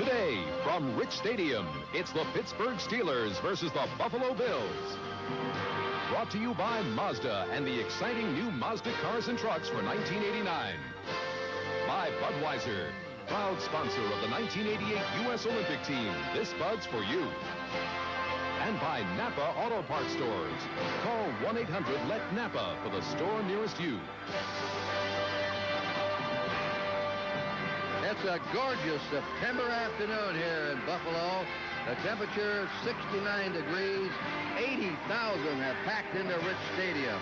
Today, from Rich Stadium, it's the Pittsburgh Steelers versus the Buffalo Bills. Brought to you by Mazda and the exciting new Mazda cars and trucks for 1989. By Budweiser, proud sponsor of the 1988 U.S. Olympic team. This Bud's for you. And by Napa Auto Parts Stores. Call 1-800-LET-NAPA for the store nearest you. It's a gorgeous September afternoon here in Buffalo. The temperature 69 degrees. 80,000 have packed into Rich Stadium.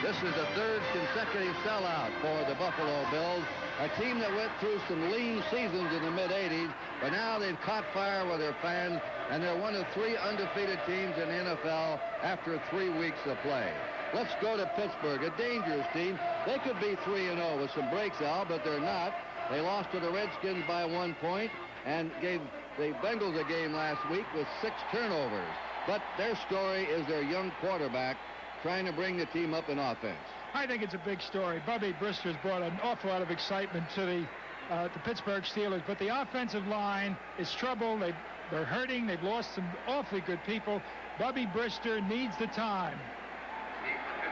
This is the third consecutive sellout for the Buffalo Bills, a team that went through some lean seasons in the mid-'80s, but now they've caught fire with their fans, and they're one of 3 undefeated teams in the NFL after 3 weeks of play. Let's go to Pittsburgh, a dangerous team. They could be 3-0 with some breaks out, but they're not. They lost to the Redskins by 1 point and gave the Bengals a game last week with 6 turnovers. But their story is their young quarterback trying to bring the team up in offense. I think it's a big story. Bubby Brister's brought an awful lot of excitement to the Pittsburgh Steelers, but the offensive line is trouble. They're hurting. They've lost some awfully good people. Bubby Brister needs the time.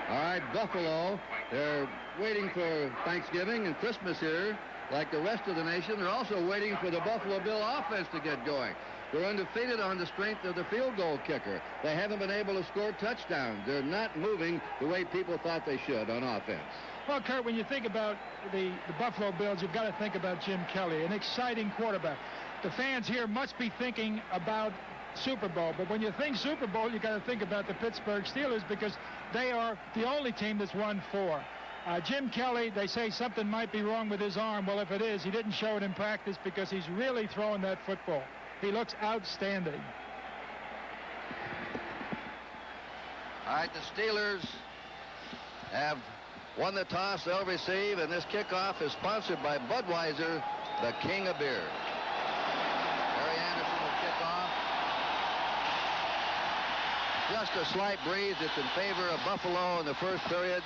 All right, Buffalo, they're waiting for Thanksgiving and Christmas here. Like the rest of the nation, they're also waiting for the Buffalo Bill offense to get going. They're undefeated on the strength of the field goal kicker. They haven't been able to score touchdowns. They're not moving the way people thought they should on offense. Well, Kurt, when you think about the Buffalo Bills, you've got to think about Jim Kelly, an exciting quarterback. The fans here must be thinking about Super Bowl, but when you think Super Bowl, you got to think about the Pittsburgh Steelers because they are the only team that's won 4. Jim Kelly, they say something might be wrong with his arm. Well, if it is, he didn't show it in practice because he's really throwing that football. He looks outstanding. All right, the Steelers have won the toss. They'll receive, and this kickoff is sponsored by Budweiser, the king of beer. Harry Anderson will kick off. Just a slight breeze. It's in favor of Buffalo in the first period.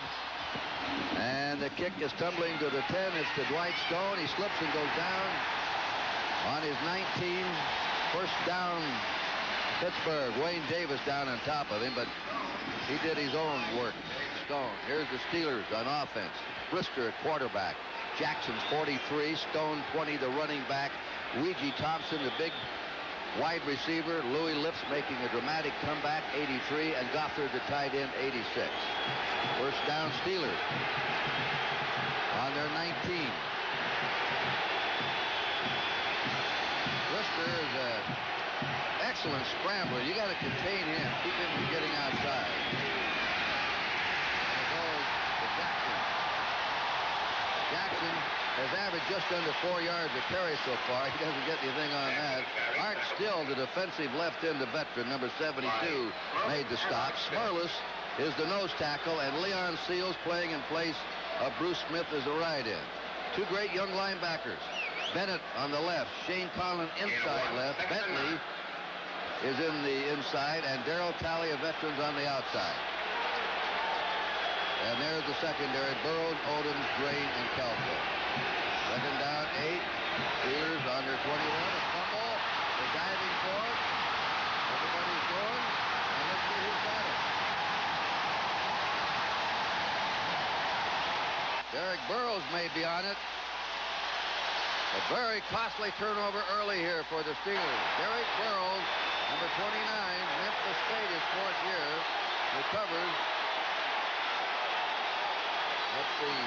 And the kick is tumbling to the 10. It's to Dwight Stone. He slips and goes down on his 19. First down, Pittsburgh. Wayne Davis down on top of him, but he did his own work. Stone. Here's the Steelers on offense. Brister at quarterback. Jackson's 43. Stone 20, the running back. Ouija Thompson, the big wide receiver. Louis Lipps making a dramatic comeback, 83, and Gothard, the tight end, 86. First down, Steelers on their 19. Brister is an excellent scrambler. You got to contain him, keep him from getting outside. There goes to Jackson. Jackson has averaged just under 4 yards a carry so far. He doesn't get anything on that. Art Still, the defensive left end veteran, number 72, made the stop. Smurless is the nose tackle, and Leon Seals playing in place of Bruce Smith as the right end. 2 great young linebackers. Bennett on the left, Shane Conlon inside left, Bentley is in the inside, and Darryl Talley, a veterans, on the outside. And there's the secondary, Burrows, Odoms, Drain, and Kelso. Second down, 8. Steelers on their 21. A fumble. They're diving for it. Everybody's going. And let's see who's got it. Derek Burrows may be on it. A very costly turnover early here for the Steelers. Derek Burrows, number 29, Memphis State, his 4th year, recovers. Let's see.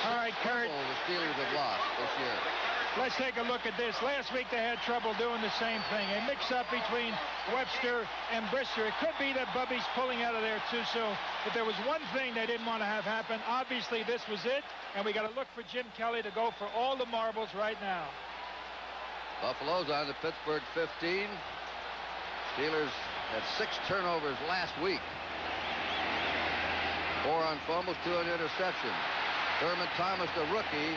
All right, Kurt. The Steelers have lost this year. Let's take a look at this. Last week they had trouble doing the same thing. A mix-up between Webster and Brister. It could be that Bubby's pulling out of there too soon. But there was one thing they didn't want to have happen. Obviously, this was it. And we got to look for Jim Kelly to go for all the marbles right now. Buffalo's on the Pittsburgh 15. Steelers had 6 turnovers last week. 4 on fumbles, 2 on interceptions. Thurman Thomas, the rookie,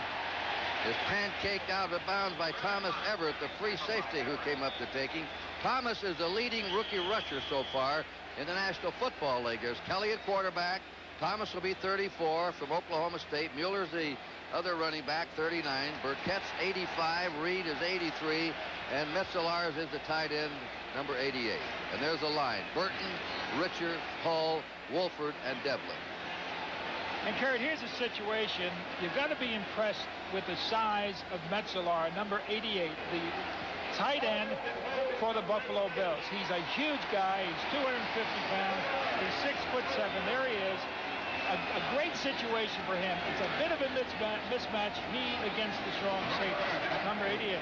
is pancaked out of bounds by Thomas Everett, the free safety who came up to taking. Thomas is the leading rookie rusher so far in the National Football League. There's Kelly at quarterback, Thomas will be 34 from Oklahoma State. Mueller's the other running back, 39. Burkett's 85. Reed is 83. And Metzelaars is the tight end, number 88. And there's the line. Burton, Richer, Hull, Wolford, and Devlin. And Kurt, here's a situation. You've got to be impressed with the size of Metzelaar, number 88, the tight end for the Buffalo Bills. He's a huge guy. He's 250 pounds. He's 6'7". There he is. A great situation for him. It's a bit of a mismatch, he against the strong safety, number 88.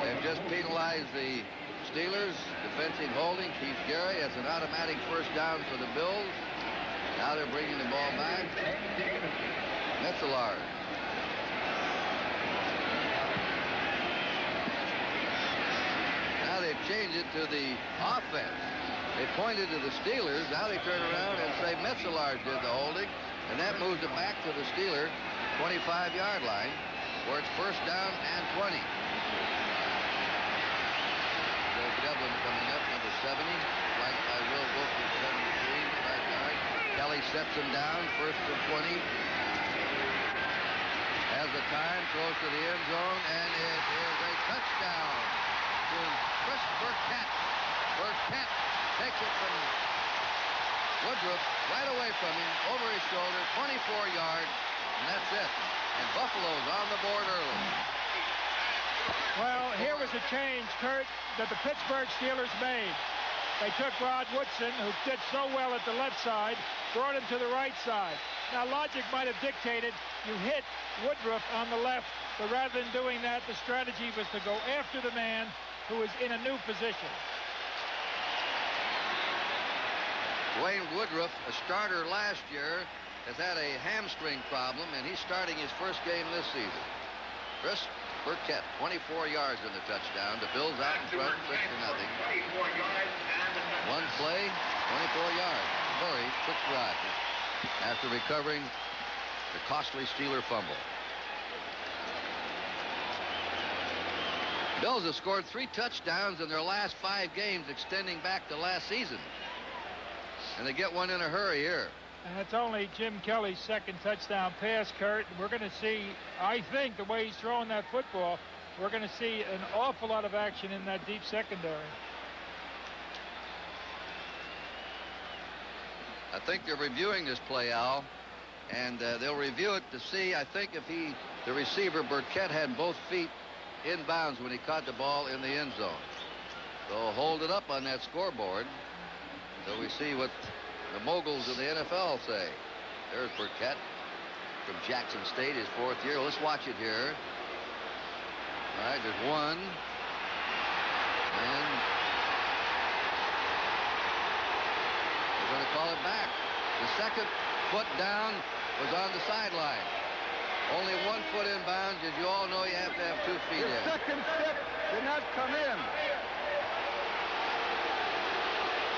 They've just penalized the Steelers. Defensive holding. Keith Gary has an automatic first down for the Bills. Now they're bringing the ball back. Metzelaar. Now they've changed it to the offense. They pointed to the Steelers. Now they turn around and say Metzelaar did the holding. And that moves it back to the Steeler 25-yard line, where it's first down and 20. There's Devlin coming up, number 70. Right by Will Wolford, 73, right guard. Kelly sets him down, first and 20. Has the time, throws to the end zone, and it is a touchdown to Chris Burkett. Burkett takes it from Woodruff right away from him, over his shoulder, 24 yards, and that's it. And Buffalo's on the board early. Well, here was a change, Kurt, that the Pittsburgh Steelers made. They took Rod Woodson, who did so well at the left side, brought him to the right side. Now, logic might have dictated you hit Woodruff on the left, but rather than doing that, the strategy was to go after the man who was in a new position. Wayne Woodruff, a starter last year, has had a hamstring problem, and he's starting his first game this season. Chris Burkett, 24 yards in the touchdown. The Bills out in front, 6-0. One play, 24 yards. Very quick drive after recovering the costly Steeler fumble. Bills have scored 3 touchdowns in their last 5 games, extending back to last season. And they get one in a hurry here. And it's only Jim Kelly's second touchdown pass, Kurt. We're going to see, I think, the way he's throwing that football, we're going to see an awful lot of action in that deep secondary. I think they're reviewing this play, Al, and they'll review it to see, I think, if the receiver, Burkett, had both feet in bounds when he caught the ball in the end zone. So hold it up on that scoreboard so we see what the moguls of the NFL say. There's Burkett from Jackson State, his 4th year. Let's watch it here. All right, there's one. And they're going to call it back. The second foot down was on the sideline. Only 1 foot in bounds. As you all know, you have to have 2 feet in. The second step did not come in.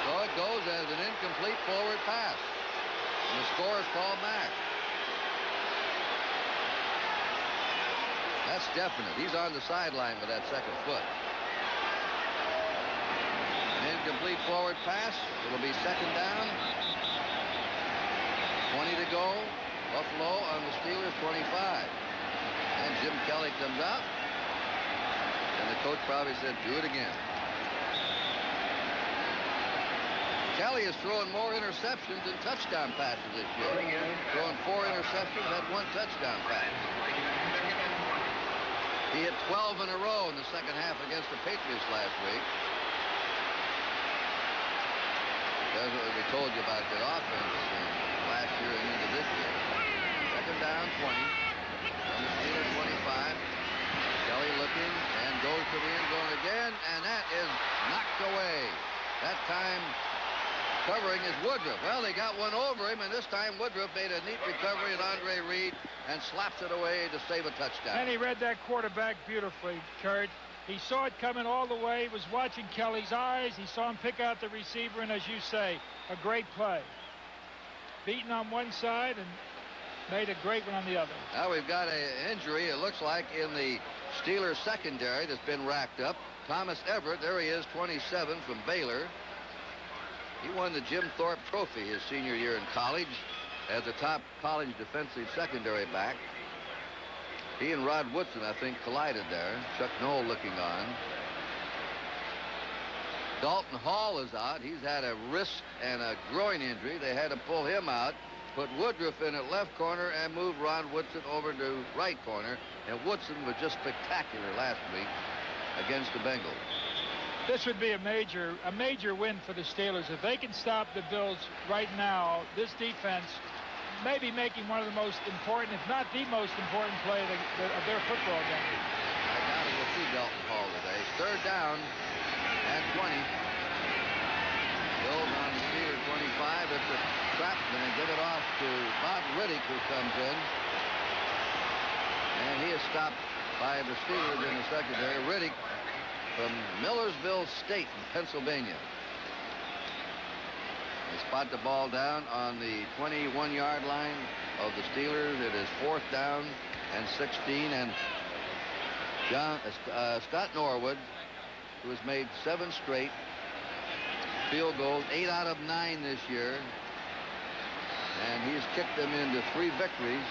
So it goes as an incomplete forward pass. And the score is called back. That's definite. He's on the sideline with that second foot. An incomplete forward pass. It'll be second down. 20 to go. Buffalo on the Steelers 25. And Jim Kelly comes out. And the coach probably said, do it again. Kelly is throwing more interceptions than touchdown passes this year. Throwing 4 interceptions, had 1 touchdown pass. He hit 12 in a row in the second half against the Patriots last week. That's what we told you about the offense last year and into this year. Second down, 20. On the Steelers 25. Kelly looking and goes to the end zone again, and that is knocked away. That time covering is Woodruff. Well, they got one over him, and this time Woodruff made a neat recovery at Andre Reed and slaps it away to save a touchdown. And he read that quarterback beautifully, Kurt. He saw it coming all the way. He was watching Kelly's eyes. He saw him pick out the receiver, and as you say, a great play. Beaten on one side and made a great one on the other. Now we've got an injury, it looks like, in the Steelers secondary that's been racked up. Thomas Everett, there he is, 27 from Baylor. He won the Jim Thorpe Trophy his senior year in college as a top college defensive secondary back. He and Rod Woodson, I think, collided there. Chuck Noll looking on. Dalton Hall is out. He's had a wrist and a groin injury. They had to pull him out, put Woodruff in at left corner, and move Ron Woodson over to right corner. And Woodson was just spectacular last week against the Bengals. This would be a major win for the Steelers. If they can stop the Bills right now, this defense may be making one of the most important, if not the most important play of their football game. I doubt we'll see Dalton Hall today. Third down at 20. Bills on the Steelers 25. It's a trap, and give it off to Bob Riddick, who comes in. And he is stopped by the Steelers in the secondary. Riddick from Millersville State in Pennsylvania. They spot the ball down on the 21-yard line of the Steelers. It is 4th down and 16. And Scott Norwood, who has made 7 straight field goals, 8 out of 9 this year. And he's kicked them into 3 victories.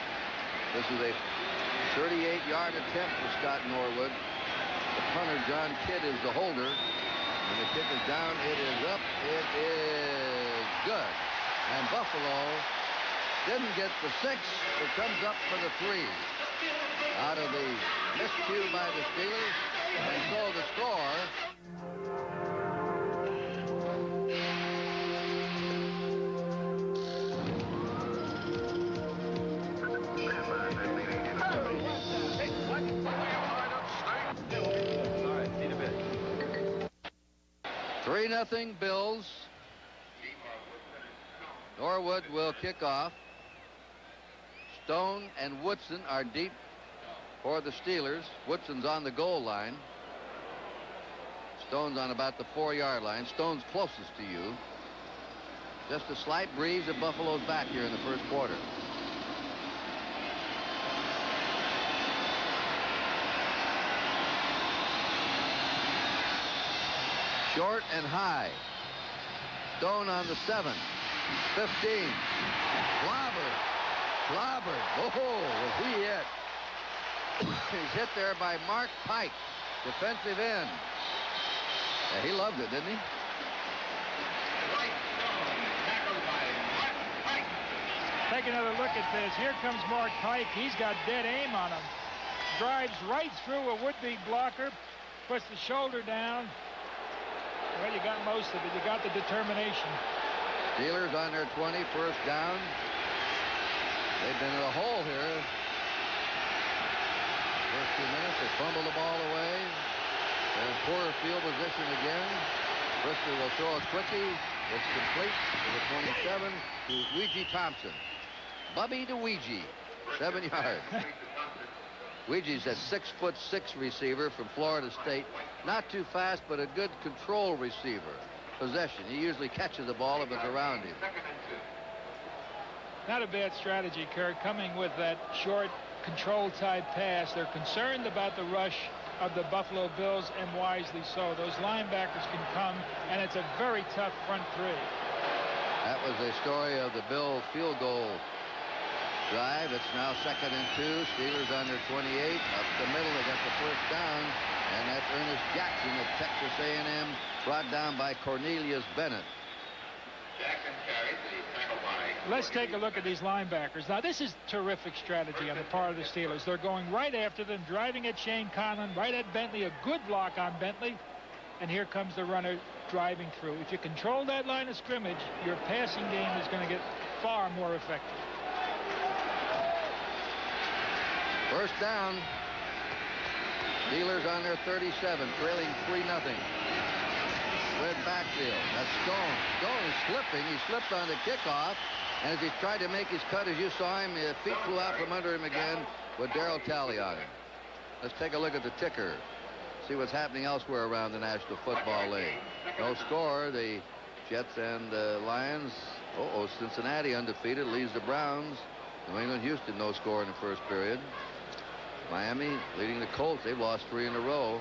This is a 38-yard attempt for Scott Norwood. The punter, John Kidd, is the holder. And the kick is down. It is up. It is good. And Buffalo didn't get the 6. It comes up for the 3. Out of the miscue by the Steelers. And so the score. Three 3-0 Bills. Norwood will kick off. Stone and Woodson are deep for the Steelers. Woodson's on the goal line. Stone's on about the 4-yard line. Stone's closest to you. Just a slight breeze at Buffalo's back here in the first quarter. Short and high. Stone on the 7. 15. Clobbered. Oh, was he hit? He's hit there by Mark Pike, defensive end. Yeah, he loved it, didn't he? Take another look at this. Here comes Mark Pike. He's got dead aim on him. Drives right through a would-be blocker. Puts the shoulder down. Well, you got most of it. You got the determination. Steelers on their 20, 1st down. They've been in a hole here. First 2 minutes, they fumble the ball away. They're in poor field position again. Bristol will throw a quickie. It's complete to the 27 to Ouija Thompson. Bubby to Ouija, 7 yards. Ouija's a 6'6" receiver from Florida State. Not too fast, but a good control receiver. Possession. He usually catches the ball if it's around him. Not a bad strategy, Kirk, coming with that short control-type pass. They're concerned about the rush of the Buffalo Bills, and wisely so. Those linebackers can come, and it's a very tough front 3. That was a story of the Bill field goal drive. It's now 2nd and 2. Steelers on their 28. Up the middle, they got the 1st down. And that's Ernest Jackson of Texas A&M, brought down by Cornelius Bennett. Jackson carries the tackle by. Let's take a look at these linebackers. Now, this is terrific strategy on the part of the Steelers. They're going right after them, driving at Shane Conlon, right at Bentley, a good block on Bentley. And here comes the runner driving through. If you control that line of scrimmage, your passing game is going to get far more effective. 1st down. Steelers on their 37, trailing 3-0. Red backfield. That's Stone. Stone is slipping. He slipped on the kickoff. And as he tried to make his cut, as you saw him, his feet flew out from under him again with Darryl Talley on him. Let's take a look at the ticker. See what's happening elsewhere around the National Football League. No score. The Jets and the Lions. Cincinnati undefeated. Leads the Browns. New England, Houston, no score in the first period. Miami leading the Colts. They've lost 3 in a row.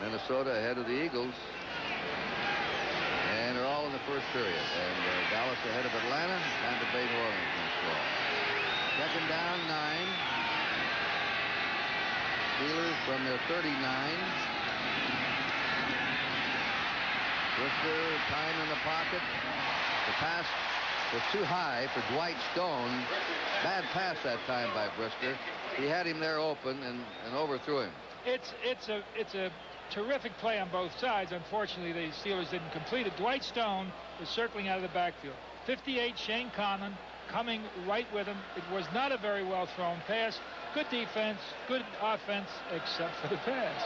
Minnesota ahead of the Eagles. And they're all in the first first period. And Dallas ahead of Atlanta. Tampa Bay, New Orleans can score. Second down, 9. Steelers from their 39. Brisker, time in the pocket. The pass was too high for Dwight Stone. Bad pass that time by Brisker. He had him there open and overthrew him. It's a terrific play on both sides. Unfortunately, the Steelers didn't complete it. Dwight Stone was circling out of the backfield. 58, Shane Conlon coming right with him. It was not a very well thrown pass. Good defense, good offense, except for the pass.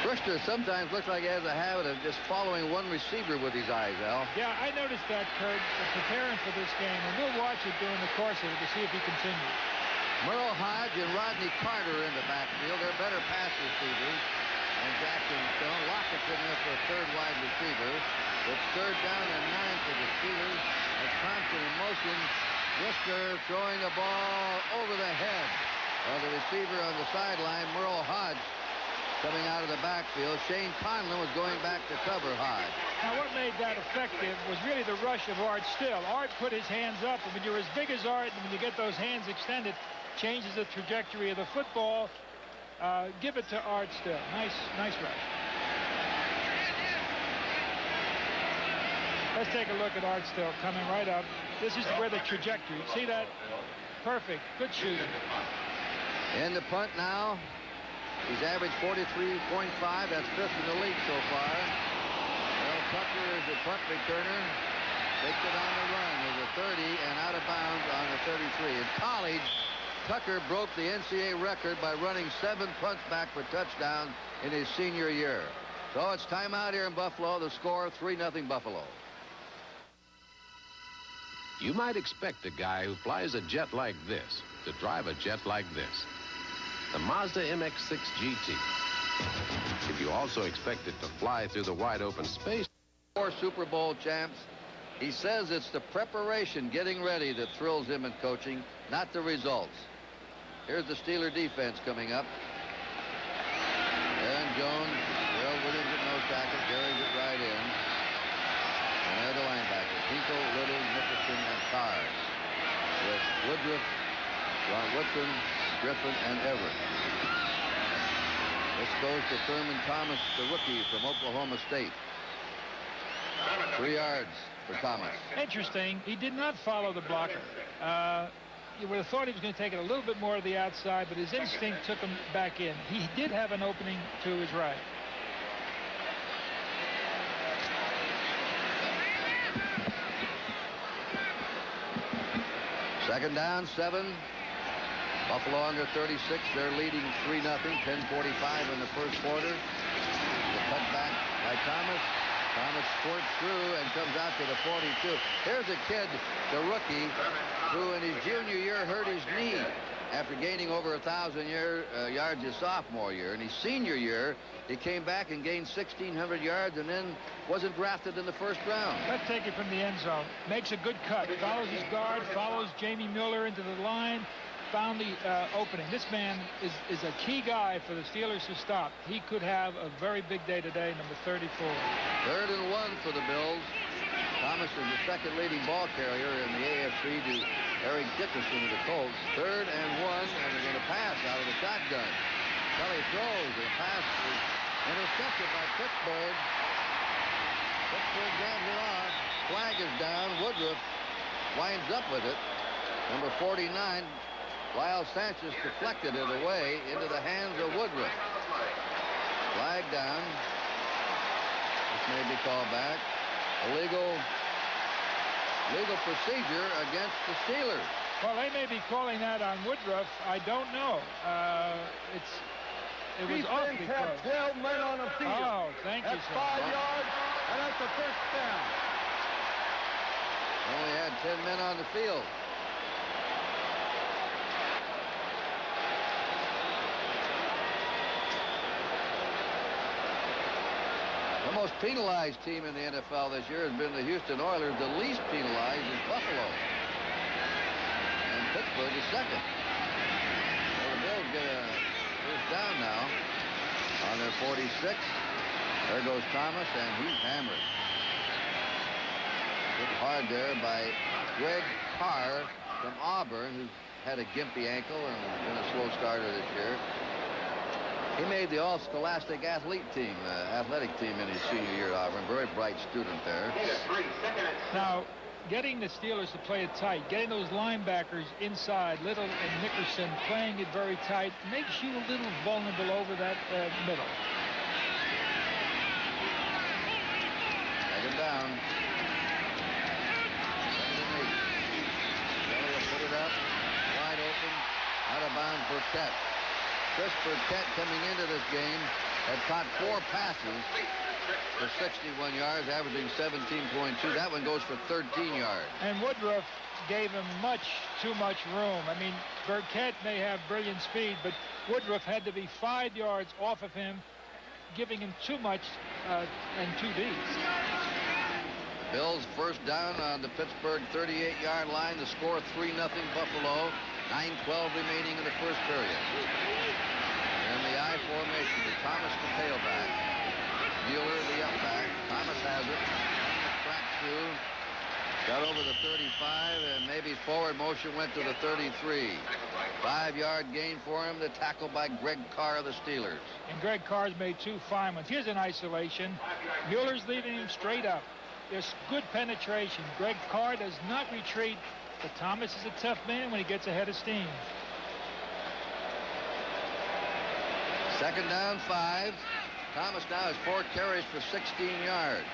Brisker sometimes looks like he has a habit of just following one receiver with his eyes, Al. Yeah, I noticed that, Kurt, preparing for this game, and we'll watch it during the course of it to see if he continues. Merle Hodge and Rodney Carter in the backfield. They're better pass receivers. And Jackson Stone. Lockett's in there for a third wide receiver. It's third down and 9 for the Steelers. As Thompson in motion. Brisker throwing the ball over the head of the receiver on the sideline, Merle Hodge. Coming out of the backfield, Shane Conlon was going back to cover Hodge. Now, what made that effective was really the rush of Art Still. Art put his hands up, and when you're as big as Art, and when you get those hands extended, changes the trajectory of the football. Give it to Art Still. Nice rush. Let's take a look at Art Still coming right up. This is where the trajectory. See that? Perfect. Good shooting. In the punt now. He's averaged 43.5. That's 5th in the league so far. Well, Tucker is the punt returner. Takes it on the run with a 30 and out of bounds on the 33. In college, Tucker broke the NCAA record by running 7 punts back for touchdowns in his senior year. So it's time out here in Buffalo. The score 3-0 Buffalo. You might expect a guy who flies a jet like this to drive a jet like this. The Mazda MX-6 GT. If you also expect it to fly through the wide open space. 4 Super Bowl champs. He says it's the preparation, getting ready, that thrills him in coaching, not the results. Here's the Steeler defense coming up. Aaron Jones, Gerald Williams at nose tackle, carries it right in. And they're the linebackers, Pinto, Little, Nicholson, and Carr. With Woodruff, Ron Woodson, Griffin, and Everett. This goes to Thurman Thomas, the rookie from Oklahoma State. 3 yards for Thomas. Interesting. He did not follow the blocker. You would have thought he was going to take it a little bit more to the outside, but his instinct took him back in. He did have an opening to his right. Second down, 7. Buffalo under 36. They're leading 3-0. 10:45 in the first quarter. The cutback by Thomas. Thomas squirts through and comes out to the 42. Here's a kid, the rookie, who in his junior year hurt his knee after gaining over 1,000 yards his sophomore year. In his senior year, he came back and gained 1,600 yards and then wasn't drafted in the first round. Let's take it from the end zone. Makes a good cut. Follows his guard, follows Jamie Miller into the line. Found the opening. This man is a key guy for the Steelers to stop. He could have a very big day today, number 34. 3rd and 1 for the Bills. Thomas is the second leading ball carrier in the AFC to Eric Dickerson of the Colts. 3rd and 1, and they're going to pass out of the shotgun. Kelly throws, and the pass is intercepted by Pittsburgh. Pittsburgh grabs it off. Flag is down. Woodruff winds up with it. Number 49. Lyle Sanchez deflected it away into the hands of Woodruff. Flag down. This may be called back. Illegal procedure against the Steelers. Well, they may be calling that on Woodruff. I don't know. It was awfully close. 12 men on the field. Oh, thank you, That's sir. 5 yards, and that's the first down. Only had 10 men on the field. The most penalized team in the NFL this year has been the Houston Oilers. The least penalized is Buffalo. And Pittsburgh is second. Well, the Bills get a first down now on their 46. There goes Thomas, and he's hammered. hard there by Greg Carr from Auburn, who had a gimpy ankle and been a slow starter this year. He made the all-scholastic athletic team in his senior year at Auburn. Very bright student there. Now, getting the Steelers to play it tight, getting those linebackers inside, Little and Nickerson, playing it very tight, makes you a little vulnerable over that middle. Second down. Second and 8. Kelly will put it up. Wide open. Out of bounds, Burkett. Chris Burkett, coming into this game, had caught 4 passes for 61 yards, averaging 17.2. That one goes for 13 yards. And Woodruff gave him too much room. I mean, Burkett may have brilliant speed, but Woodruff had to be 5 yards off of him, giving him too much and too deep. Bills first down on the Pittsburgh 38-yard line to score 3-0 Buffalo. 9:12 remaining in the first period. In the I formation, Thomas the tailback. Mueller the up back. Thomas has it. Thomas cracks through. Got over the 35, and maybe forward motion went to the 33. 5-yard gain for him. The tackle by Greg Carr of the Steelers. And Greg Carr's made 2 fine ones. Here's an isolation. Mueller's leading him straight up. There's good penetration. Greg Carr does not retreat, but Thomas is a tough man when he gets ahead of steam. Second down, 5. Thomas now has 4 carries for 16 yards.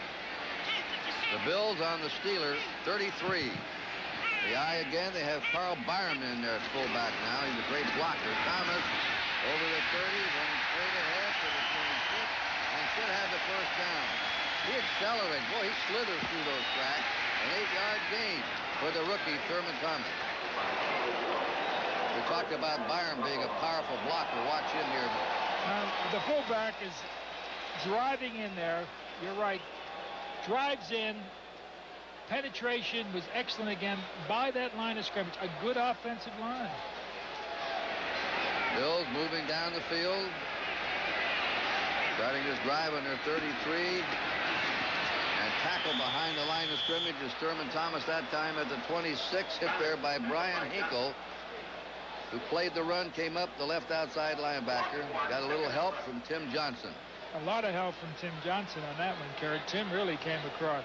The Bills on the Steelers, 33. The I again, they have Carl Byram in there at fullback now. He's a great blocker. Thomas over the 30, running straight ahead to the 26, and should have the first down. He accelerates. Boy, he slithers through those tracks. An 8-yard gain for the rookie, Thurman Thomas. We talked about Byram being a powerful blocker. Watch him here. The fullback is driving in there. You're right. Drives in. Penetration was excellent again by that line of scrimmage. A good offensive line. Bills moving down the field. Starting this drive on their 33. And tackle behind the line of scrimmage is Thurman Thomas, that time at the 26. Hit there by Brian Hinkle, who played the run, came up the left outside linebacker. Got a little help from Tim Johnson. A lot of help from Tim Johnson on that one, Kerry. Tim really came across.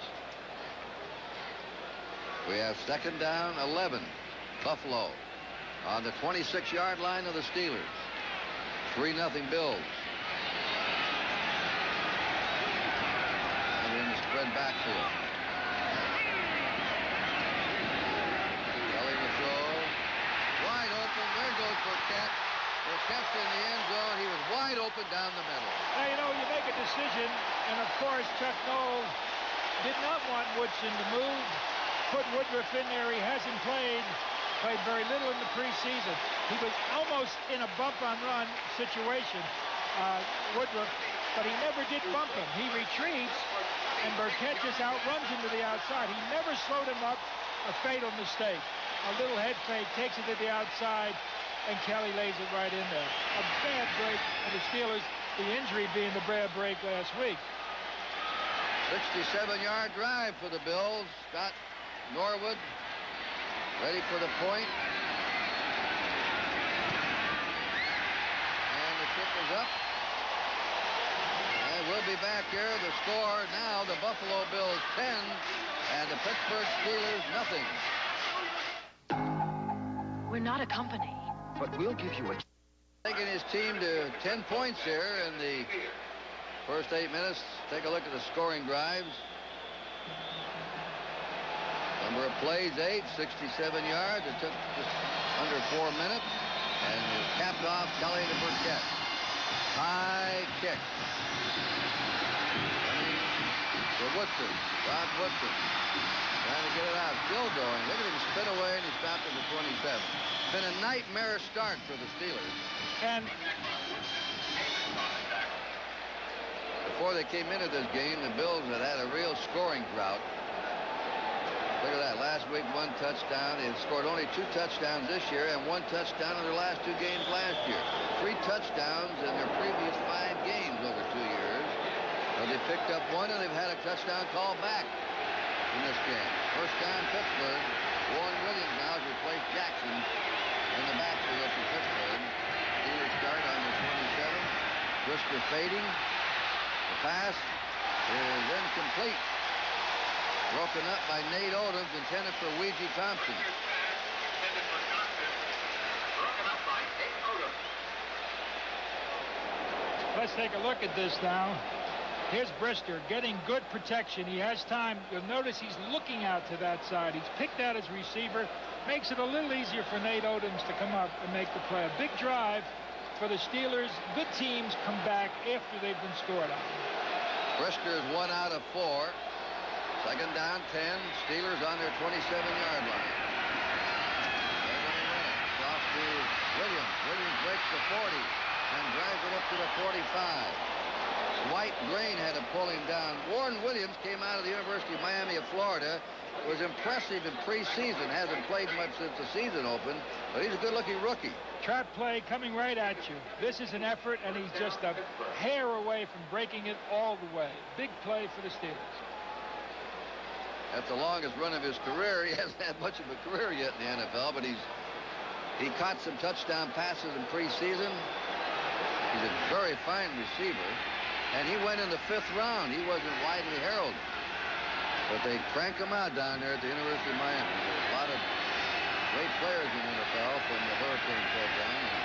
We have second down, 11. Buffalo on the 26-yard line of the Steelers. 3-0 Bills. And in the spread backfield. Kelly to throw. Wide open. There goes Burkett. Burkett's in the end zone. He was wide open down the middle. Now, you know, you make a decision, and of course, Chuck Noll did not want Woodson to move. Put Woodruff in there. He hasn't played very little in the preseason. He was almost in a bump-on-run situation, Woodruff, but he never did bump him. He retreats, and Burkett just outruns him to the outside. He never slowed him up. A fatal mistake. A little head fake, takes it to the outside, and Kelly lays it right in there. A bad break for the Steelers, the injury being the bad break last week. 67-yard drive for the Bills. Scott Norwood ready for the point. And the kick is up. And we'll be back here. The score now, the Buffalo Bills 10 and the Pittsburgh Steelers nothing. We're not a company. But we'll give you a... Taking his team to 10 points here in the first 8 minutes. Take a look at the scoring drives. Number of plays, 8, 67 yards. It took just under 4 minutes. And it was capped off Kelly to Burkett. High kick. For Woodson. Rod Woodson. Trying to get it out. Still going. Look at him spin away, and he stopped at the 27. It's been a nightmare start for the Steelers. And before they came into this game, the Bills had a real scoring drought. Look at that. Last week, 1 touchdown. They had scored only 2 touchdowns this year and 1 touchdown in their last 2 games last year. 3 touchdowns in their previous 5 games over 2 years. Well, they picked up 1, and they've had a touchdown call back. in this game. First down, Pittsburgh. Warren Williams now has replaced Jackson in the backfield for Pittsburgh. Steelers start on the 27. Brisker fading. The pass is incomplete. Broken up by Nate Odoms, intended for Ouija Thompson. Let's take a look at this now. Here's Brister getting good protection. He has time. You'll notice he's looking out to that side. He's picked out his receiver. Makes it a little easier for Nate Odoms to come up and make the play. A big drive for the Steelers. Good teams come back after they've been scored on. Brister is 1 out of 4. Second down, 10. Steelers on their 27-yard line. They're going to run it. Off to Williams. Williams breaks the 40 and drives it up to the 45. White Grain had to pull him down. Warren Williams came out of the University of Miami of Florida. Was impressive in preseason. Hasn't played much since the season opened, but he's a good-looking rookie. Trap play coming right at you. This is an effort, and he's just a hair away from breaking it all the way. Big play for the Steelers. That's the longest run of his career. He hasn't had much of a career yet in the NFL, but he caught some touchdown passes in preseason. He's a very fine receiver. And he went in the 5th round. He wasn't widely heralded. But they crank him out down there at the University of Miami. There's a lot of great players in the NFL from the Hurricane program. And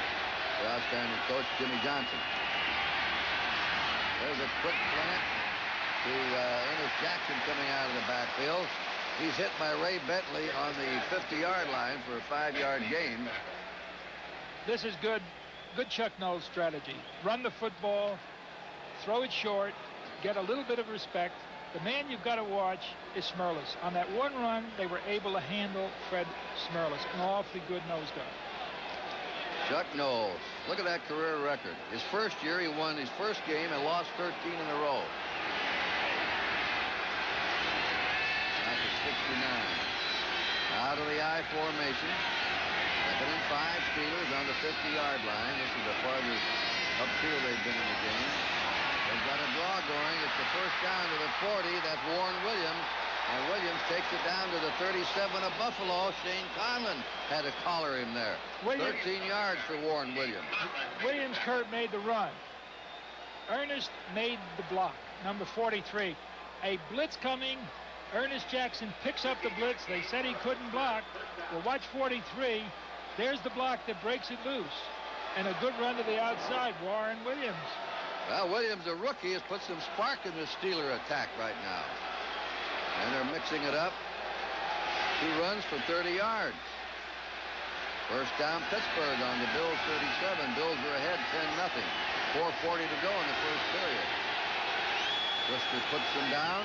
the outstanding coach, Jimmy Johnson. There's a quick slant to Ernest Jackson coming out of the backfield. He's hit by Ray Bentley on the 50-yard line for a 5-yard gain. This is good Chuck Noll strategy. Run the football. Throw it short, get a little bit of respect. The man you've got to watch is Smerlas. On that one run, they were able to handle Fred Smerlas. An awfully good nose guard. Chuck Noll. Look at that career record. His first year, he won his first game and lost 13 in a row. Out to 69. Out of the I formation. 2nd and 5, Steelers on the 50-yard line. This is the farthest upfield they've been in the game. They've got a draw going. It's the first down to the 40. That's Warren Williams. And Williams takes it down to the 37 of Buffalo. Shane Conlon had to collar him there. 13 yards for Warren Williams. Williams, Kurt, made the run. Ernest made the block, number 43. A blitz coming. Ernest Jackson picks up the blitz. They said he couldn't block. Well, watch 43. There's the block that breaks it loose. And a good run to the outside, Warren Williams. Well, Williams, a rookie, has put some spark in the Steeler attack right now. And they're mixing it up. 2 runs for 30 yards. First down, Pittsburgh on the Bills 37. Bills are ahead 10-0. 4:40 to go in the first period. Brister puts them down.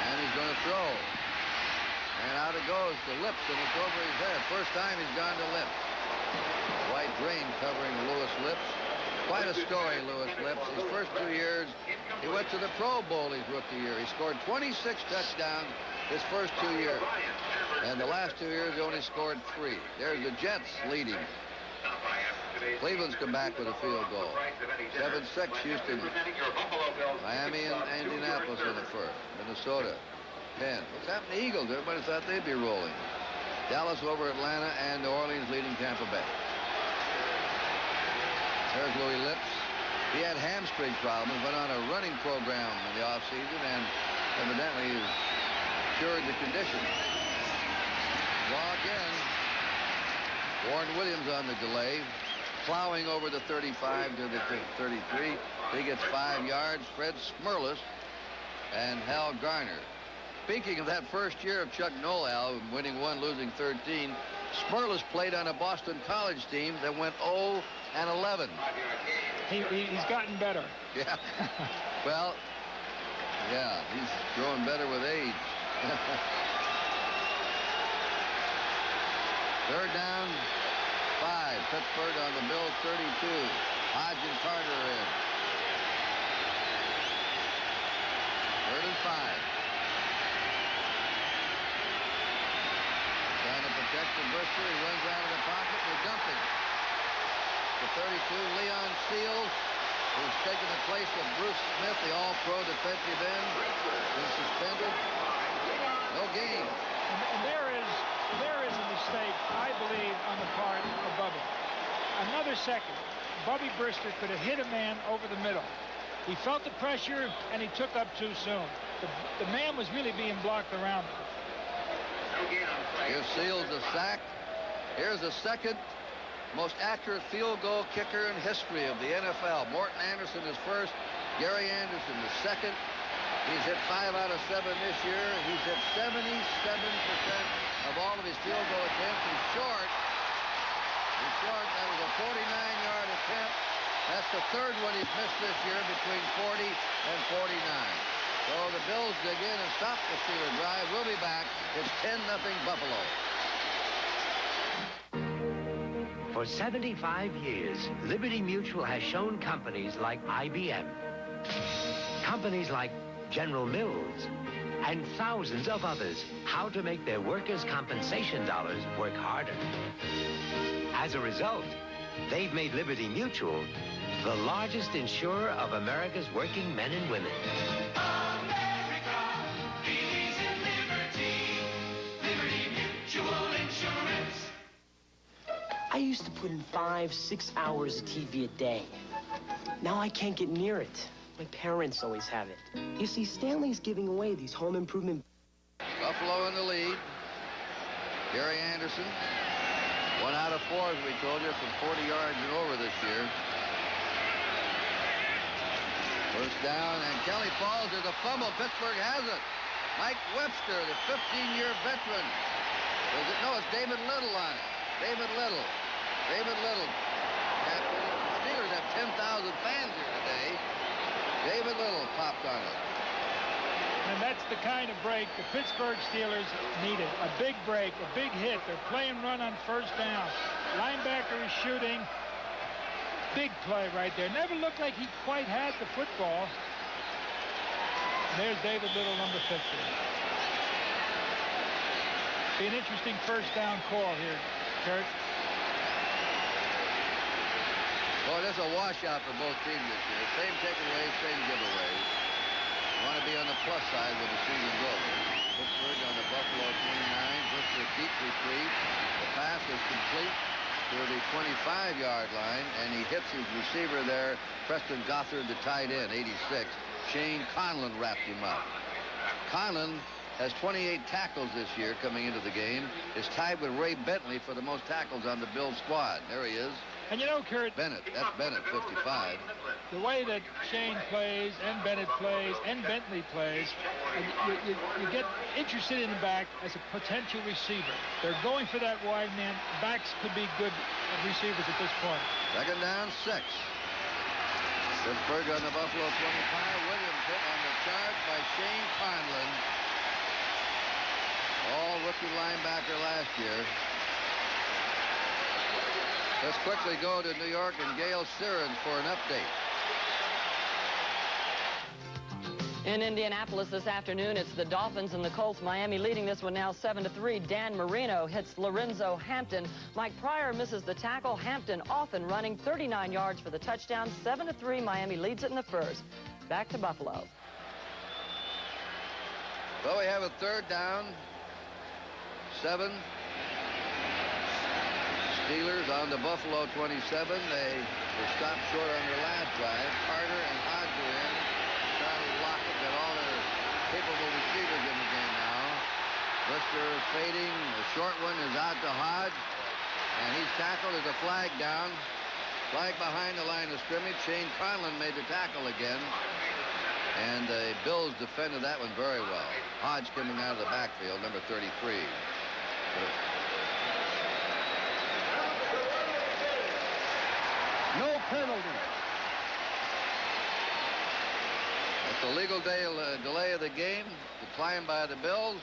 And he's going to throw. And out it goes to Lips, and it's over his head. First time he's gone to Lips. White Grain covering Lewis Lips. Quite a story, Lewis Lips. His first 2 years, he went to the Pro Bowl his rookie year. He scored 26 touchdowns his first 2 years. And the last 2 years, he only scored 3. There's the Jets leading. Cleveland's come back with a field goal. 7-6, Houston. Miami and Indianapolis in the first. Minnesota, 10. What's happened to the Eagles? Everybody thought they'd be rolling. Dallas over Atlanta, and New Orleans leading Tampa Bay. There's Louis Lips. He had hamstring problems, went on a running program in the offseason, and evidently has cured the condition. Draw again. Warren Williams on the delay, plowing over the 35 to the 33. He gets 5 yards. Fred Smerlas and Hal Garner. Speaking of that first year of Chuck Noll, Al, winning 1, losing 13, Smerlas played on a Boston College team that went 0-11. He's gotten better. Yeah. Well, yeah, he's growing better with age. Third down, 5. Pittsburgh on the Bills 32. Hodge and Carter in. 3rd and 5. Trying to protect the Brister. He runs out of the pocket. They're dumping. The 32, Leon Seals. who's taken the place of Bruce Smith, the all-pro defensive end, is suspended. No game. And there is a mistake, I believe, on the part of Bubby. Another second, Bubby Brister could have hit a man over the middle. He felt the pressure, and he took up too soon. The man was really being blocked around him. Here's Seals a sack. Here's the second most accurate field goal kicker in history of the NFL. Morton Anderson is first. Gary Anderson is second. He's hit 5 out of 7 this year. He's hit 77% of all of his field goal attempts. He's short. He's short. That was a 49-yard attempt. That's the third one he's missed this year, between 40 and 49. So the Bills dig in and stop the Steeler drive. We'll be back. It's 10-0 Buffalo. For 75 years, Liberty Mutual has shown companies like IBM, companies like General Mills, and thousands of others how to make their workers' compensation dollars work harder. As a result, they've made Liberty Mutual the largest insurer of America's working men and women. America believes in liberty. Liberty Mutual Insurance. I used to put in 5-6 hours of TV a day. Now I can't get near it. My parents always have it. You see, Stanley's giving away these home improvement. Buffalo in the lead. Gary Anderson. 1 out of 4, as we told you, from 40 yards and over this year. First down, and Kelly falls. There's a fumble. Pittsburgh has it. Mike Webster, the 15-year veteran. No, it's David Little on it. David Little. David Little. The Steelers have 10,000 fans here today. David Little popped on it. And that's the kind of break the Pittsburgh Steelers needed. A big break, a big hit. They're playing run on first down. Linebacker is shooting. Big play right there. Never looked like he quite had the football. And there's David Little, number 50. Be an interesting first down call here, Kurt. Boy, this is a washout for both teams this year. Same takeaways, same giveaways. You want to be on the plus side with the season goal. Pittsburgh on the Buffalo 29. Just a deep retreat. The pass is complete to the 25-yard line, and he hits his receiver there, Preston Gothard, the tight end, 86. Shane Conlon wrapped him up. Conlon has 28 tackles this year coming into the game. Is tied with Ray Bentley for the most tackles on the Bills squad. There he is. And you know, Kurt, Bennett, that's Bennett, 55. the way that Shane plays and Bennett plays and Bentley plays, you get interested in the back as a potential receiver. They're going for that wide man. Backs could be good receivers at this point. Second down, 6. Pittsburgh on the Buffalo 25. Williams hit on the charge by Shane Conlon. All rookie linebacker last year. Let's quickly go to New York and Gail Sirens for an update. In Indianapolis this afternoon, it's the Dolphins and the Colts. Miami leading this one now 7-3. Dan Marino hits Lorenzo Hampton. Mike Pryor misses the tackle. Hampton off and running, 39 yards for the touchdown. 7-3. Miami leads it in the first. Back to Buffalo. Well, we have a third down. 7. Steelers on the Buffalo 27. They were stopped short on their last drive. Carter and Hodge are in. Charlie Lockett got all their capable receivers in the game now. Brister fading. The short one is out to Hodge. And he's tackled as a flag down. Flag behind the line of scrimmage. Shane Conlon made the tackle again. And the Bills defended that one very well. Hodge coming out of the backfield, number 33. No penalty. That's a legal delay of the game, declined by the Bills,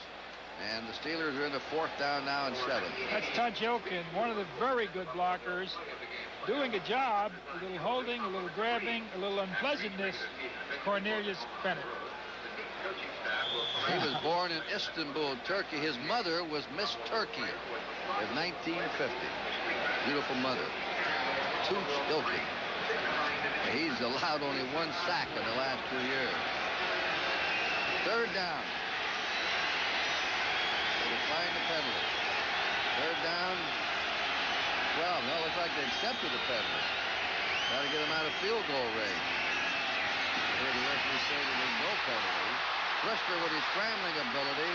and the Steelers are in the fourth down now and 7. That's Todd Jokin, one of the very good blockers, doing a job, a little holding, a little grabbing, a little unpleasantness. Cornelius Bennett. He was born in Istanbul, Turkey. His mother was Miss Turkey in 1950. Beautiful mother. Toots Hilke. He's allowed only 1 sack in the last 2 years. Third down. They find the penalty. Third down. 12. No, looks like they accepted the penalty. Try to get him out of field goal range. I heard the referee say that there's no penalty. Brister with his scrambling ability.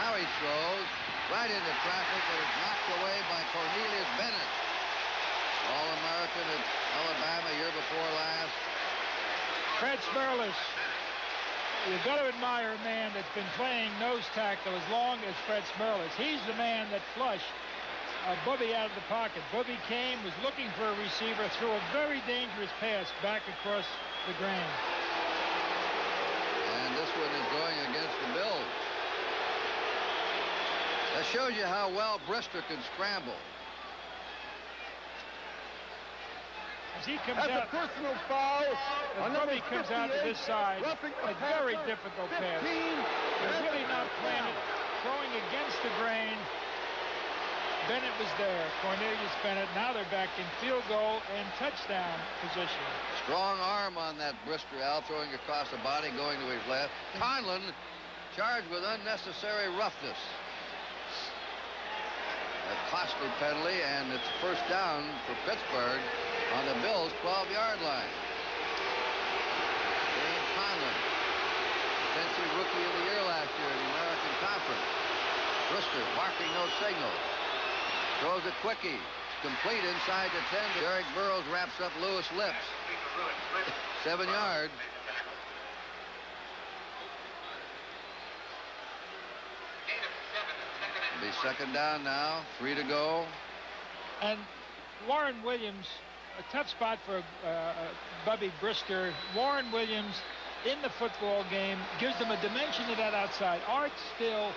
Now he throws right into traffic, and it's knocked away by Cornelius Bennett. All-American at Alabama year before last. Fred Smerlis. You've got to admire a man that's been playing nose tackle as long as Fred Smerlis. He's the man that flushed Bubby out of the pocket. Bubby came, was looking for a receiver, threw a very dangerous pass back across the grain. And this one is going against the Bills. That shows you how well Brister can scramble. As he comes That's out, a personal foul. as Bubby comes out to this side, a very difficult pass. They're really not playing it, throwing against the grain. Bennett was there, Cornelius Bennett. Now they're back in field goal and touchdown position. Strong arm on that Brister, Al, throwing across the body, going to his left. Conlon charged with unnecessary roughness. A costly penalty, and it's first down for Pittsburgh on the Bills' 12-yard line. James Conlon, defensive rookie of the year last year in the American Conference. Brister barking no signal. Throws a quickie. It's complete inside the 10. Derek Burrows wraps up Lewis Lips. 7 yards. It'll be second down now. 3 to go. And Warren Williams, a tough spot for Bubby Brister. Warren Williams in the football game gives them a dimension to that outside. Art still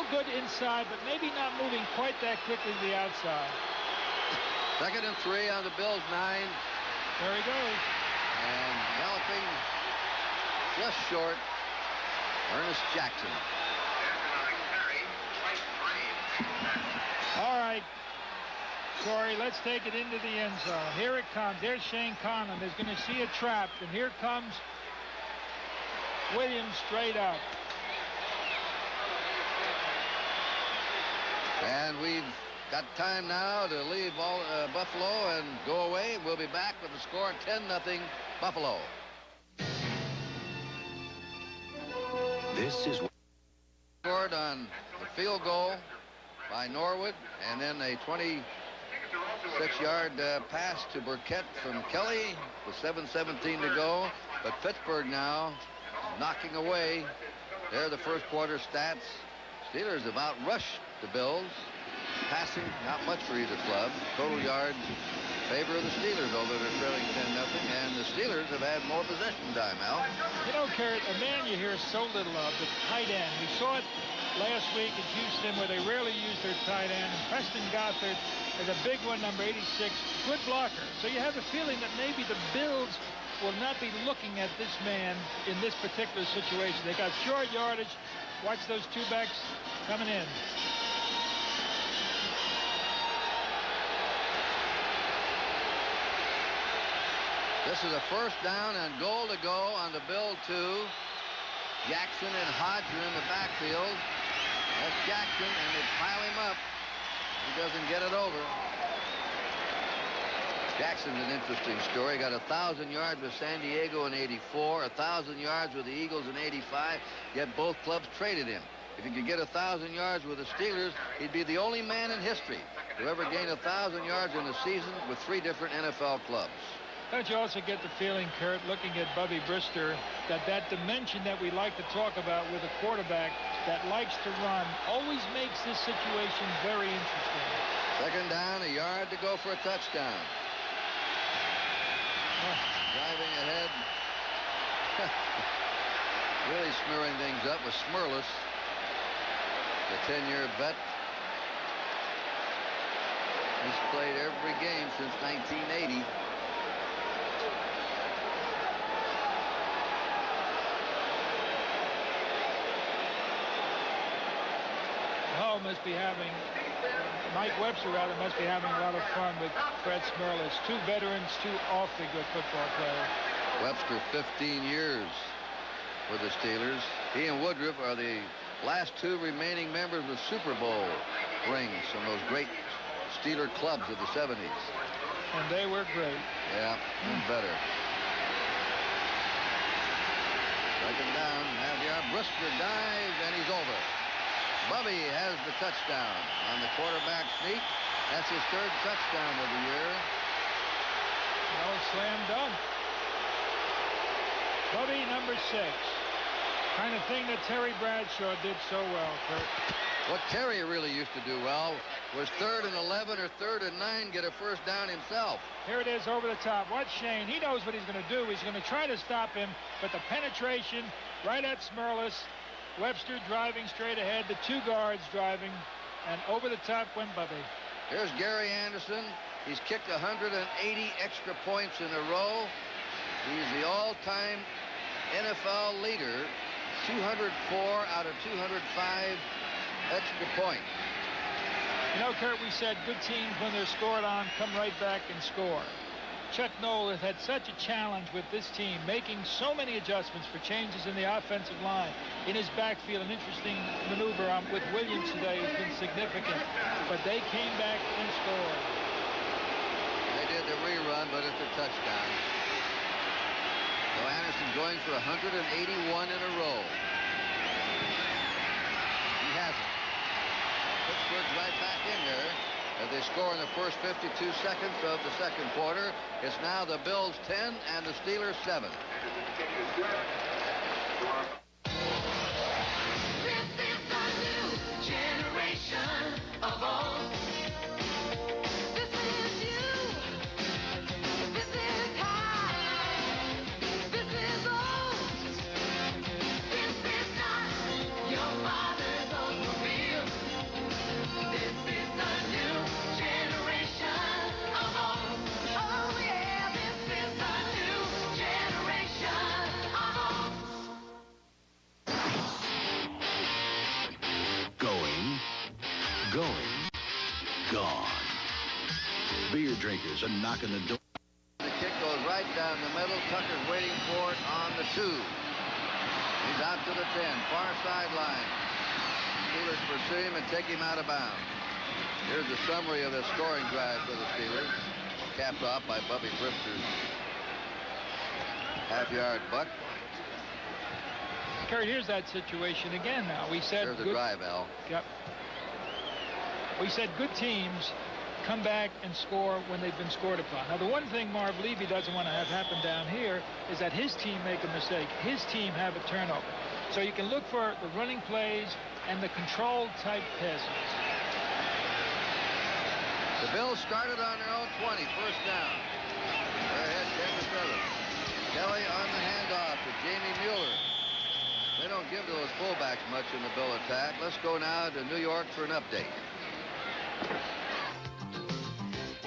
good inside, but maybe not moving quite that quickly to the outside. Second and 3 on the Bills' 9. There he goes. And galloping just short, Ernest Jackson. All right, Corey, let's take it into the end zone. Here it comes. There's Shane Conlon. There's going to see a trap, and here comes Williams straight up. And we've got time now to leave Buffalo and go away. We'll be back with the score 10-0 Buffalo. This is Scored on the field goal by Norwood, and then a 26-yard pass to Burkett from Kelly with 7:17 to go. But Pittsburgh now knocking away. There are the first quarter stats. Steelers have outrushed the Bills. Passing, not much for either club. Total yards in favor of the Steelers, although they're trailing 10-0. And the Steelers have had more possession time, Al. You know, Kurt, a man you hear so little of, the tight end. We saw it last week in Houston where they rarely use their tight end. And Preston Gothard is a big one, number 86, good blocker. So you have a feeling that maybe the Bills will not be looking at this man in this particular situation. They got short yardage. Watch those two backs coming in. This is a first down and goal to go on the Bill 2. Jackson and Hodge are in the backfield. That's Jackson, and they pile him up. He doesn't get it over. Jackson's an interesting story. Got 1,000 yards with San Diego in '84, 1,000 yards with the Eagles in '85, yet both clubs traded him. If he could get 1,000 yards with the Steelers, he'd be the only man in history to ever gain 1,000 yards in a season with 3 different NFL clubs. Don't you also get the feeling, Kurt, looking at Bubby Brister, that dimension that we like to talk about with a quarterback that likes to run always makes this situation very interesting. Second down, a yard to go for a touchdown. Driving ahead. Really smearing things up with Smerlis, the 10-year vet. He's played every game since 1980. Hull must be having Mike Webster, rather, must be having a lot of fun with Fred Smerlas. Two veterans, two awfully good football players. Webster, 15 years for the Steelers. He and Woodruff are the last two remaining members of the Super Bowl rings from those great Steeler clubs of the 70s. And they were great. Yeah, and better. Second down, Javier Brisker dives, and he's over. Bubby has the touchdown on the quarterback sneak. That's his third touchdown of the year. No slam dunk. Bubby, number 6. Kind of thing that Terry Bradshaw did so well, Kurt. What Terry really used to do well was 3rd and 11 or 3rd and 9, get a first down himself. Here it is over the top. Watch Shane. He knows what he's going to do. He's going to try to stop him, but the penetration right at Smerlas. Webster driving straight ahead. The two guards driving, and over the top went Bubby. Here's Gary Anderson. He's kicked 180 extra points in a row. He's the all-time NFL leader. 204 out of 205 extra points. You know, Kurt, we said good teams, when they're scored on, come right back and score. Chuck Noll has had such a challenge with this team, making so many adjustments for changes in the offensive line. In his backfield, an interesting maneuver with Williams today has been significant. But they came back and scored. They did the rerun, but it's a touchdown. So Anderson going for 181 in a row. He has it. Pittsburgh's right back in there as they score in the first 52 seconds of the second quarter. It's now the Bills 10 and the Steelers 7. This is the new generation of old. This is you. This is high. This is old. This is not your father's automobile. This is the new generation of old. Oh yeah, this is the new generation of old. Going, gone. Beer drinkers are knocking the door. The kick goes right down the middle. Tucker's waiting for it on the 2. He's out to the 10, far sideline. Steelers pursue him and take him out of bounds. Here's the summary of the scoring drive for the Steelers. Capped off by Bubby Brister's half-yard buck. Kurt, here's that situation again now. We said There's the good, drive, Al. Yep. We said good teams come back and score when they've been scored upon. Now, the one thing Marv Levy doesn't want to have happen down here is that his team make a mistake. His team have a turnover. So you can look for the running plays and the controlled type passes. The Bills started on their own 20, first down. They're ahead 10-7. Kelly on the handoff to Jamie Mueller. They don't give those fullbacks much in the Bill attack. Let's go now to New York for an update.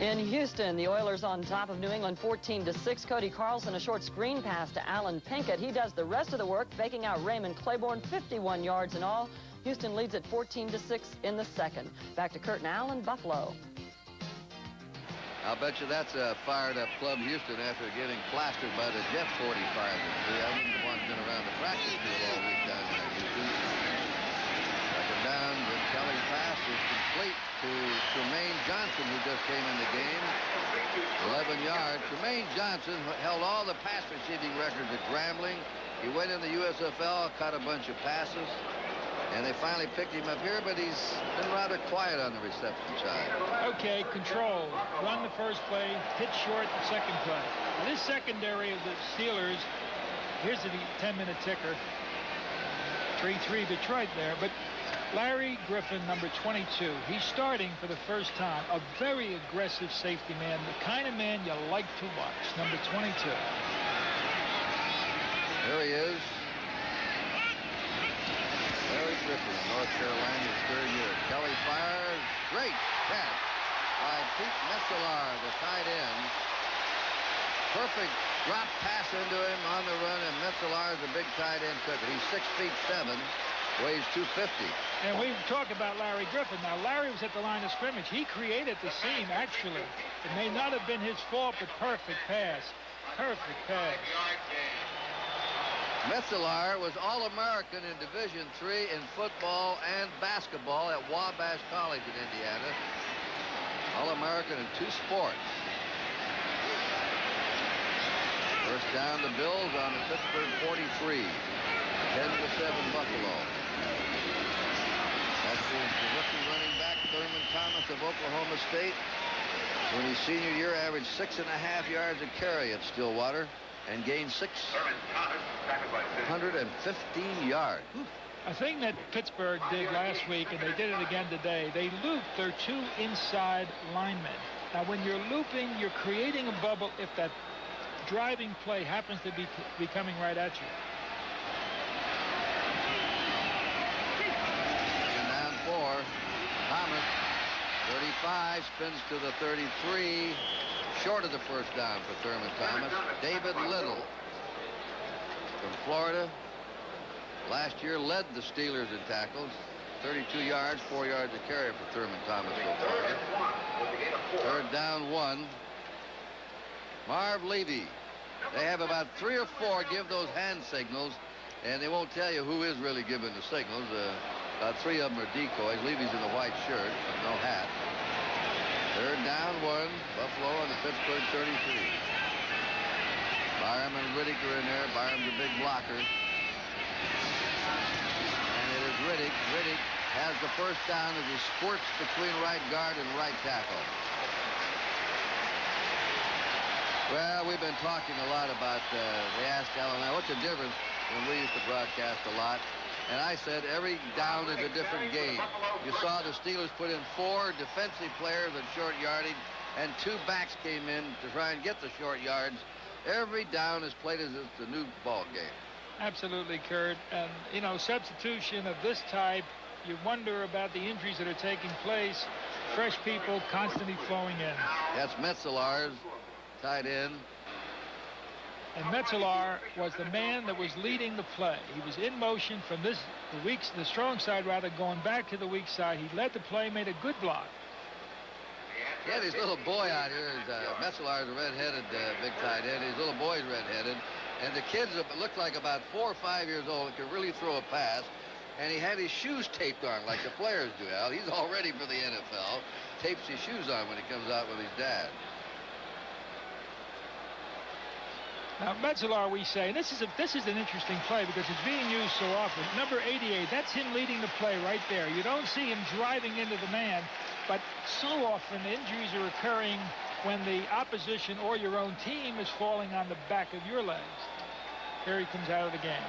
In Houston, the Oilers on top of New England 14-6. Cody Carlson, a short screen pass to Alan Pinkett. He does the rest of the work, faking out Raymond Claiborne, 51 yards in all. Houston leads at 14-6 in the second. Back to Kurt and Al in Buffalo. I'll bet you that's a fired-up Club Houston after getting plastered by the Jet 45. I wouldn't the one's been around the practice field all week down there in Houston. Second down, the Kelly pass is complete to Tremaine Johnson, who just came in the game. 11 yards. Tremaine Johnson held all the pass receiving records at Grambling. He went in the USFL, caught a bunch of passes, and they finally picked him up here, but he's been rather quiet on the reception side. Okay, control. Run the first play, hit short the second play. Now, this secondary of the Steelers, here's the 10-minute ticker. 3-3 Detroit there, but Larry Griffin, number 22, he's starting for the first time. A very aggressive safety man, the kind of man you like to watch, number 22. There he is. Larry Griffin, North Carolina's third year. Kelly fires. Great catch by Pete Messelar, the tight end. Perfect drop pass into him on the run, and Messelar is a big tight end took it. He's 6'7", weighs 250. And we talk about Larry Griffin. Now, Larry was at the line of scrimmage. He created the seam, actually. It may not have been his fault, but perfect pass. Perfect pass. Metzelar was All-American in Division III in football and basketball at Wabash College in Indiana. All-American in 2 sports. First down, the Bills on the Pittsburgh 43. 10-7 Buffalo. That's the rookie running back, Thurman Thomas of Oklahoma State. In his senior year, averaged 6.5 yards a carry at Stillwater and gained 615 yards. A thing that Pittsburgh did last week, and they did it again today, they looped their 2 inside linemen. Now, when you're looping, you're creating a bubble if that driving play happens to be coming right at you. Second down 4. Thomas, 35, spins to the 33. Short of the first down for Thurman Thomas. David Little from Florida. Last year led the Steelers in tackles. 32 yards, 4 yards a carry for Thurman Thomas so far. Third down 1. Marv Levy. They have about 3 or 4 give those hand signals, and they won't tell you who is really giving the signals. About 3 of them are decoys. Levy's in a white shirt, but no hat. Third down 1. Buffalo on the Pittsburgh 33. Byram and Riddick are in there. Byram's a big blocker. And it is Riddick. Riddick has the first down as he squirts between right guard and right tackle. Well, we've been talking a lot about, they asked Alan, what's the difference when we used to broadcast a lot? And I said every down is a different game. You saw the Steelers put in 4 defensive players at short yardage, and 2 backs came in to try and get the short yards. Every down is played as it's a new ball game. Absolutely, Kurt. And, you know, substitution of this type, you wonder about the injuries that are taking place. Fresh people constantly flowing in. That's Metzelar's tight end. And Metzelar was the man that was leading the play. He was in motion from the strong side rather, going back to the weak side. He led the play, made a good block. Yeah, this little boy out here is Metzelar is a red-headed big tight end. His little boy's red-headed. And the kids look like about 4 or 5 years old and could really throw a pass. And he had his shoes taped on like the players do, Al. He's all ready for the NFL. Tapes his shoes on when he comes out with his dad. Now, Metzelar, we say, and this is an interesting play because it's being used so often. Number 88, that's him leading the play right there. You don't see him driving into the man, but so often injuries are occurring when the opposition or your own team is falling on the back of your legs. Here he comes out of the game.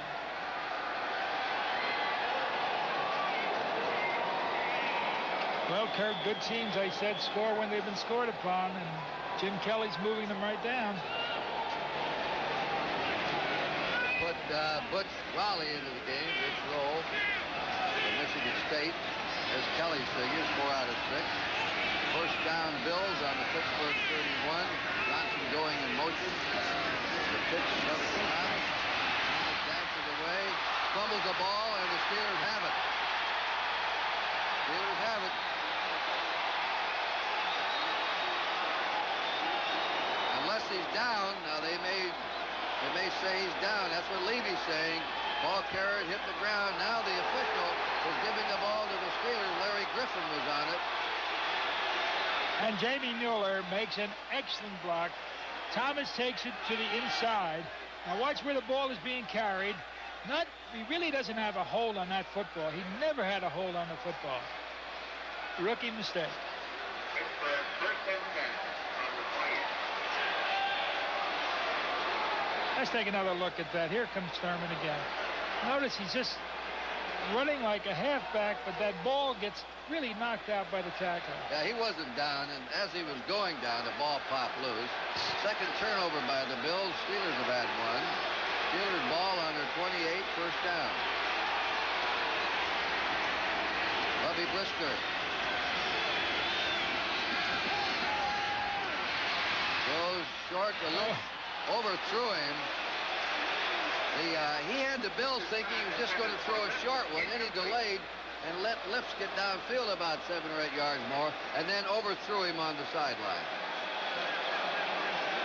Well, Kurt, good teams, I said, score when they've been scored upon, and Jim Kelly's moving them right down. Put Butch Raleigh into the game, Rich Roll from Michigan State. As Kelly figures, 4 out of 6. First down Bills on the Pittsburgh 31. Johnson going in motion. The pitch comes to Thomas. Thomas dances away, fumbles the ball, and the Steelers have it. Steelers have it. Unless he's down, now they may say he's down. That's what Levy's saying. Ball carrier hit the ground. Now the official is giving the ball to the Steelers. Larry Griffin was on it. And Jamie Mueller makes an excellent block. Thomas takes it to the inside. Now watch where the ball is being carried. He really doesn't have a hold on that football. He never had a hold on the football. Rookie mistake. Let's take another look at that. Here comes Thurman again. Notice he's just running like a halfback, but that ball gets really knocked out by the tackle. Yeah, he wasn't down, and as he was going down, the ball popped loose. Second turnover by the Bills. Steelers have had one. Steelers ball on their 28, first down. Bubby Brisker. Goes short to left. Overthrew him. He had the Bills thinking he was just going to throw a short one. Then he delayed and let Lips get downfield about 7 or 8 yards more, and then overthrew him on the sideline.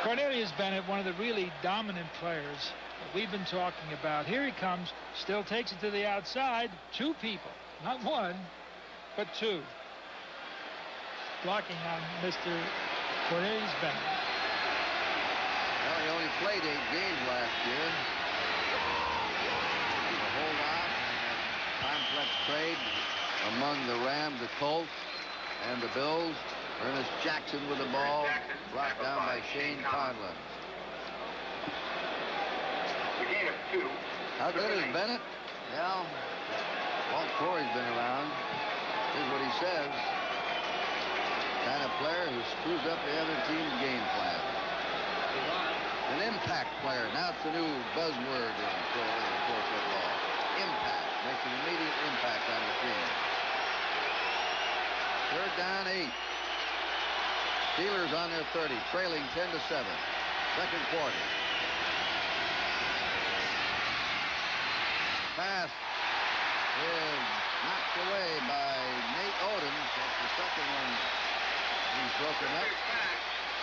Cornelius Bennett, one of the really dominant players that we've been talking about. Here he comes, still takes it to the outside. 2 people, not 1, but 2. Blocking on Mr. Cornelius Bennett. Well, he only played 8 games last year. A whole lot. Complex trade among the Rams, the Colts, and the Bills. Ernest Jackson with the ball, brought down by Shane Conlon. The gain of 2. How good is Bennett? Well, Walt Corey's been around. Here's what he says. Kind of player who screws up the other team's game plan. An impact player. Now it's the new buzzword in pro football. Impact. Makes an immediate impact on the team. 3rd down, 8. Steelers on their 30, trailing 10-7. Second quarter. Pass is knocked away by Nate Odoms. That's the second one he's broken up.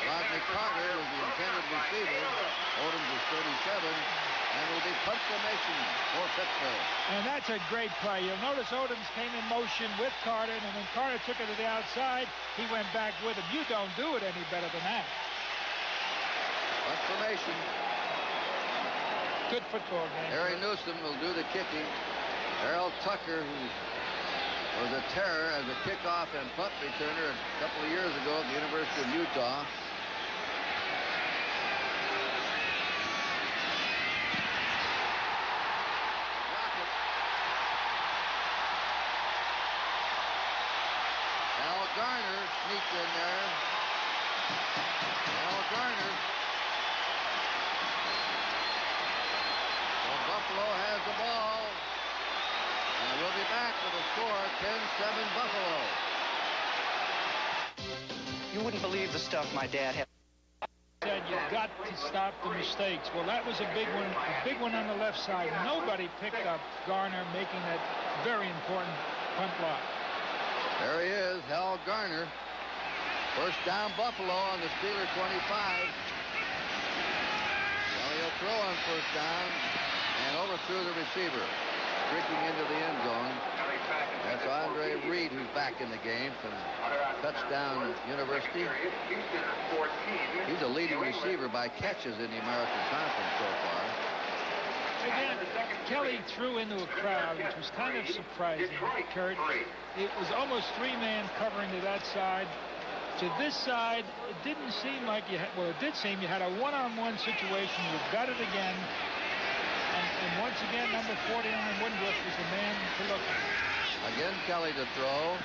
Rodney Carter was the intended receiver. Odoms is 37. And it'll be punt formation for Pittsburgh. And that's a great play. You'll notice Odoms came in motion with Carter, and when Carter took it to the outside, he went back with him. You don't do it any better than that. Punt formation. Good football game. Harry Newsom will do the kicking. Harold Tucker, who was a terror as a kickoff and punt returner a couple of years ago at the University of Utah. Garner sneaked in there. Al Garner. Well, Buffalo has the ball. And we'll be back with a score, 10-7 Buffalo. You wouldn't believe the stuff my dad had. Said you've got to stop the mistakes. Well, that was a big one on the left side. Nobody picked up Garner making that very important punt block. There he is, Hal Garner. First down Buffalo on the Steeler 25. Well, he'll throw on first down and overthrew the receiver. Streaking into the end zone. That's Andre Reed, who's back in the game from Touchdown University. He's a leading receiver by catches in the American Conference so far. Again, Kelly threw into a crowd, which was kind of surprising, Kurt. It was almost 3-man covering to that side. To this side, it didn't seem like you had, well, it did seem you had a one-on-one situation. You got it again. And once again, number 49, Woodruff, was the man to look at. Again, Kelly to throw.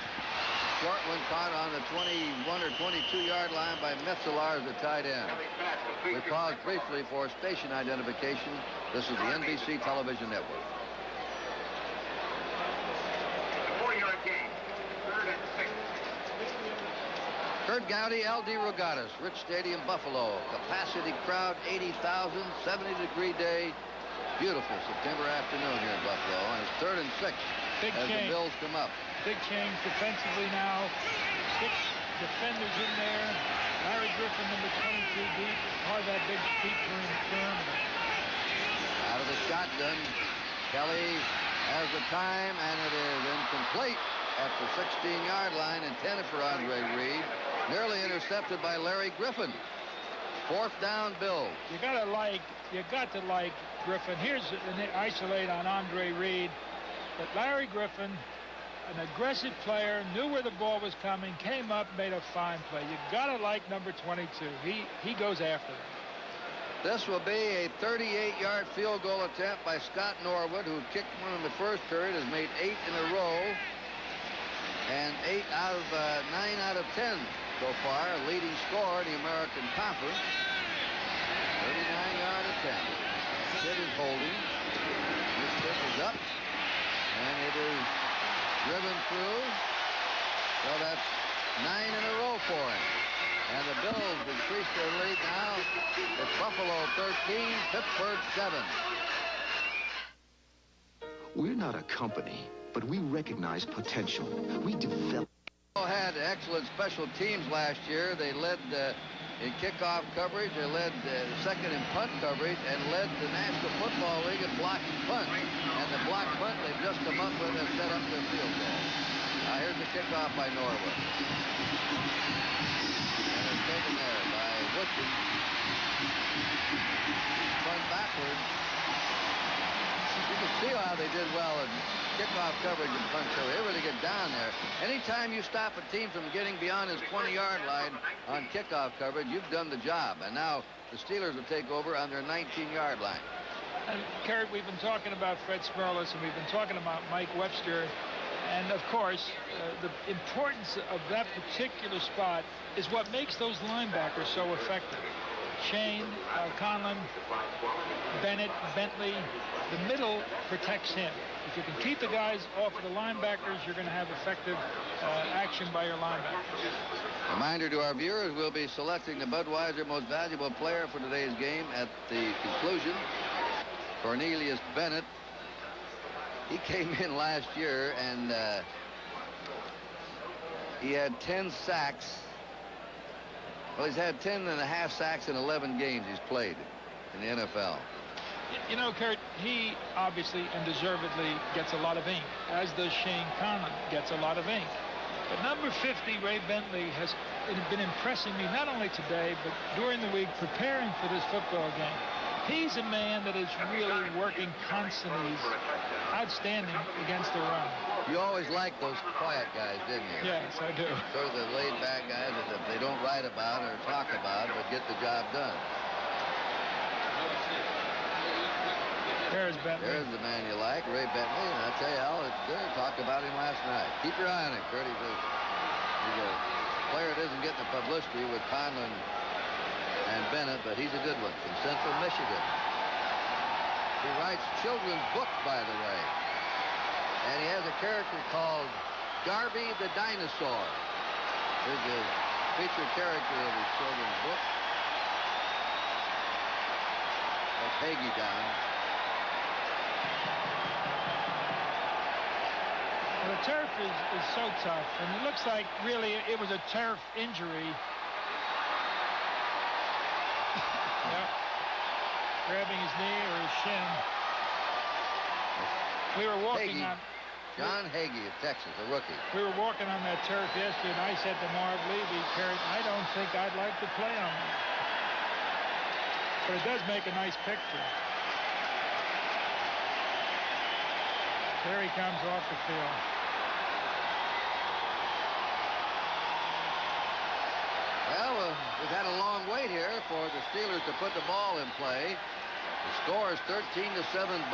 Short one caught on the 21 or 22-yard line by Metzelar as the tight end. We pause briefly for station identification. This is the NBC Television Network. 40-yard gain. 3rd and 6. Kurt Gowdy, L.D. Regattas, Rich Stadium, Buffalo. Capacity crowd, 80,000, 70-degree day. Beautiful September afternoon here in Buffalo. And it's 3rd and 6 Big as change. the Bills come up. Big change defensively now. 6 defenders in there. Larry Griffin, number 22, deep. Part of that big deep term. Out of the shotgun, Kelly has the time, and it is incomplete at the 16-yard line, intended for Andre Reed. Nearly intercepted by Larry Griffin. 4th down, Bills. You got to like Griffin. Here's an isolate on Andre Reed. But Larry Griffin, an aggressive player, knew where the ball was coming, came up, made a fine play. You got to like number 22. He goes after it. This will be a 38-yard field goal attempt by Scott Norwood, who kicked one in the first period, has made 8 in a row, and 9 out of 10 so far, leading scorer in the American Conference. 39-yard attempt. Kid is holding. This kid is up, and it is driven through. So that's 9 in a row for him. And the Bills increase their lead now. It's Buffalo 13, Pittsburgh 7. We're not a company, but we recognize potential. We develop. Had excellent special teams last year. They led in kickoff coverage. They led second in punt coverage and led the National Football League in blocking punt. And the block punt they've just come up with and set up their field goal. Now here's the kickoff by Norwood. And it's taken there by Woodson. Punt backwards. You can see how they did well in kickoff coverage and punt coverage. They really get down there. Anytime you stop a team from getting beyond his 20-yard line on kickoff coverage, you've done the job. And now the Steelers will take over on their 19-yard line. And, Kurt, we've been talking about Fred Smerlas, and we've been talking about Mike Webster. And, of course, the importance of that particular spot is what makes those linebackers so effective. Shane, Conlon, Bennett, Bentley, the middle protects him. If you can keep the guys off of the linebackers, you're going to have effective action by your linebackers. Reminder to our viewers, we'll be selecting the Budweiser Most Valuable Player for today's game at the conclusion. Cornelius Bennett. He came in last year and he had 10 sacks. Well, he's had 10.5 sacks in 11 games he's played in the NFL. You know, Kurt, he obviously and deservedly gets a lot of ink, as does Shane Conlon gets a lot of ink. But number 50, Ray Bentley, has been impressing me not only today, but during the week preparing for this football game. He's a man that is really working constantly. He's outstanding against the run. You always liked those quiet guys, didn't you? Yes, I do. Sort of the laid-back guys that they don't write about or talk about, but get the job done. There's Bentley. There's the man you like, Ray Bentley. And I tell you, Al, they talked about him last night. Keep your eye on him, Kurt. He's a player that isn't getting the publicity with Conlon and Bennett, but he's a good one from Central Michigan. He writes children's books, by the way. And he has a character called Darby the Dinosaur. Here's the featured character of his children's book. That's Hagee down. Well, the turf is so tough, and it looks like really it was a turf injury. Yep. Grabbing his knee or his shin. We were walking Hagee. on... John Hagee of Texas, a rookie. We were walking on that turf yesterday, and I said to Marv Levy, Kurt, I don't think I'd like to play on that. But it does make a nice picture. There he comes off the field. Well, we've had a long wait here for the Steelers to put the ball in play. The score is 13-7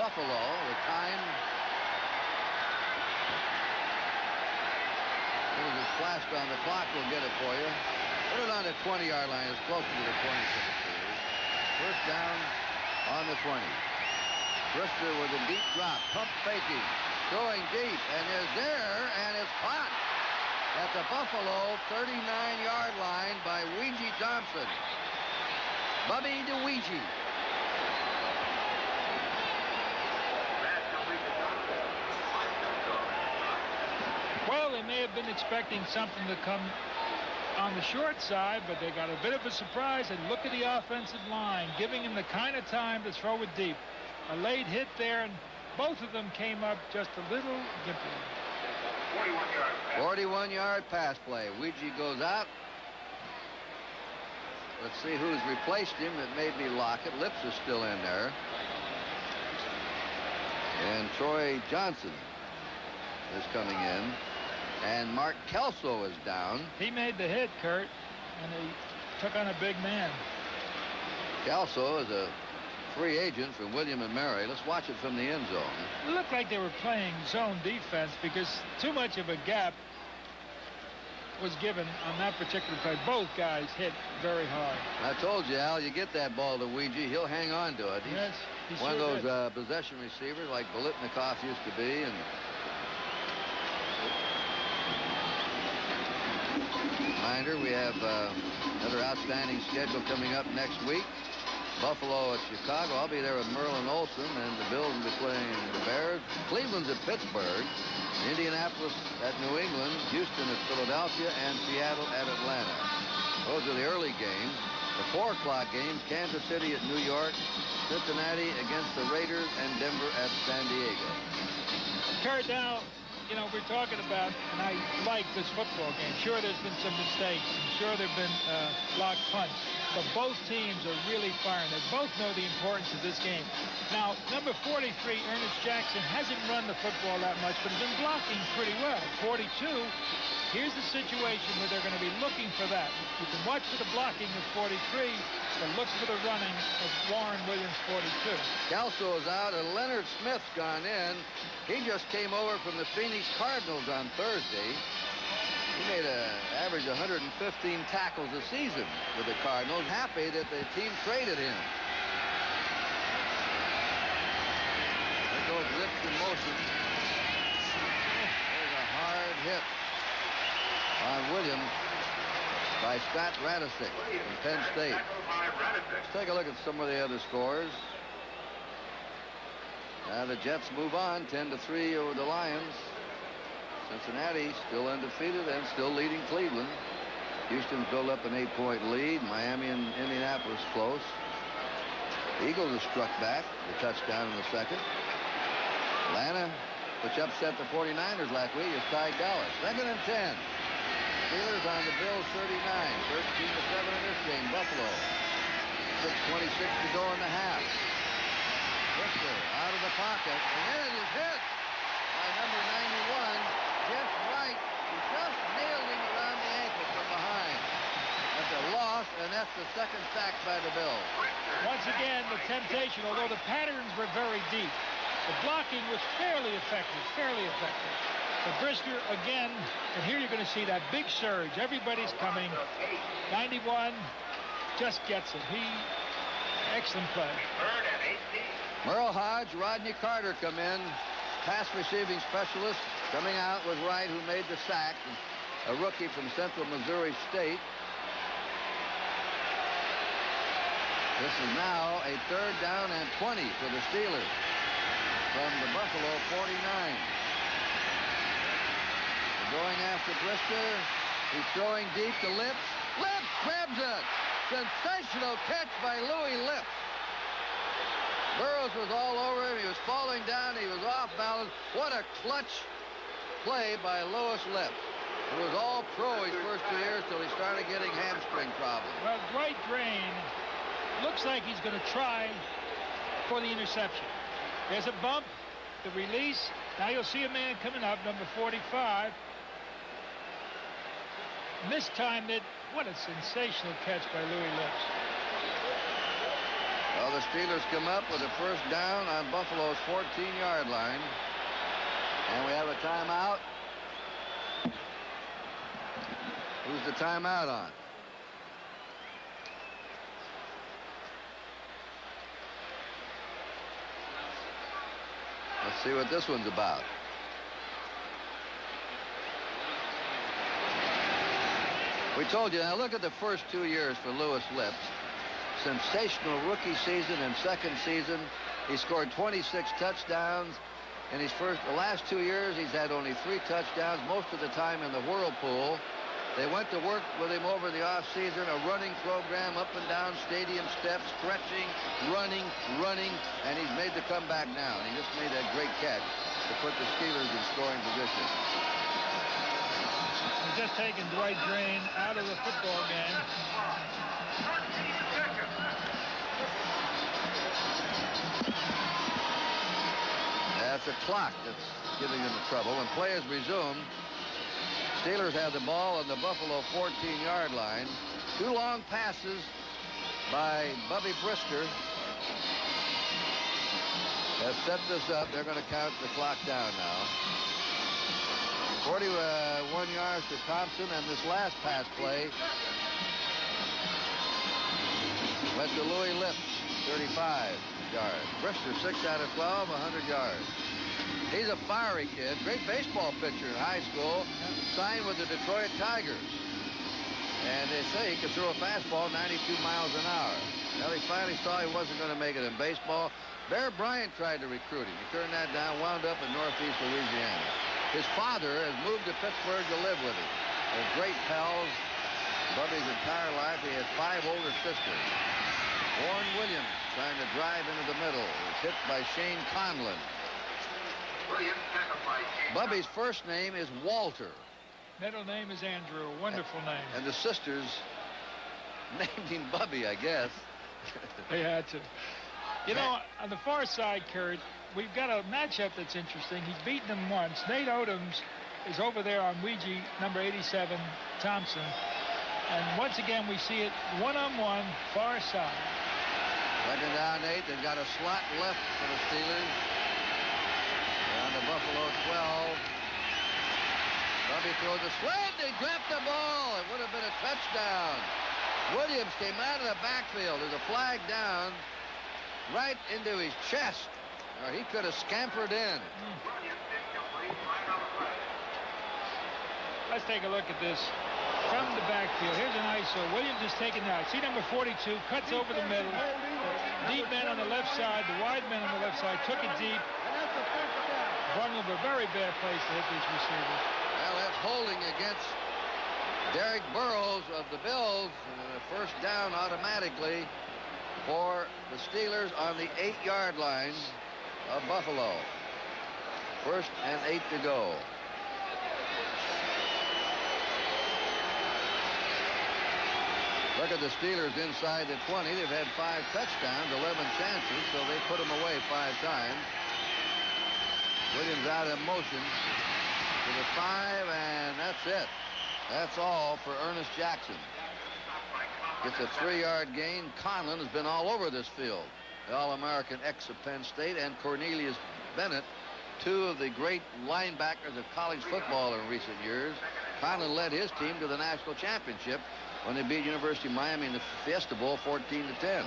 Buffalo. The time... As soon as it's flashed on the clock, we'll get it for you. Put it on the 20-yard line. It's closer to the 20 for the Steelers. First down on the 20. Brister with a deep drop. Pump faking. Going deep. And is there. And it's caught at the Buffalo 39-yard line by Ouija Thompson. Bubby DeWeegee. Well, they may have been expecting something to come on the short side, but they got a bit of a surprise. And look at the offensive line, giving him the kind of time to throw it deep. A late hit there, and both of them came up just a little gimpy. 41-yard pass play. Ouija goes out. Let's see who's replaced him. It may be Lockett. Lips is still in there. And Troy Johnson is coming in. And Mark Kelso is down. He made the hit, Kurt, and he took on a big man. Kelso is a free agent from William & Mary. Let's watch it from the end zone. It looked like they were playing zone defense because too much of a gap was given on that particular play. Both guys hit very hard. I told you, Al, you get that ball to Ouija, he'll hang on to it. He's yes, he one sure of those possession receivers like Bolitnikoff used to be. And reminder, we have another outstanding schedule coming up next week. Buffalo at Chicago. I'll be there with Merlin Olsen, and the Bills will be playing the Bears. Cleveland's at Pittsburgh. Indianapolis at New England. Houston at Philadelphia, and Seattle at Atlanta. Those are the early games. The 4 o'clock games, Kansas City at New York, Cincinnati against the Raiders, and Denver at San Diego. Kurt, now, you know, we're talking about, and I like this football game. Sure, there's been some mistakes. I'm sure there have been blocked punts. But both teams are really firing. They both know the importance of this game. Now, number 43, Ernest Jackson, hasn't run the football that much, but has been blocking pretty well. 42, here's the situation where they're going to be looking for that. You can watch for the blocking of 43, but look for the running of Warren Williams, 42. Kelso's out, and Leonard Smith's gone in. He just came over from the Phoenix Cardinals on Thursday. He made an average 115 tackles a season with the Cardinals. Happy that the team traded him. There goes Lips in motion. There's a hard hit on Williams by Scott Radicic from Penn State. Let's take a look at some of the other scores. Now the Jets move on 10-3 over the Lions. Cincinnati still undefeated and still leading Cleveland. Houston's built up an 8-point lead. Miami and Indianapolis close. The Eagles have struck back. The touchdown in the second. Atlanta, which upset the 49ers last week, is tied Dallas. 2nd and 10. Steelers on the Bills 39. 13-7 in this game. Buffalo. 6:26 to go in the half. Brisker out of the pocket. And it is hit by number 91. Just right. He just nailed him around the ankle from behind. That's a loss, and that's the second sack by the Bills. Once again, the temptation, although the patterns were very deep, the blocking was fairly effective. But Brisker again, and here you're going to see that big surge. Everybody's coming. 91 just gets it. Excellent play. Merle Hodge, Rodney Carter come in. Pass receiving specialist. Coming out was Wright, who made the sack. A rookie from Central Missouri State. This is now a 3rd down and 20 for the Steelers from the Buffalo 49. They're going after Brisker. He's throwing deep to Lips. Lips grabs it. Sensational catch by Louis Lips. Burroughs was all over him. He was falling down. He was off balance. What a clutch play by Louis Lips. It was all pro his first 2 years till he started getting hamstring problems. Well, Dwight Drain looks like he's going to try for the interception. There's a bump, the release. Now you'll see a man coming up, number 45. Mistimed it. What a sensational catch by Louis Lips. Well, the Steelers come up with a 1st down on Buffalo's 14-yard line. And we have a timeout. Who's the timeout on? Let's see what this one's about. We told you, now look at the first 2 years for Louis Lips. Sensational rookie season and second season. He scored 26 touchdowns. In the last 2 years, he's had only 3 touchdowns, most of the time in the Whirlpool. They went to work with him over the offseason, a running program up and down stadium steps, stretching, running, and he's made the comeback now. And he just made that great catch to put the Steelers in scoring position. He's just taken Dwight Drain out of the football game. That's a clock that's giving him the trouble. When play is resumed, Steelers have the ball on the Buffalo 14-yard line. 2 long passes by Bubby Brisker have set this up. They're going to count the clock down now. 41 yards to Thompson, and this last pass play went to Louis Lips, 35 yards. Brisker 6 out of 12, 100 yards. He's a fiery kid, great baseball pitcher in high school, signed with the Detroit Tigers. And they say he can throw a fastball 92 miles an hour. Well, he finally saw he wasn't going to make it in baseball. Bear Bryant tried to recruit him. He turned that down, wound up in Northeast Louisiana. His father has moved to Pittsburgh to live with him. They're great pals. Bubby's entire life, he had 5 older sisters. Warren Williams trying to drive into the middle. He's hit by Shane Conlon. Bubby's first name is Walter. Middle name is Andrew. A wonderful name. And the sisters named him Bubby, I guess. They had to. You know, on the far side, Kurt, we've got a matchup that's interesting. He's beaten him once. Nate Odoms is over there on Ouija, number 87, Thompson. And once again, we see it one-on-one, far side. Second down, 8. They've got a slot left for the Steelers. They're on the Buffalo 12. Bubby throws a slant. They dropped the ball. It would have been a touchdown. Williams came out of the backfield. There's a flag down right into his chest. Or he could have scampered in. Let's take a look at this from the backfield. Here's an ISO. Williams is taking out. See number 42, cuts over the middle. Deep man on the left side, the wide man on the left side, took it deep. Vulnerable, very bad place to hit these receivers. Well, that's holding against Derek Burrows of the Bills. First down automatically for the Steelers on the 8-yard line of Buffalo. 1st and 8 to go. Look at the Steelers inside the 20. They've had 5 touchdowns, 11 chances, so they put them away 5 times. Williams out in motion to the 5, and that's it. That's all for Ernest Jackson. Gets a 3-yard gain. Conlon has been all over this field. The All-American ex of Penn State, and Cornelius Bennett, 2 of the great linebackers of college football in recent years. Conlon led his team to the national championship when they beat University of Miami in the Fiesta Bowl 14-10.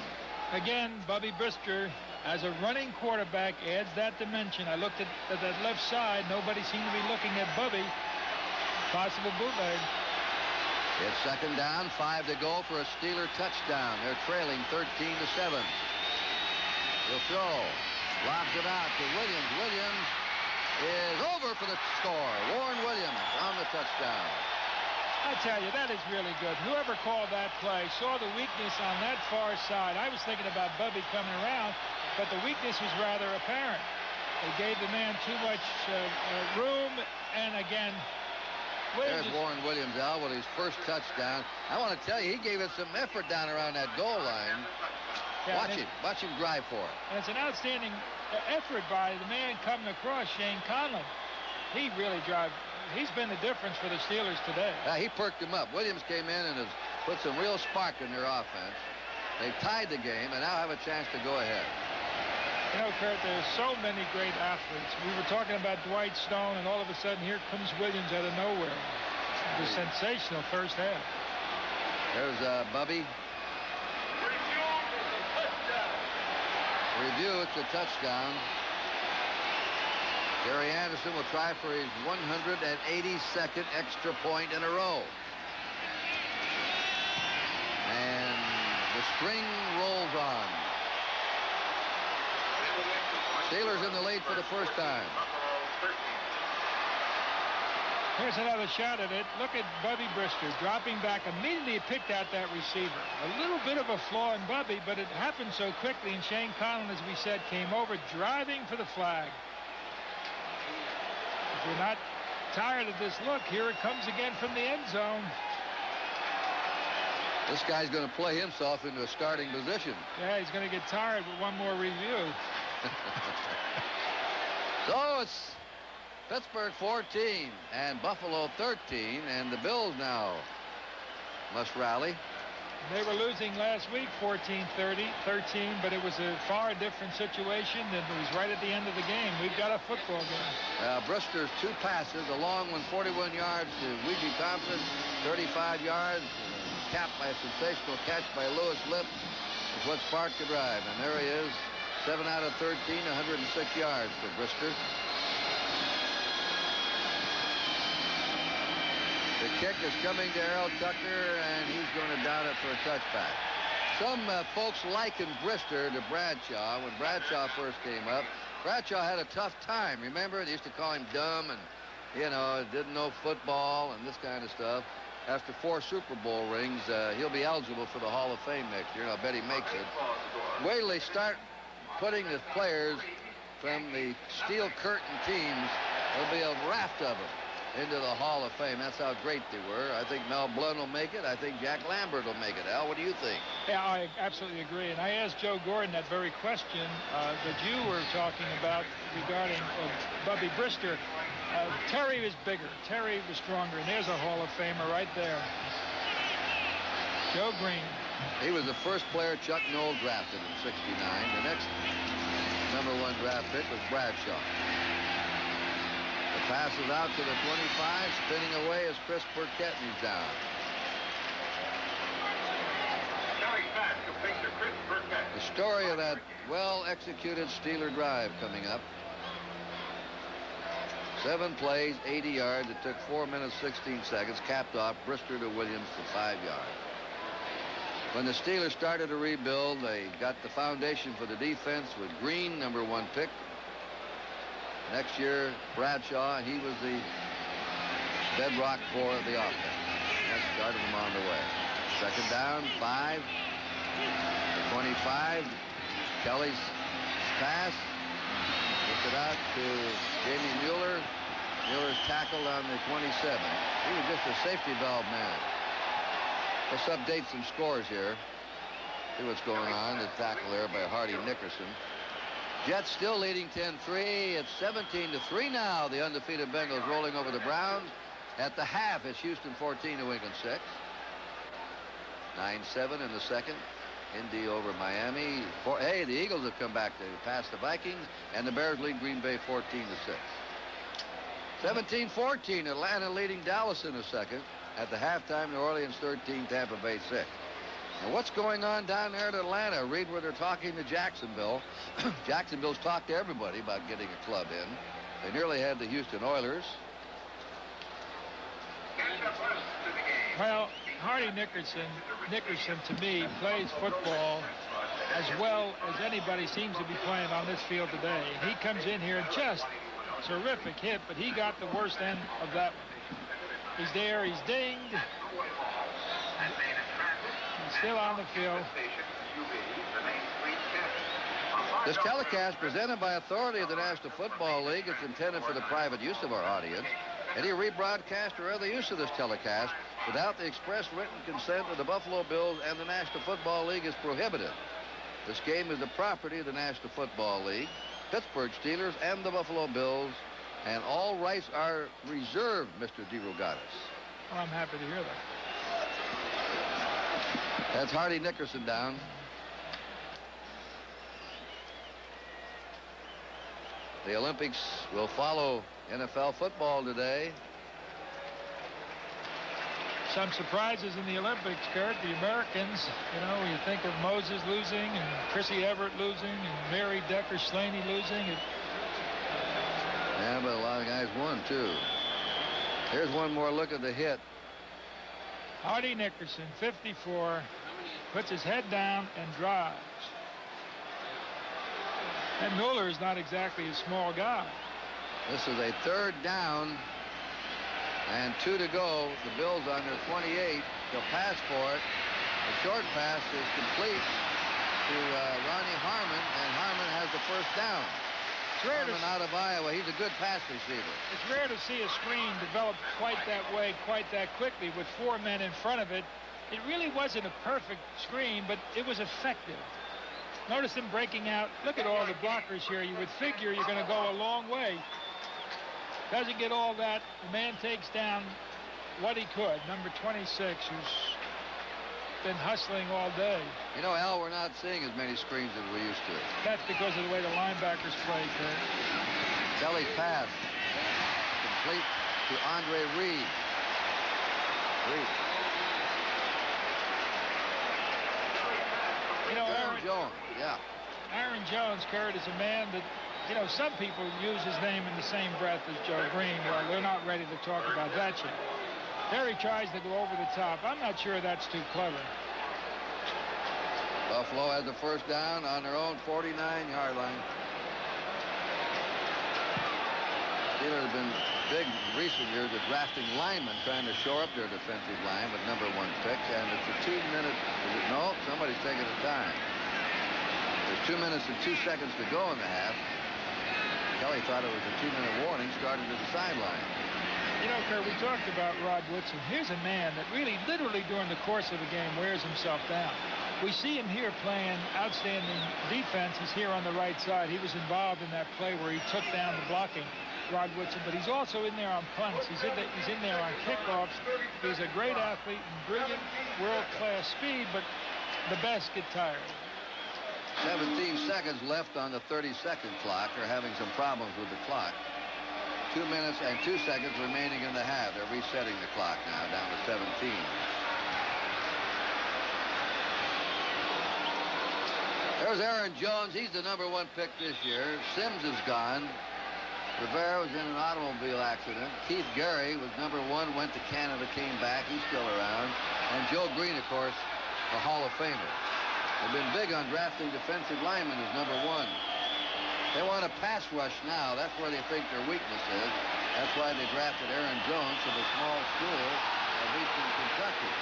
Again, Bubby Brister, as a running quarterback, adds that dimension. I looked at that left side. Nobody seemed to be looking at Bubby. Possible bootleg. It's 2nd down, 5 to go for a Steeler touchdown. They're trailing 13-7. He'll throw. Lobs it out to Williams. Williams is over for the score. Warren Williams on the touchdown. I tell you, that is really good. Whoever called that play saw the weakness on that far side. I was thinking about Bubby coming around, but the weakness was rather apparent. They gave the man too much room, and again, there's Warren Williams, Al, with his first touchdown. I want to tell you, he gave it some effort down around that goal line. Yeah, Watch him drive for it. And it's an outstanding effort by the man coming across, Shane Conlon. He really drive. He's been the difference for the Steelers today. He perked him up. Williams came in and has put some real spark in their offense. They've tied the game and now have a chance to go ahead. You know, Kurt, there's so many great athletes. We were talking about Dwight Stone, and all of a sudden, here comes Williams out of nowhere. It was sensational first half. There's Bubby. Review, it's a touchdown. Gary Anderson will try for his 182nd extra point in a row. And the string rolls on. Steelers in the lead for the first time. Here's another shot at it. Look at Bubby Brister dropping back. Immediately he picked out that receiver. A little bit of a flaw in Bubby, but it happened so quickly, and Shane Conlon, as we said, came over driving for the flag. If you're not tired of this look, here it comes again from the end zone. This guy's going to play himself into a starting position. Yeah, he's going to get tired with one more review. So it's Pittsburgh 14 and Buffalo 13, and the Bills now must rally. They were losing last week 14-13, but it was a far different situation, and it was right at the end of the game. We've got a football game. Brister's 2 passes, a long one 41 yards to Ouija Thompson, 35 yards, capped by a sensational catch by Lewis Lipp, is what sparked the drive. And there he is, 7 out of 13, 106 yards for Brister. The kick is coming to Errol Tucker, and he's going to down it for a touchback. Some folks likened Brister to Bradshaw when Bradshaw first came up. Bradshaw had a tough time. Remember, they used to call him dumb and, you know, didn't know football and this kind of stuff. After 4 Super Bowl rings, he'll be eligible for the Hall of Fame next year, and I'll bet he makes it. Wait till they start putting the players from the steel curtain teams. There'll be a raft of them into the Hall of Fame. That's how great they were. I think Mel Blount will make it. I think Jack Lambert will make it. Al, what do you think? Yeah, I absolutely agree. And I asked Joe Gordon that very question that you were talking about regarding Bubby Brister. Terry was bigger. Terry was stronger. And there's a Hall of Famer right there. Joe Green. He was the first player Chuck Noll drafted in '69. The next #1 draft pick was Bradshaw. The pass is out to the 25. Spinning away is Chris Burkett, and he's down. The story of that well-executed Steeler drive coming up. 7 plays, 80 yards. It took 4 minutes, 16 seconds. Capped off Brister to Williams for 5 yards. When the Steelers started to rebuild, they got the foundation for the defense with Green, #1 pick. Next year, Bradshaw, he was the bedrock for the offense. That started them on the way. Second down, 5. The 25. Kelly's pass. Gets it out to Jamie Mueller. Mueller's tackled on the 27. He was just a safety valve man. Let's update some scores here. See what's going on. The tackle there by Hardy Nickerson. Jets still leading 10-3. It's 17-3 now. The undefeated Bengals rolling over the Browns. At the half, it's Houston 14, New England 6. 9-7 in the second. Indy over Miami. Hey, the Eagles have come back to pass the Vikings, and the Bears lead Green Bay 14-6. 17-14, Atlanta leading Dallas in the second. At the halftime, New Orleans 13, Tampa Bay 6. And what's going on down there in Atlanta? Read where they're talking to Jacksonville. Jacksonville's talked to everybody about getting a club in. They nearly had the Houston Oilers. Well, Hardy Nickerson to me plays football as well as anybody seems to be playing on this field today. He comes in here and just terrific hit, but he got the worst end of that one. He's there, he's dinged. He's still on the field. This telecast presented by authority of the National Football League. It's intended for the private use of our audience. Any rebroadcast or other use of this telecast without the express written consent of the Buffalo Bills and the National Football League is prohibited. This game is the property of the National Football League, Pittsburgh Steelers, and the Buffalo Bills, and all rights are reserved, Mr. DeRogatis. Well, I'm happy to hear that. That's Hardy Nickerson down. The Olympics will follow NFL football today. Some surprises in the Olympics, Kurt. The Americans, you know, you think of Moses losing and Chrissy Everett losing and Mary Decker Slaney losing. Yeah, but a lot of guys won, too. Here's one more look at the hit. Hardy Nickerson, 54, puts his head down and drives. And Mueller is not exactly a small guy. This is a 3rd down and 2 to go. The Bills on their 28. They'll pass for it. The short pass is complete to Ronnie Harmon, and Harmon has the first down. Harmon out of Iowa. He's a good pass receiver. It's rare to see a screen develop quite that way, quite that quickly with 4 men in front of it. It really wasn't a perfect screen, but it was effective. Notice him breaking out. Look at all the blockers here. You would figure you're going to go a long way. Doesn't get all that. The man takes down what he could. Number 26, who's been hustling all day. You know, Al, we're not seeing as many screens as we used to. That's because of the way the linebackers play, Kurt. Kelly's pass. Complete to Andre Reed. You know, Aaron Jones, yeah. Aaron Jones, Kurt, is a man that, you know, some people use his name in the same breath as Joe Green. Well, they're not ready to talk about that yet. There he tries to go over the top. I'm not sure that's too clever. Buffalo has the first down on their own 49-yard line. Steelers have been big in recent years at drafting linemen trying to shore up their defensive line with #1 pick, and it's a 2-minute. No, somebody's taking the time. There's 2 minutes and 2 seconds to go in the half. Kelly thought it was a 2-minute warning, started at the sideline. You know, Kurt, we talked about Rod Woodson. Here's a man that really, literally during the course of a game wears himself down. We see him here playing outstanding defense. He's here on the right side. He was involved in that play where he took down the blocking, Rod Woodson, but he's also in there on punts. He's in there on kickoffs. He's a great athlete and brilliant world-class speed, but the best get tired. 17 seconds left on the 30-second clock. They're having some problems with the clock. 2 minutes and 2 seconds remaining in the half. They're resetting the clock now down to 17. There's Aaron Jones. He's the #1 pick this year. Sims is gone. Rivera was in an automobile accident. Keith Gary was #1, went to Canada, came back. He's still around. And Joe Green, of course, a Hall of Famer. They've been big on drafting defensive linemen as #1. They want a pass rush now. That's where they think their weakness is. That's why they drafted Aaron Jones from the small school of Eastern Kentucky.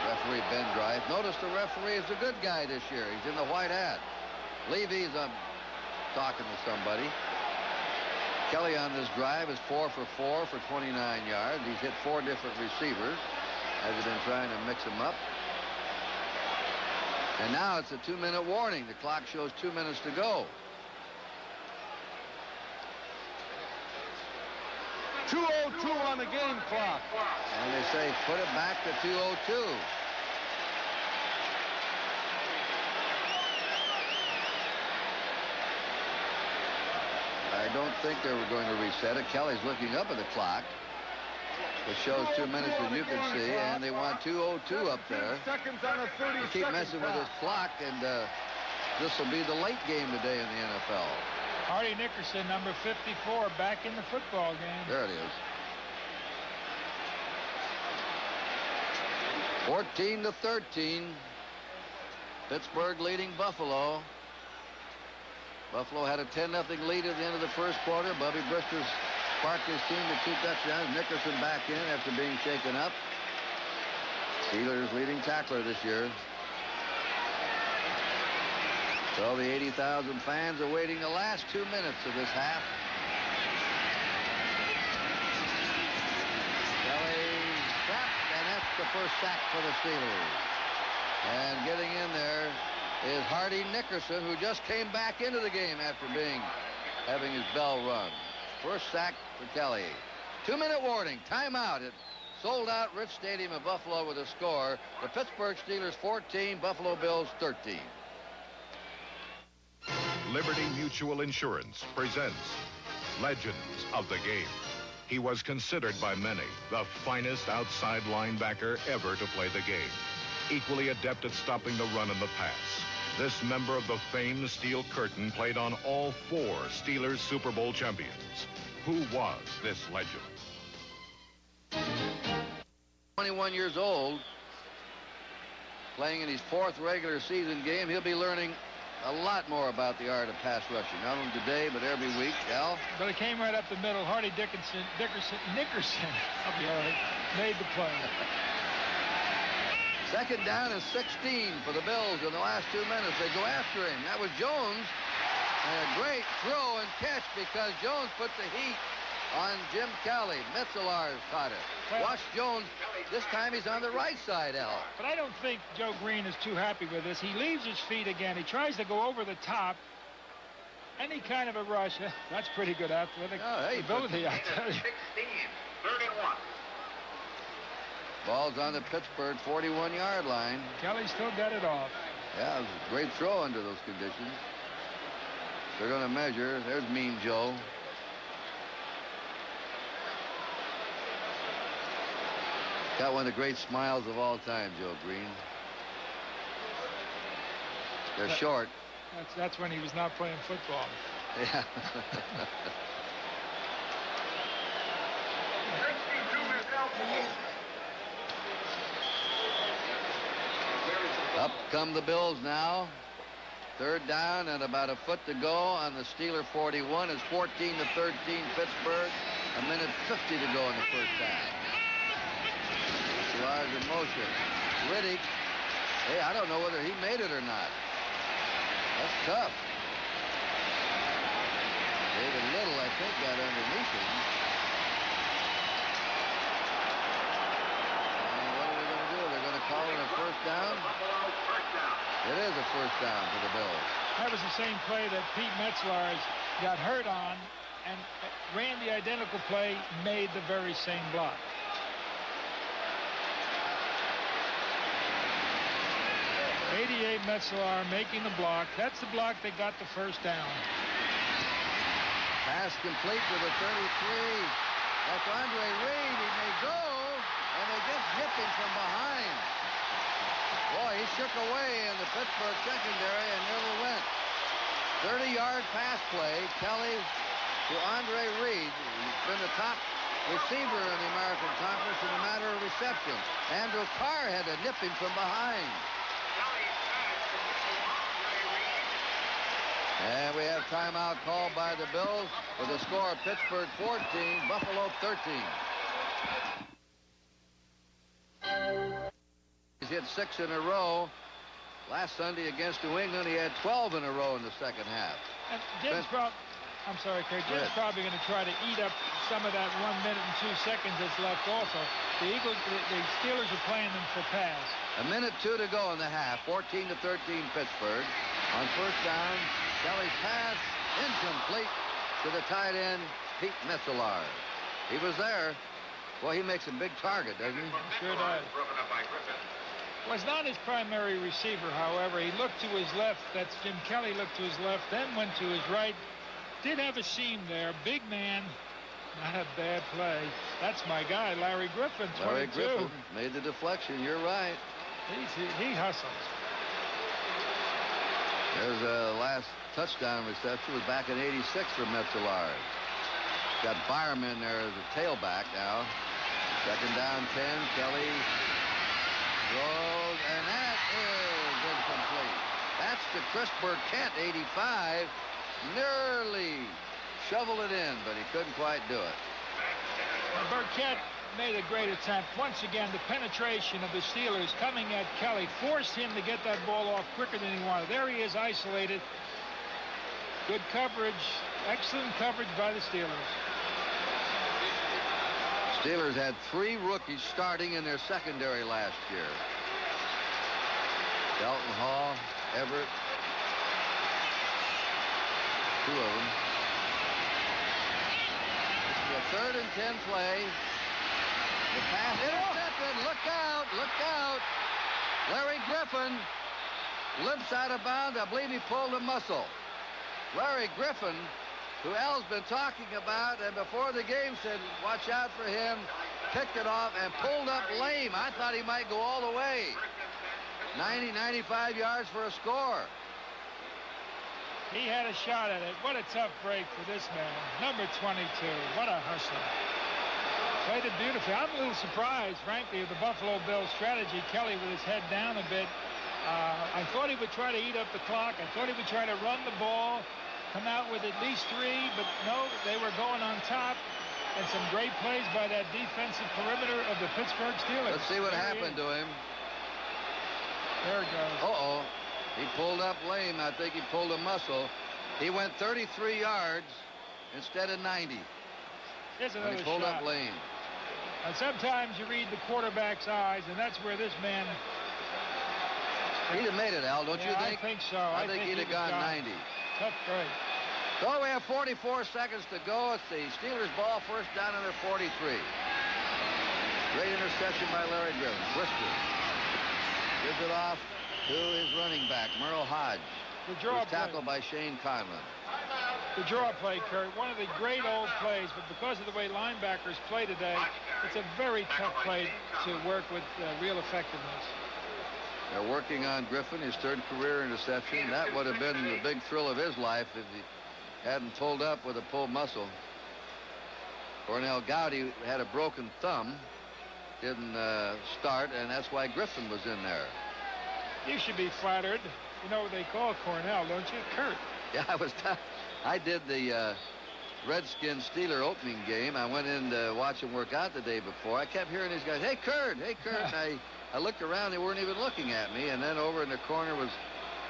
Referee Ben Drive. Notice the referee is a good guy this year. He's in the white hat. Levy's talking to somebody. Kelly on this drive is 4 for 4 for 29 yards. He's hit 4 different receivers as he's been trying to mix them up. And now it's a 2-minute warning. The clock shows 2 minutes to go. 2:02 on the game clock. And they say put it back to 2:02. I don't think they were going to reset it. Kelly's looking up at the clock, which shows 2 minutes as you can see, and they want 2:02 up there. They keep messing with this clock, and this will be the late game today in the NFL. Hardy Nickerson, number 54, back in the football game. There it is. 14-13. Pittsburgh leading Buffalo. Buffalo had a 10-0 lead at the end of the first quarter. Bubby Brister's sparked his team to 2 touchdowns. Nickerson back in after being shaken up. Steelers leading tackler this year. So the 80,000 fans are waiting the last 2 minutes of this half. Kelly trapped, and that's the first sack for the Steelers. And getting in there is Hardy Nickerson, who just came back into the game after having his bell rung. First sack for Kelly. 2-minute warning, timeout at sold-out Rich Stadium in Buffalo with a score. The Pittsburgh Steelers 14, Buffalo Bills 13. Liberty Mutual Insurance presents Legends of the Game. He was considered by many the finest outside linebacker ever to play the game. Equally adept at stopping the run and the pass. This member of the famed Steel Curtain played on all 4 Steelers Super Bowl champions. Who was this legend? 21 years old, playing in his 4th regular season game. He'll be learning a lot more about the art of pass rushing, not only today, but every week. Al? But it came right up the middle. Hardy Nickerson, I'll be all right, made the play. Second down and 16 for the Bills in the last 2 minutes. They go after him. That was Jones. And a great throw and catch because Jones put the heat on Jim Kelly. Mitzelars caught it. Watch Jones. This time he's on the right side, Al. But I don't think Joe Green is too happy with this. He leaves his feet again. He tries to go over the top. Any kind of a rush. That's pretty good athletic ability, I tell you. 16, 31. Ball's on the Pittsburgh 41-yard line. Kelly still got it off. Yeah, it was a great throw under those conditions. They're going to measure. There's Mean Joe. Got one of the great smiles of all time, Joe Green. They're short. That's when he was not playing football. Yeah. Up come the Bills now. Third down and about a foot to go on the Steeler 41. It's 14-13 Pittsburgh. A minute 50 to go in the first half. Large in motion. Riddick. Hey, I don't know whether he made it or not. That's tough. David Little, I think, got underneath him. What are they going to do? They're going to call it a first down? It is a first down for the Bills. That was the same play that Pete Metzelaars got hurt on and ran the identical play, made the very same block. '88 Metzelaar making the block. That's the block that got the first down. Pass complete to the 33. That's Andre Reed. He may go, and they just hit him from behind. Boy, he shook away in the Pittsburgh secondary and never went. 30-yard pass play. Kelly to Andre Reed. He's been the top receiver in the American Conference in a matter of reception. Andrew Carr had to nip him from behind. And we have timeout called by the Bills with a score of Pittsburgh 14, Buffalo 13. He's hit 6 in a row. Last Sunday against New England, he had 12 in a row in the second half. And Jim's I'm sorry, Craig. Jim's probably going to try to eat up some of that 1 minute and 2 seconds that's left also. The Steelers are playing them for pass. A minute 2 to go in the half. 14-13 Pittsburgh. On first down, Kelly's pass incomplete to the tight end, Pete Metzelaar. He was there. Boy, he makes a big target, doesn't he? Sure does. Was not his primary receiver, however. He looked to his left. That's Jim Kelly looked to his left, then went to his right. Did have a seam there. Big man. Not a bad play. That's my guy, Larry Griffin, 22. Larry Griffin made the deflection. You're right. He hustles. There's a last touchdown reception. Was back in '86 for Metzelaar. Got Byram in there as a tailback now. Second down 10. Kelly throws, and that is incomplete. That's to Chris Burkett, 85. Nearly shoveled it in, but he couldn't quite do it. Burkett made a great attempt. Once again, the penetration of the Steelers coming at Kelly forced him to get that ball off quicker than he wanted. There he is, isolated. Good coverage. Excellent coverage by the Steelers. Steelers had 3 rookies starting in their secondary last year. Dalton Hall, Everett. 2 of them. This is a 3rd and 10 play. The pass intercepted. Look out. Look out. Larry Griffin limps out of bounds. I believe he pulled a muscle. Larry Griffin, who Al's been talking about, and before the game said, watch out for him, picked it off and pulled up lame. I thought he might go all the way. 90, 95 yards for a score. He had a shot at it. What a tough break for this man. Number 22. What a hustler. Played it beautifully. I'm a little surprised, frankly, of the Buffalo Bills strategy. Kelly with his head down a bit. I thought he would try to eat up the clock. I thought he would try to run the ball, come out with at least 3, but no, they were going on top. And some great plays by that defensive perimeter of the Pittsburgh Steelers. Let's see what happened to him. There it goes. Uh-oh. He pulled up lame. I think he pulled a muscle. He went 33 yards instead of 90. Here's another He pulled shot. up lame. And sometimes you read the quarterback's eyes, and that's where this man... He'd have made it, Al, don't you think? I think so. I think he'd have gone 90. Tough break. So we have 44 seconds to go. It's the Steelers' ball, first down on their 43. Great interception by Larry Griffin. Brisker gives it off to his running back, Merle Hodge. The draw was tackled by Shane Conlon. The draw play, Kurt, one of the great old plays, but because of the way linebackers play today, it's a very tough play to work with real effectiveness. They're working on Griffin, his third career interception. That would have been the big thrill of his life if he hadn't pulled up with a pulled muscle. Cornell Gowdy had a broken thumb, didn't start, and that's why Griffin was in there. You should be flattered. You know what they call Cornell, don't you? Kurt. Yeah, I did the Redskins-Steeler opening game. I went in to watch him work out the day before. I kept hearing these guys, "Hey, Kurt, hey, Kurt." And I looked around, they weren't even looking at me, and then over in the corner was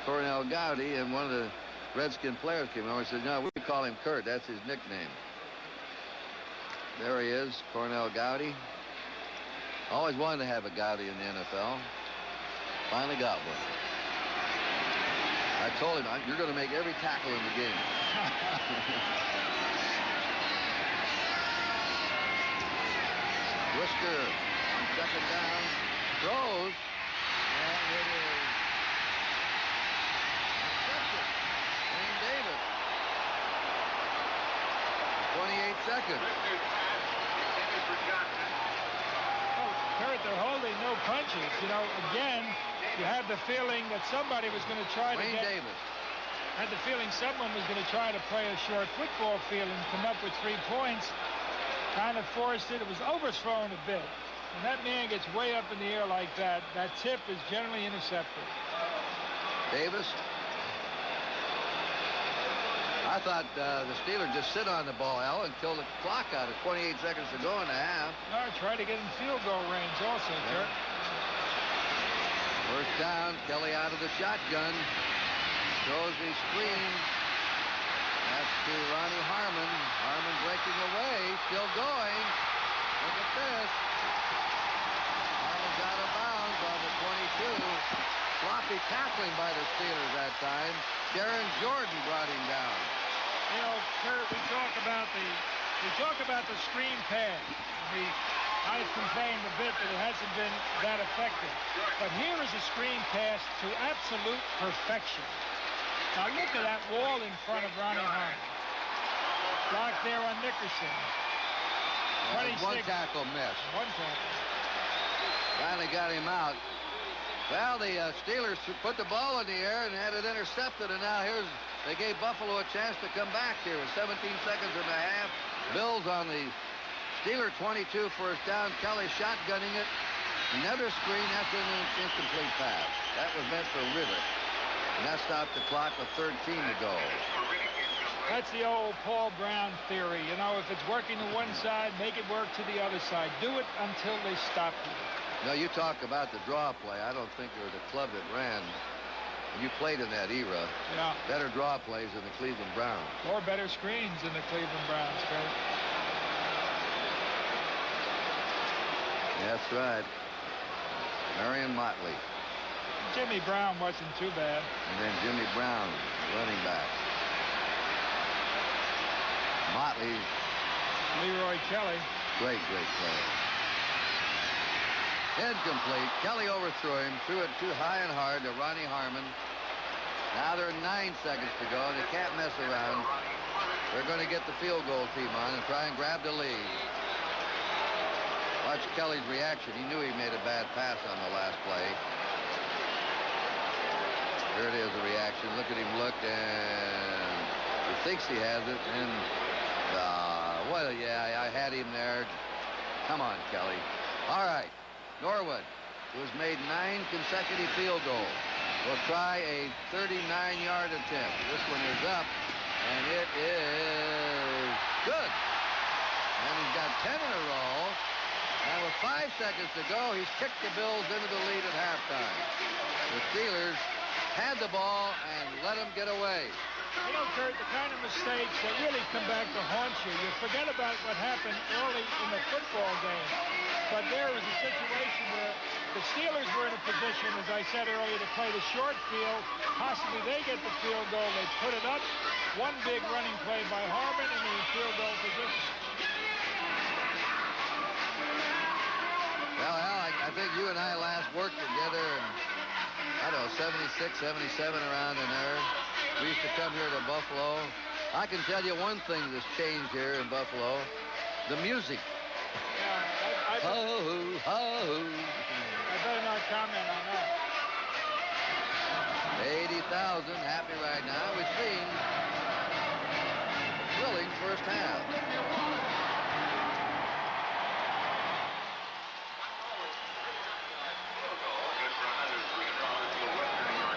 Cornell Gowdy, and one of the Redskin players came over and said, "No, we call him Kurt. That's his nickname." There he is, Cornell Gowdy. Always wanted to have a Gowdy in the NFL. Finally got one. I told him, "You're going to make every tackle in the game." Brisker on second down, throws, and it is intercepted. Wayne Davis. 28 seconds. Oh, Kurt, they're holding no punches. You know, again, you had the feeling that somebody was going to try Wayne to get... Davis. Had the feeling someone was going to try to play a short football field and come up with 3 points. Kind of forced it. It was overthrown a bit. When that man gets way up in the air like that, that tip is generally intercepted. Davis. I thought the Steelers just sit on the ball, Al, and kill the clock out at 28 seconds to go in the half. No, try to get in field goal range also, Kurt. First down, Kelly out of the shotgun. Throws his screen. That's to Ronnie Harmon. Harmon breaking away, still going. Look at this. Harmon's out of bounds on the 22. Sloppy tackling by the Steelers that time. Darren Jordan brought him down. You know, Kurt, we talk about the screen pass. I've complained a bit that it hasn't been that effective. But here is a screen pass to absolute perfection. Now look at that wall in front of Ronnie Harmon. Blocked there on Nickerson. 1 tackle miss. 1 tackle. Finally got him out. Well, the Steelers put the ball in the air and had it intercepted, and now they gave Buffalo a chance to come back here with 17 seconds and a half. Bills on the Steeler 22, first down. Kelly shotgunning it. Another screen. That's an incomplete pass. That was meant for Ritter. And that stopped the clock with 13 to go. That's the old Paul Brown theory. You know, if it's working to one side, make it work to the other side. Do it until they stop you. No, you talk about the draw play. I don't think there was a club that ran. You played in that era. Yeah. Better draw plays than the Cleveland Browns. Or better screens than the Cleveland Browns, Kurt. That's right. Marion Motley. Jimmy Brown wasn't too bad. And then Jimmy Brown, running back. Motley. Leroy Kelly. Great player. Incomplete. Kelly overthrew him, threw it too high and hard to Ronnie Harmon. Now there are 9 seconds to go, and they can't mess around. They're going to get the field goal team on and try and grab the lead. Watch Kelly's reaction. He knew he made a bad pass on the last play. Here it is, the reaction. Look at him look, and he thinks he has it. And, yeah, I had him there. Come on, Kelly. All right, Norwood, who has made 9 consecutive field goals, will try a 39-yard attempt. This one is up, and it is good. And he's got 10 in a row. And with 5 seconds to go, he's kicked the Bills into the lead at halftime. The Steelers had the ball and let him get away. You know, Kurt, the kind of mistakes that really come back to haunt you. You forget about what happened early in the football game. But there was a situation where the Steelers were in a position, as I said earlier, to play the short field. Possibly they get the field goal. They put it up. One big running play by Harmon in the field goal position. Well, Al, I think you and I last worked together in, I don't know, 76, 77, around in there. We used to come here to Buffalo. I can tell you one thing that's changed here in Buffalo. The music. Yeah, Ho, ho. I better not comment on that. happy right now. We've seen a thrilling first half.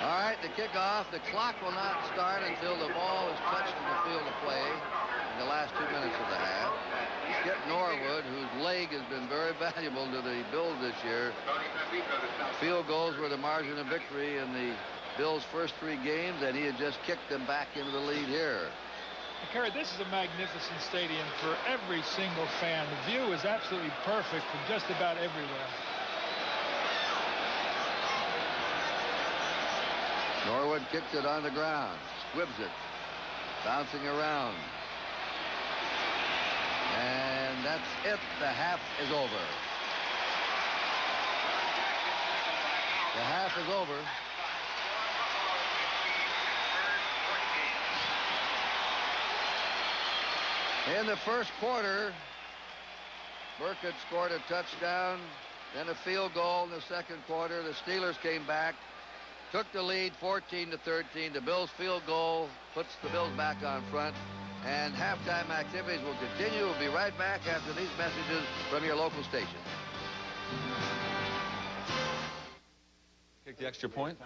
All right, the kickoff. The clock will not start until the ball is touched in the field of play in the last 2 minutes of the half. Skip Norwood, whose leg has been very valuable to the Bills this year. Field goals were the margin of victory in the Bills' first 3 games, and he had just kicked them back into the lead here. Kerry, this is a magnificent stadium for every single fan. The view is absolutely perfect from just about everywhere. Norwood kicks it on the ground, squibs it, bouncing around. And that's it. The half is over. The half is over. In the first quarter, Burkett scored a touchdown, then a field goal in the second quarter. The Steelers came back, took the lead 14-13. The Bills' field goal puts the Bills back on front. And halftime activities will continue. We'll be right back after these messages from your local station. Kick the extra point.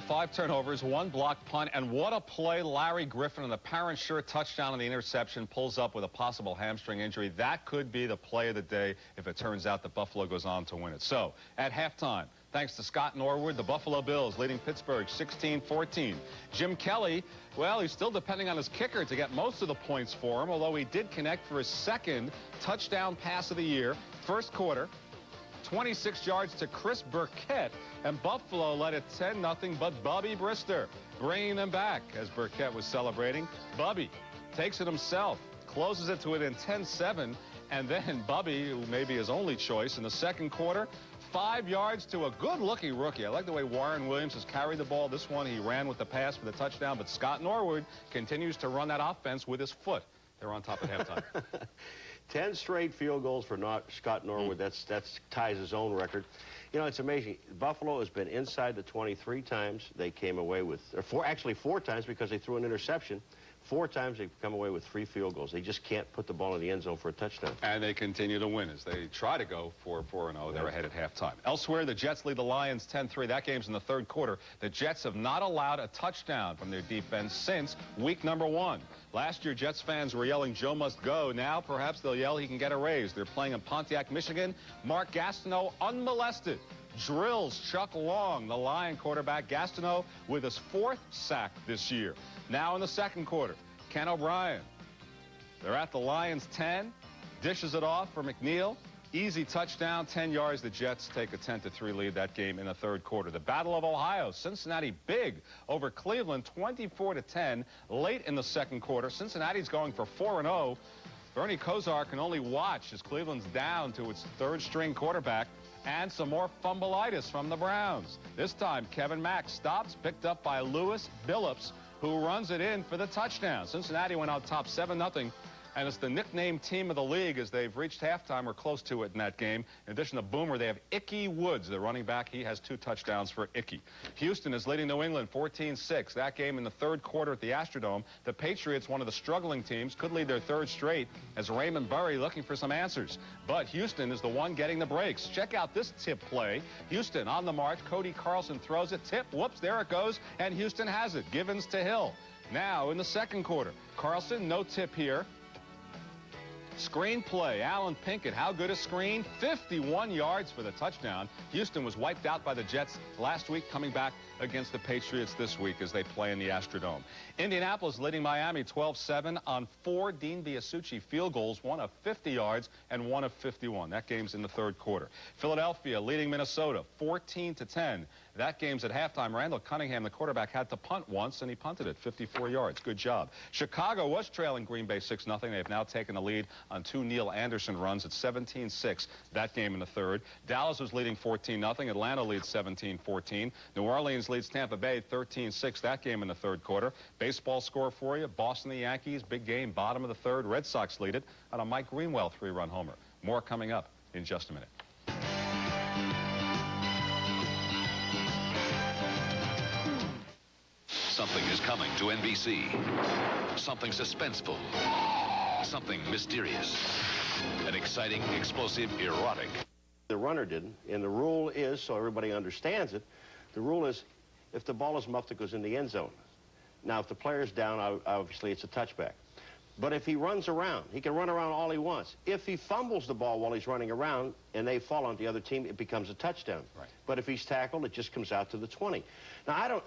5 turnovers, 1 blocked punt, and what a play. Larry Griffin on the parent sure touchdown on the interception, pulls up with a possible hamstring injury. That could be the play of the day if it turns out that Buffalo goes on to win it. So at halftime, thanks to Scott Norwood, the Buffalo Bills leading Pittsburgh 16-14. Jim Kelly, well, he's still depending on his kicker to get most of the points for him, although he did connect for his second touchdown pass of the year. First quarter, 26 yards to Chris Burkett, and Buffalo led it 10-0, but Bubby Brister bringing them back as Burkett was celebrating. Bubby takes it himself, closes it to within 10-7, and then Bubby, who may be his only choice in the second quarter, 5 yards to a good-looking rookie. I like the way Warren Williams has carried the ball. This one, he ran with the pass for the touchdown, but Scott Norwood continues to run that offense with his foot. They're on top at halftime. 10 straight field goals for Scott Norwood. That's ties his own record. You know, it's amazing. Buffalo has been inside the 23 times. They came away with, or actually 4 times because they threw an interception. 4 times they've come away with 3 field goals. They just can't put the ball in the end zone for a touchdown. And they continue to win as they try to go 4-4-0. They're ahead at halftime. Elsewhere, the Jets lead the Lions 10-3. That game's in the third quarter. The Jets have not allowed a touchdown from their defense since week number 1. Last year, Jets fans were yelling, Joe must go. Now, perhaps they'll yell he can get a raise. They're playing in Pontiac, Michigan. Mark Gastineau unmolested drills Chuck Long, the Lion quarterback. Gastineau with his 4th sack this year. Now in the second quarter, Ken O'Brien. They're at the Lions 10. Dishes it off for McNeil. Easy touchdown, 10 yards. The Jets take a 10-3 lead that game in the third quarter. The Battle of Ohio, Cincinnati big over Cleveland, 24-10 late in the second quarter. Cincinnati's going for 4-0. Bernie Kosar can only watch as Cleveland's down to its 3rd-string quarterback. And some more fumbleitis from the Browns. This time, Kevin Mack stops, picked up by Lewis Billups, who runs it in for the touchdown. Cincinnati went out top 7-0. And it's the nickname team of the league as they've reached halftime or close to it in that game. In addition to Boomer, they have Ickey Woods, the running back. He has 2 touchdowns for Ickey. Houston is leading New England 14-6. That game in the third quarter at the Astrodome. The Patriots, one of the struggling teams, could lead their 3rd straight as Raymond Burry looking for some answers. But Houston is the one getting the breaks. Check out this tip play. Houston on the march. Cody Carlson throws it. Tip. Whoops, there it goes. And Houston has it. Givens to Hill. Now in the second quarter, Carlson, no tip here. Screen play, Alan Pinkett, how good a screen? 51 yards for the touchdown. Houston was wiped out by the Jets last week, coming back against the Patriots this week as they play in the Astrodome. Indianapolis leading Miami 12-7 on 4 Dean Biasucci field goals, 1 of 50 yards and 1 of 51. That game's in the third quarter. Philadelphia leading Minnesota 14-10. That game's at halftime. Randall Cunningham, the quarterback, had to punt once, and he punted it 54 yards. Good job. Chicago was trailing Green Bay 6-0. They have now taken the lead on 2 Neil Anderson runs at 17-6. That game in the third. Dallas was leading 14-0. Atlanta leads 17-14. New Orleans leads Tampa Bay 13-6. That game in the third quarter. Baseball score for you. Boston, the Yankees. Big game, bottom of the third. Red Sox lead it on a Mike Greenwell 3-run homer. More coming up in just a minute. Something is coming to NBC. Something suspenseful. Something mysterious. An exciting, explosive, erotic. The runner didn't, and the rule is, so everybody understands it, the rule is if the ball is muffed, it goes in the end zone. Now, if the player's down, obviously it's a touchback. But if he runs around, he can run around all he wants. If he fumbles the ball while he's running around and they fall on the other team, it becomes a touchdown. Right. But if he's tackled, it just comes out to the 20. Now, I don't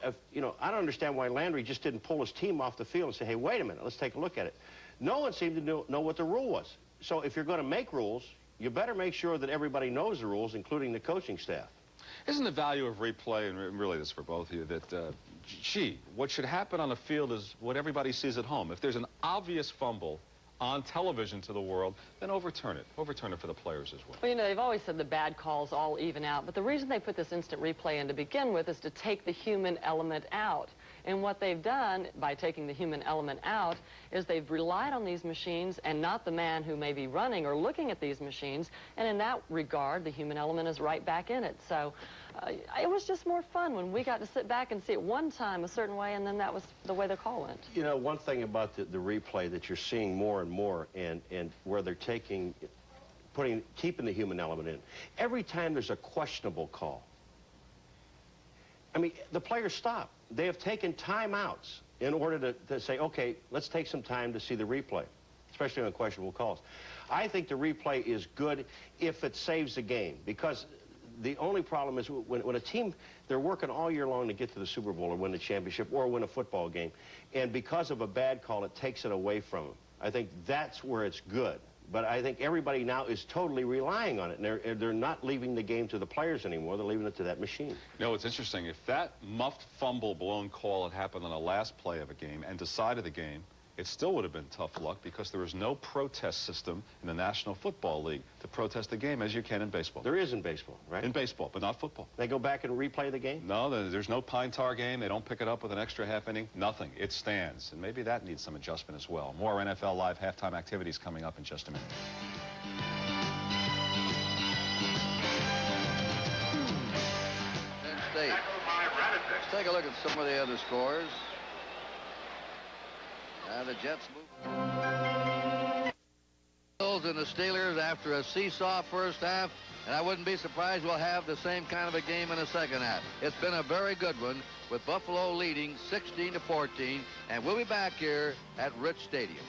understand why Landry just didn't pull his team off the field and say, hey, wait a minute, let's take a look at it. No one seemed to know what the rule was. So if you're going to make rules, you better make sure that everybody knows the rules, including the coaching staff. Isn't the value of replay, and really this is for both of you, that, gee, what should happen on the field is what everybody sees at home. If there's an obvious fumble on television to the world, then overturn it. Overturn it for the players as well. Well, you know, they've always said the bad calls all even out, but the reason they put this instant replay in to begin with is to take the human element out. And what they've done by taking the human element out is they've relied on these machines and not the man who may be running or looking at these machines. And in that regard, the human element is right back in it. So it was just more fun when we got to sit back and see it one time a certain way, and then that was the way the call went. You know, one thing about the replay that you're seeing more and more, and where they're keeping the human element in. Every time there's a questionable call, I mean, the players stop. They have taken timeouts in order to say, okay, let's take some time to see the replay, especially on questionable calls. I think the replay is good if it saves the game, because the only problem is when a team, they're working all year long to get to the Super Bowl or win the championship or win a football game, and because of a bad call, it takes it away from them. I think that's where it's good. But I think everybody now is totally relying on it, and they're not leaving the game to the players anymore. They're leaving it to that machine. You know, it's interesting. If that muffed fumble blown call had happened on the last play of a game and decided the game, it still would have been tough luck because there was no protest system in the National Football League to protest the game as you can in baseball. There is in baseball, right? In baseball, but not football. They go back and replay the game? No, there's no pine tar game. They don't pick it up with an extra half inning. Nothing. It stands. And maybe that needs some adjustment as well. More NFL Live halftime activities coming up in just a minute. State. Let's take a look at some of the other scores. Now the Jets move. Bills and the Steelers after a seesaw first half, and I wouldn't be surprised we'll have the same kind of a game in the second half. It's been a very good one with Buffalo leading 16-14, and we'll be back here at Rich Stadium.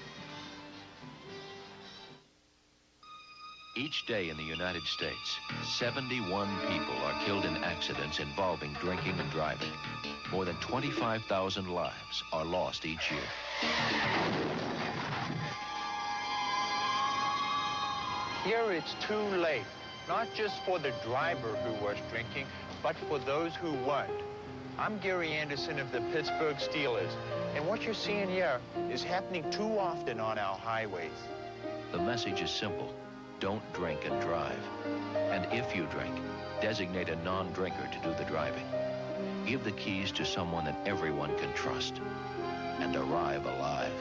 Each day in the United States, 71 people are killed in accidents involving drinking and driving. More than 25,000 lives are lost each year. Here it's too late, not just for the driver who was drinking, but for those who weren't. I'm Gary Anderson of the Pittsburgh Steelers, and what you're seeing here is happening too often on our highways. The message is simple. Don't drink and drive. And if you drink, designate a non-drinker to do the driving. Give the keys to someone that everyone can trust, and arrive alive.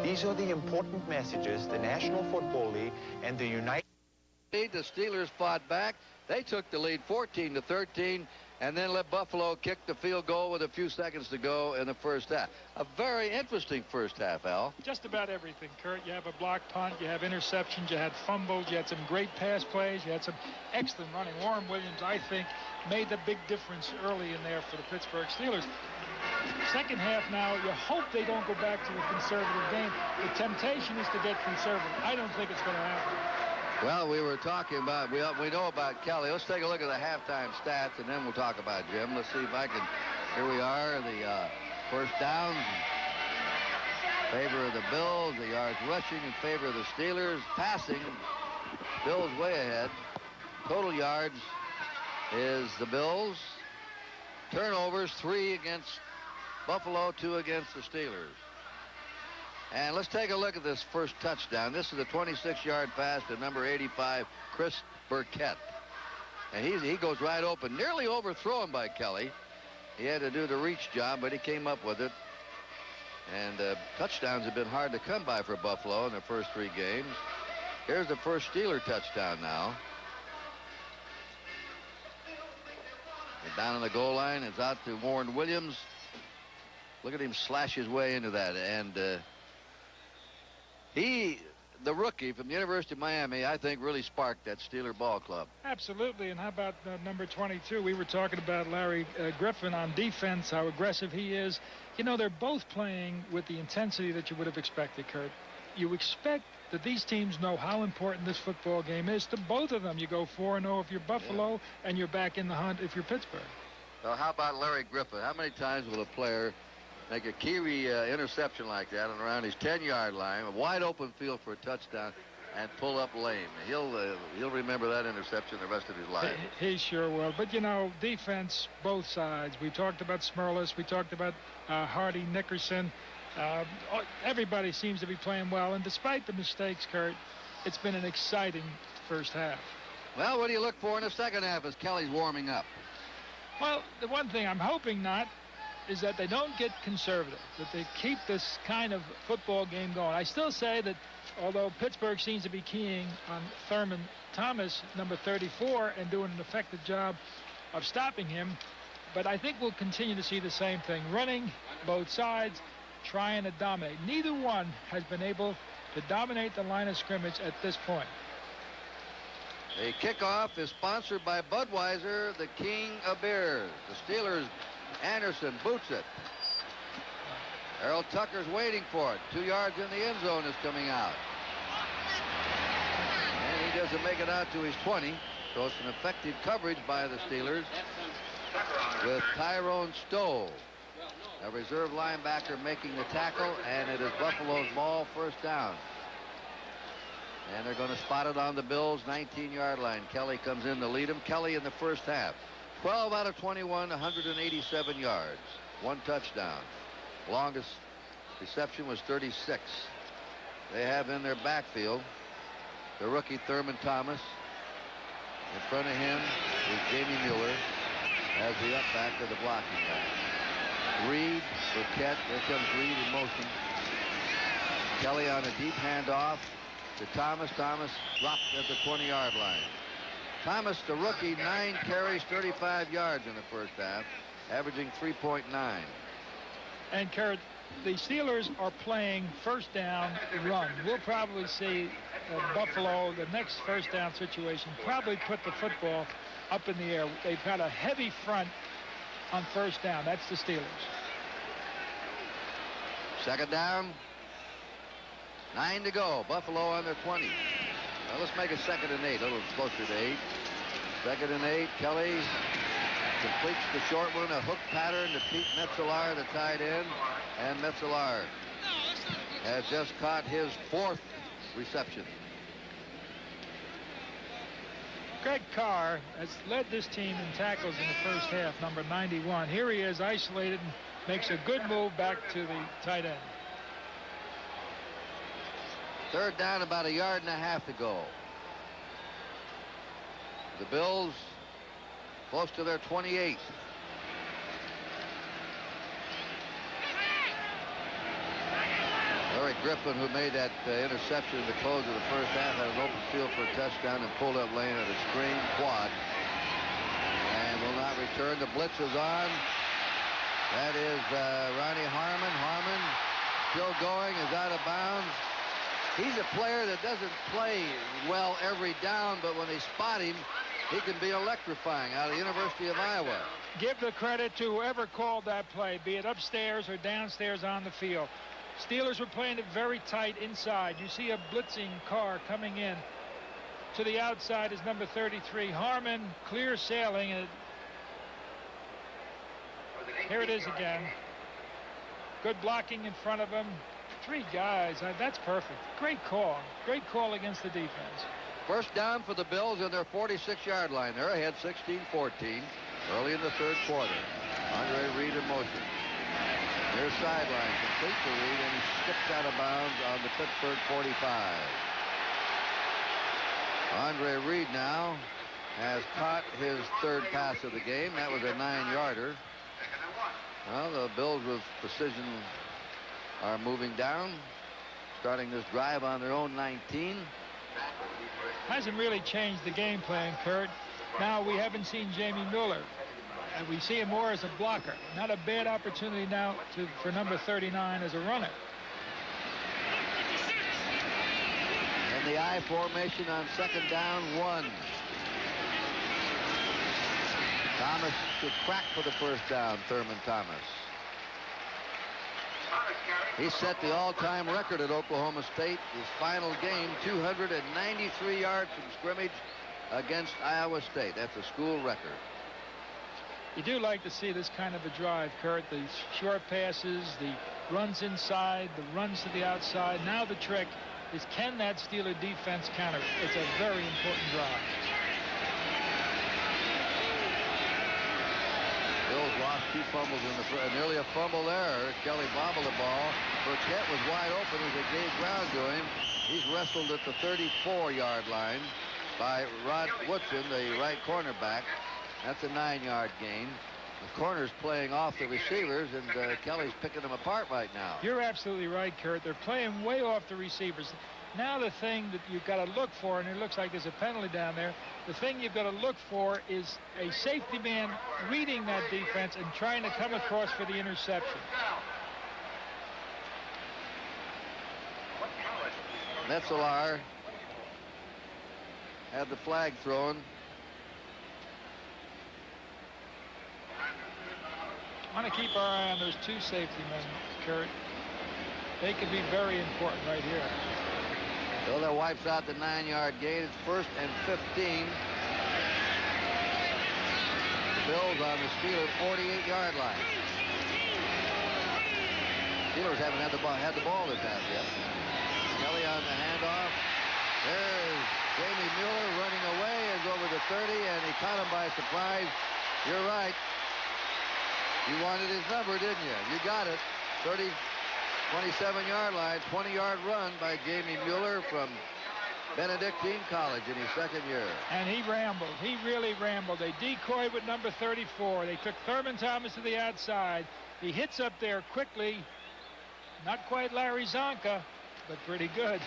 These are the important messages the National Football League and the United... The Steelers fought back. They took the lead 14-13, and then let Buffalo kick the field goal with a few seconds to go in the first half. A very interesting first half, Al. Just about everything, Kurt. You have a blocked punt, you have interceptions, you had fumbles, you had some great pass plays, you had some excellent running. Warren Williams, I think, made the big difference early in there for the Pittsburgh Steelers. Second half now, you hope they don't go back to the conservative game. The temptation is to get conservative. I don't think it's going to happen. Well, we were talking about, we know about Kelly. Let's take a look at the halftime stats, and then we'll talk about Jim. Let's see if I can, here we are, the first downs in favor of the Bills, the yards rushing in favor of the Steelers, passing, Bills way ahead. Total yards is the Bills. Turnovers, 3 against Buffalo, 2 against the Steelers. And let's take a look at this first touchdown. This is a 26-yard pass to number 85, Chris Burkett. And he goes right open, nearly overthrown by Kelly. He had to do the reach job, but he came up with it. And touchdowns have been hard to come by for Buffalo in their first 3 games. Here's the first Steeler touchdown now. And down on the goal line, it's out to Warren Williams. Look at him slash his way into that. And the rookie from the University of Miami, I think really sparked that Steeler ball club. Absolutely. And how about number 22? We were talking about Larry Griffin on defense, how aggressive he is. You know, they're both playing with the intensity that you would have expected, Kurt. You expect that these teams know how important this football game is to both of them. You go 4-0 if you're Buffalo, and you're back in the hunt if you're Pittsburgh. Well, how about Larry Griffin? How many times will a player make a key interception like that and around his 10-yard line, a wide open field for a touchdown, and pull up lame? He'll remember that interception the rest of his life. He sure will. But, you know, defense, both sides. We talked about Smerlis. We talked about Hardy Nickerson. Everybody seems to be playing well, and despite the mistakes, Kurt, it's been an exciting first half. Well, what do you look for in the second half as Kelly's warming up? Well, the one thing I'm hoping not is that they don't get conservative, that they keep this kind of football game going. I still say that although Pittsburgh seems to be keying on Thurman Thomas, number 34, and doing an effective job of stopping him, but I think we'll continue to see the same thing, running both sides, trying to dominate. Neither one has been able to dominate the line of scrimmage at this point. The kickoff is sponsored by Budweiser, the king of beers. The Steelers, Anderson boots it. Errol Tucker's waiting for it. 2 yards in the end zone is coming out. And he doesn't make it out to his 20. So it's an effective coverage by the Steelers with Tyrone Stowe, a reserve linebacker, making the tackle, and it is Buffalo's ball, first down. And they're going to spot it on the Bills' 19-yard line. Kelly comes in to lead them. Kelly in the first half, 12 out of 21, 187 yards, 1 touchdown. Longest reception was 36. They have in their backfield the rookie Thurman Thomas. In front of him is Jamie Mueller as the up back of the blocking guy. Reed, Burkett, there comes Reed in motion. Kelly on a deep handoff to Thomas. Thomas dropped at the 20-yard line. Thomas, the rookie, 9 carries, 35 yards in the first half, averaging 3.9. And Kurt, the Steelers are playing first down run. We'll probably see Buffalo, the next first down situation, probably put the football up in the air. They've got a heavy front on first down. That's the Steelers. Second down, 9 to go. Buffalo on their 20. Now let's make it 2nd and 8, a little closer to 8. 2nd and 8. Kelly completes the short one, a hook pattern to Pete Metzelar, the tight end, and Metzelar has just caught his 4th reception. Greg Carr has led this team in tackles in the first half, number 91. Here he is isolated and makes a good move back to the tight end. Third down, about 1.5 yards to go. The Bills close to their 28. Larry Griffin, who made that interception at the close of the first half, had an open field for a touchdown and pulled up lane at a screen quad and will not return. The blitz is on. That is Ronnie Harmon. Harmon still going, is out of bounds. He's a player that doesn't play well every down, but when they spot him, he can be electrifying, out of the University of Iowa. Give the credit to whoever called that play, be it upstairs or downstairs on the field. Steelers were playing it very tight inside. You see a blitzing car coming in. To the outside is number 33, Harmon, clear sailing. And here it is again. Good blocking in front of him. 3 guys. That's perfect. Great call. Great call against the defense. First down for the Bills in their 46-yard line. They're ahead 16-14 early in the third quarter. Andre Reed in motion. Near sideline, complete to Reed, and he skips out of bounds on the Pittsburgh 45. Andre Reed now has caught his 3rd pass of the game. That was a 9-yarder. Well, the Bills with precision are moving down, starting this drive on their own 19. Hasn't really changed the game plan, Kurt. Now we haven't seen Jamie Miller. And we see him more as a blocker. Not a bad opportunity now for number 39 as a runner. In the I formation on 2nd down, 1. Thomas should crack for the first down, Thurman Thomas. He set the all-time record at Oklahoma State. His final game, 293 yards from scrimmage against Iowa State. That's a school record. You do like to see this kind of a drive, Kurt. The short passes, the runs inside, the runs to the outside. Now the trick is, can that Steeler defense counter it? It's a very important drive. Bills lost 2 fumbles in the front. Nearly a fumble there. Kelly bobbled the ball. Burkett was wide open as they gave ground to him. He's wrestled at the 34-yard line by Rod Woodson, the right cornerback. That's a 9-yard gain. The corner's playing off the receivers, and Kelly's picking them apart right now. You're absolutely right, Kurt. They're playing way off the receivers. Now the thing that you've got to look for, and it looks like there's a penalty down there, the thing you've got to look for is a safety man reading that defense and trying to come across for the interception. Metzelar had the flag thrown. I want to keep our eye on those 2 safety men, Kurt. They could be very important right here. So that wipes out the 9-yard gain. It's 1st and 15. The Bills on the Steelers' 48-yard line. Steelers haven't had the ball this half yet. Kelly on the handoff. There's Jamie Mueller running away, is over the 30, and he caught him by surprise. You're right. You wanted his number, didn't you? You got it. 27-yard line, 20-yard run by Jamie Mueller from Benedictine College in his 2nd year. And he rambled. He really rambled. They decoyed with number 34. They took Thurman Thomas to the outside. He hits up there quickly. Not quite Larry Zonka, but pretty good.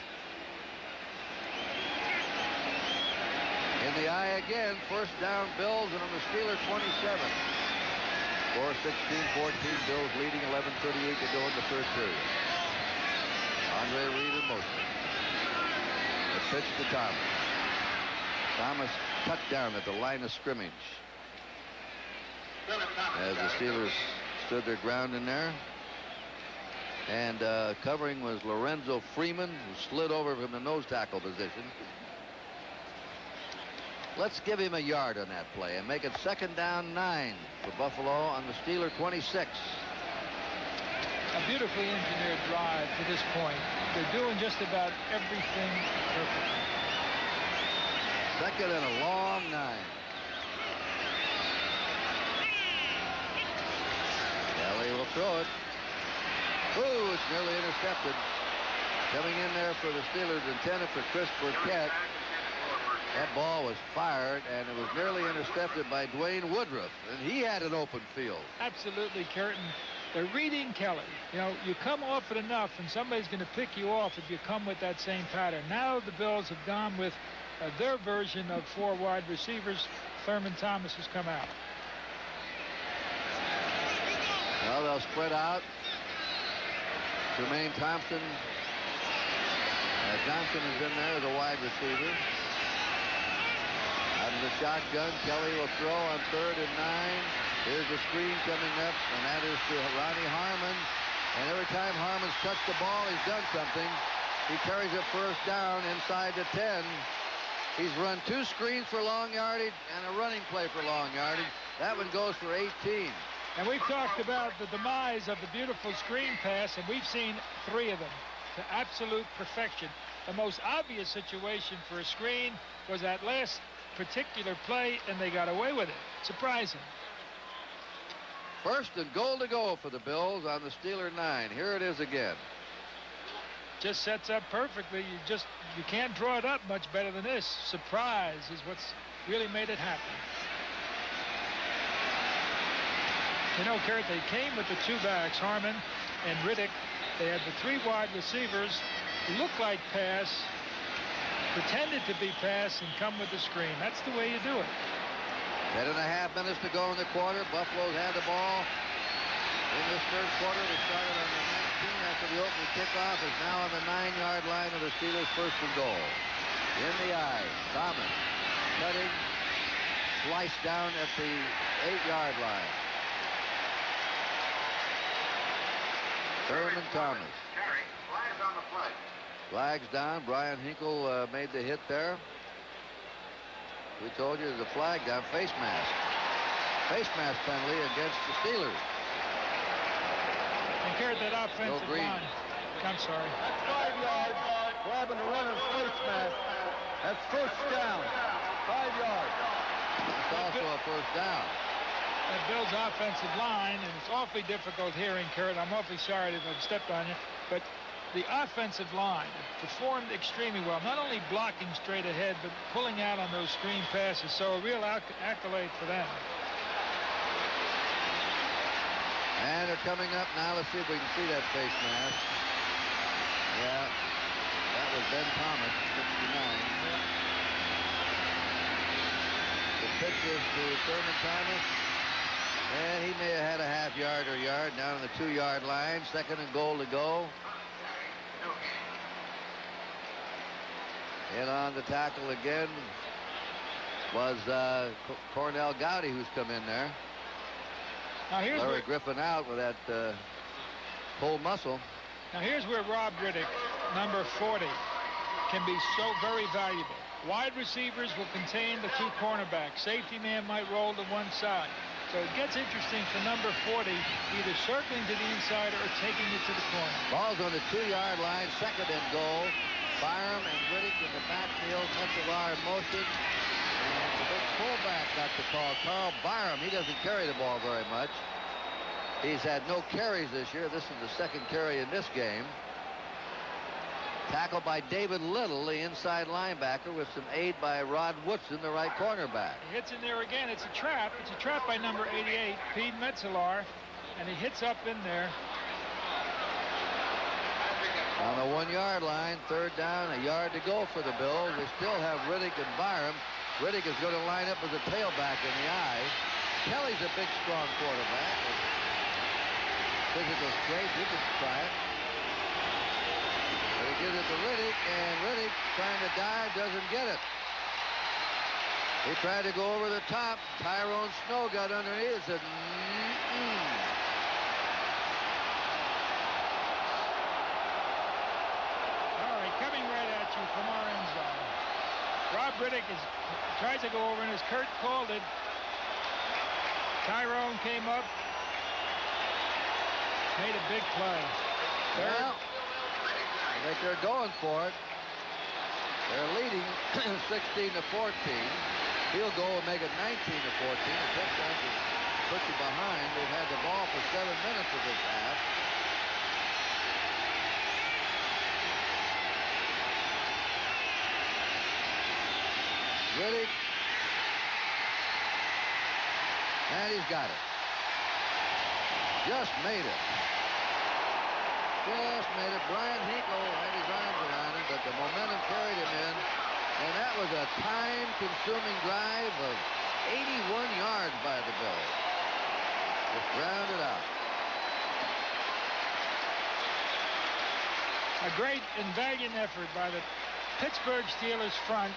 In the eye again, 1st down Bills, and on the Steelers 27. Score 16-14, Bills leading, 11:38 to go in the 1st period. Andre Reed in motion. The pitch to Thomas. Thomas cut down at the line of scrimmage as the Steelers stood their ground in there. And covering was Lorenzo Freeman, who slid over from the nose tackle position. Let's give him a yard on that play and make it 2nd down 9 for Buffalo on the Steeler 26. A beautifully engineered drive to this point. They're doing just about everything perfect. 2nd and a long 9. Kelly will throw it. Ooh, it's nearly intercepted. Coming in there for the Steelers, intended for Chris Burkett. That ball was fired, and it was nearly intercepted by Dwayne Woodruff, and he had an open field. Absolutely, Curtin. They're reading Kelly. You know, you come off it enough, and somebody's going to pick you off if you come with that same pattern. Now the Bills have gone with their version of 4 wide receivers. Thurman Thomas has come out. Well, they'll spread out. Jermaine Thompson. Johnson is in there as a wide receiver. Out of the shotgun, Kelly will throw on 3rd and 9. Here's the screen coming up, and that is to Ronnie Harmon. And every time Harmon's touched the ball, he's done something. He carries it 1st down inside the 10. He's run 2 screens for long yardage and a running play for long yardage. That one goes for 18. And we've talked about the demise of the beautiful screen pass, and we've seen 3 of them to absolute perfection. The most obvious situation for a screen was that last particular play, and they got away with it. Surprising. 1st and goal to go for the Bills on the Steeler 9. Here it is again. Just sets up perfectly. You can't draw it up much better than this. Surprise is what's really made it happen. You know, Kurt, they came with the 2 backs, Harmon and Riddick. They had the 3 wide receivers. Looked like pass. pretend it to be pass and come with the screen. That's the way you do it. 10.5 minutes to go in the quarter. Buffalo's had the ball in this third quarter. They started on the 19 after the opening kickoff. Is now on the 9-yard line of the Steelers' first and goal. In the eye, Thomas cutting, sliced down at the 8-yard line. Thurman Thomas. Flags on the play. Flags down. Brian Hinkle made the hit there. We told you there's a flag down. Face mask. Face mask penalty against the Steelers. And carried that offensive line. I'm sorry. That's 5 yards. Grabbing the runner's face mask. That's first down. 5 yards. It's also a first down. That Bills offensive line, and it's awfully difficult hearing, Kurt. I'm awfully sorry if I've stepped on you, but the offensive line performed extremely well. Not only blocking straight ahead, but pulling out on those screen passes. So a real accolade for them. And they're coming up now. Let's see if we can see that face mask. Yeah, that was Ben Thomas, 69. The pitch is to Thurman Thomas. And he may have had a half yard or yard down on the 2-yard line. Second and goal to go. In on the tackle again was Cornell Gowdy, who's come in there. Now here's Larry Griffin out with that pull muscle. Now here's where Rob Riddick, number 40, can be so very valuable. Wide receivers will contain the 2 cornerbacks. Safety man might roll to one side. So it gets interesting for number 40, either circling to the inside or taking it to the corner. Ball's on the 2-yard line, second and goal. Byram and Riddick in the backfield. Metzelar in motion. And the big fullback got the call. Carl Byram, he doesn't carry the ball very much. He's had no carries this year. This is the second carry in this game. Tackled by David Little, the inside linebacker, with some aid by Rod Woodson, the right cornerback. He hits in there again. It's a trap. It's a trap by number 88, Pete Metzelar, and he hits up in there. On the 1-yard line, third down, a yard to go for the Bills. They still have Riddick and Byram. Riddick is going to line up as a tailback in the eye. Kelly's a big, strong quarterback. Physical strength, he can try it. But he gives it to Riddick, and Riddick trying to dive, doesn't get it. He tried to go over the top. Tyrone Snow got underneath and said, All right, coming right at you from our end zone. Rob Riddick tries to go over, and as Kurt called it, Tyrone came up, made a big play. Well, I think they're going for it. They're leading 16-14. Field goal will make it 19-14. The touchdown to put you behind. They've had the ball for 7 minutes of this half. Riddick. And he's got it. Just made it. Just made it. Brian Hinkle had his arms around him, but the momentum carried him in. And that was a time-consuming drive of 81 yards by the Bills. Just grounded out. A great and valiant effort by the Pittsburgh Steelers front,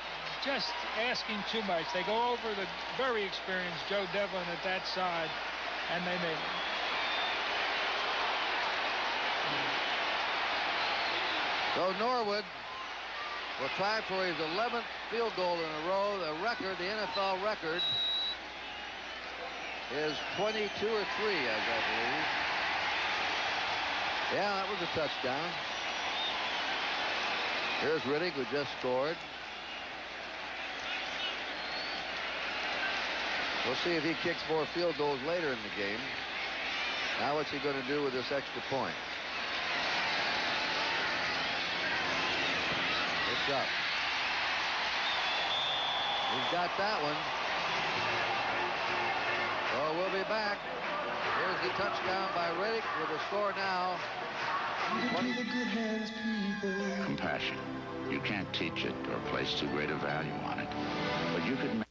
just asking too much. They go over the very experienced Joe Devlin at that side, and they made it. So Norwood will try for his 11th field goal in a row. The record, the NFL record, is 22 or 3, as I believe. Yeah, that was a touchdown. Here's Riddick, who just scored. We'll see if he kicks more field goals later in the game. Now what's he going to do with this extra point? It's up. He's got that one. So we'll be back. Here's the touchdown by Riddick with the score now. Compassion, You can't teach it or place too great a value on it. But you could make...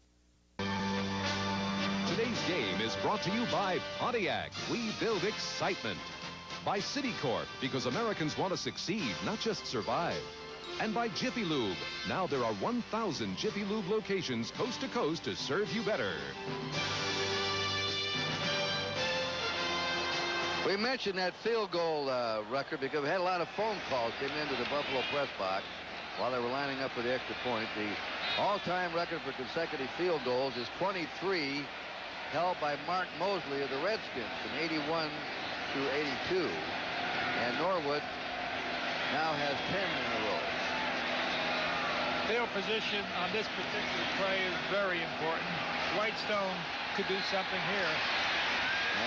Today's game is brought to you by Pontiac. We build excitement. By Citicorp, because Americans want to succeed, not just survive. And by Jiffy Lube. Now there are 1,000 Jiffy Lube locations coast to coast to serve you better. We mentioned that field goal record because we had a lot of phone calls came into the Buffalo press box while they were lining up for the extra point. The all-time record for consecutive field goals is 23, held by Mark Mosley of the Redskins from 81 through 82. And Norwood now has 10 in a row. Field position on this particular play is very important. Whitestone could do something here.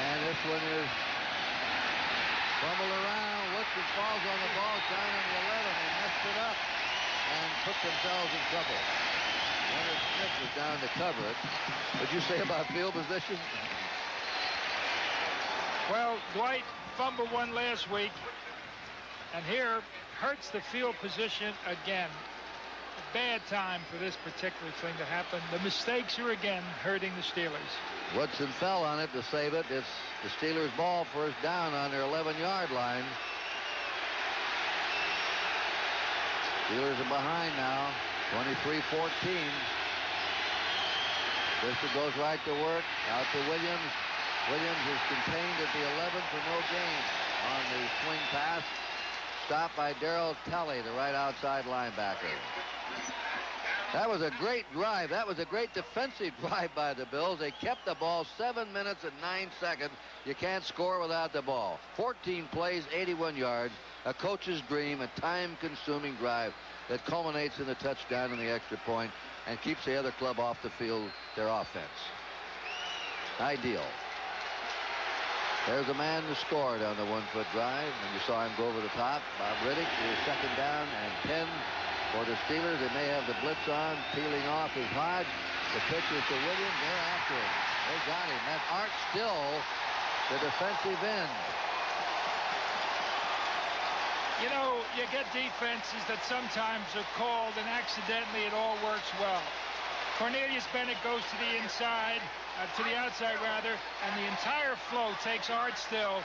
And this one is fumbled around. Woodson falls on the ball down on the 11. They messed it up and put themselves in trouble. Leonard Smith was down to cover it. What'd you say about field position? Well, Dwight fumbled one last week, and here hurts the field position again. A bad time for this particular thing to happen. The mistakes are again hurting the Steelers. Woodson fell on it to save it. It's the Steelers' ball, first down on their 11-yard line. Steelers are behind now, 23-14. Fisher goes right to work, out to Williams. Williams is contained at the 11 for no gain on the swing pass. Stopped by Darrell Tully, the right outside linebacker. That was a great drive. That was a great defensive drive by the Bills. They kept the ball 7 minutes and 9 seconds. You can't score without the ball. 14 plays, 81 yards. A coach's dream, a time-consuming drive that culminates in a touchdown and the extra point and keeps the other club off the field, their offense. Ideal. There's a man to score down the one-foot drive, and you saw him go over the top. Bob Riddick is second down and 10 for the Steelers. They may have the blitz on. Peeling off is Hodge. The pitch is to Williams. They're after him. They got him. That's Art Still, the defensive end. You know, you get defenses that sometimes are called, and accidentally it all works well. Cornelius Bennett goes to the inside, to the outside rather, and the entire flow takes Art Still.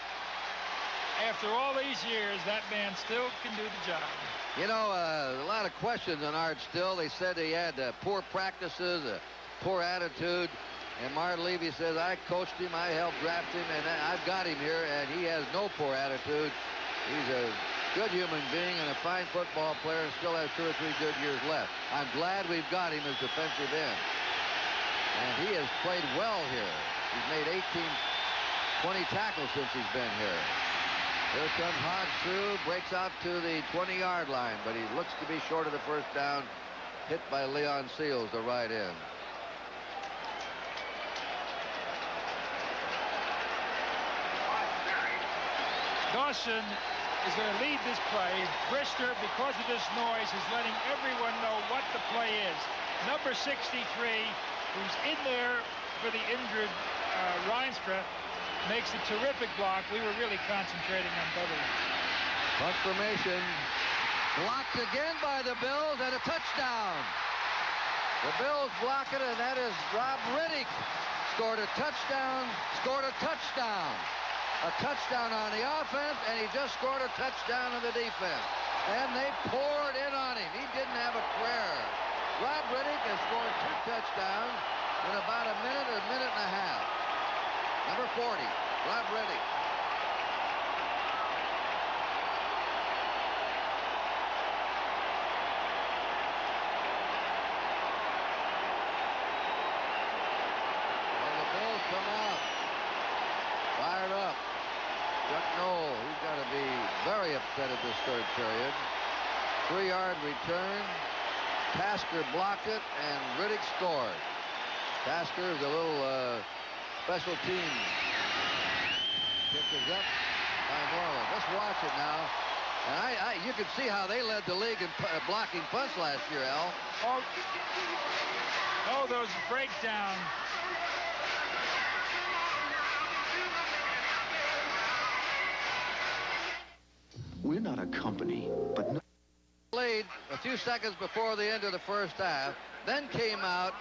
After all these years, that man still can do the job. You know, a lot of questions on Art Still. They said he had poor practices, a poor attitude. And Martin Levy says, I coached him, I helped draft him, and I've got him here, and he has no poor attitude. He's a good human being and a fine football player and still has 2 or 3 good years left. I'm glad we've got him as defensive end. And he has played well here. He's made 20 tackles since he's been here. Here comes Hodge through, breaks out to the 20-yard line, but he looks to be short of the first down, hit by Leon Seals, the right end. Dawson is going to lead this play. Brister, because of this noise, is letting everyone know what the play is. Number 63, who's in there for the injured Reinstra, makes a terrific block. We were really concentrating on Bubba. Punt formation. Blocked again by the Bills and a touchdown. The Bills block it, and that is Rob Riddick. Scored a touchdown. A touchdown on the offense, and he just scored a touchdown on the defense. And they poured in on him. He didn't have a prayer. Rob Riddick has scored 2 touchdowns in about a minute or minute and a half. Number 40, Rob Riddick. Well, the Bills come out. Fired up. Chuck Noll, he's got to be very upset at this third period. 3-yard return. Tasker blocked it, and Riddick scored. Tasker is a little special team. Kick is up by Norwood. Let's watch it now. And you can see how they led the league in blocking punts last year, Al. Oh, those breakdown. We're not a company, but... played a few seconds before the end of the first half, then came out,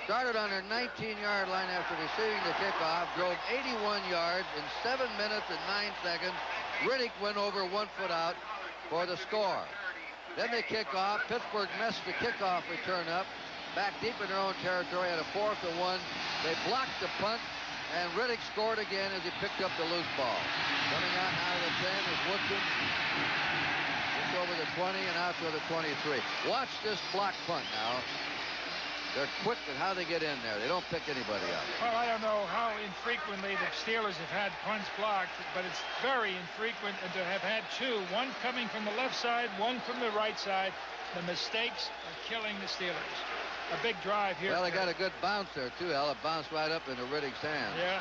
started on their 19-yard line after receiving the kickoff, drove 81 yards in 7 minutes and 9 seconds. Riddick went over 1 foot out for the score. Then they kick off. Pittsburgh messed the kickoff return up. Back deep in their own territory at a 4th and 1. They blocked the punt, and Riddick scored again as he picked up the loose ball. Coming out now to the 10 is Woodson. Just over the 20 and out to the 23. Watch this block punt now. They're quick at how they get in there. They don't pick anybody up. Well, I don't know how infrequently the Steelers have had punts blocked, but it's very infrequent, and to have had 2, one coming from the left side, one from the right side, the mistakes are killing the Steelers. A big drive here. Well, they got a good bounce there, too, Al. It bounced right up into Riddick's hand. Yeah.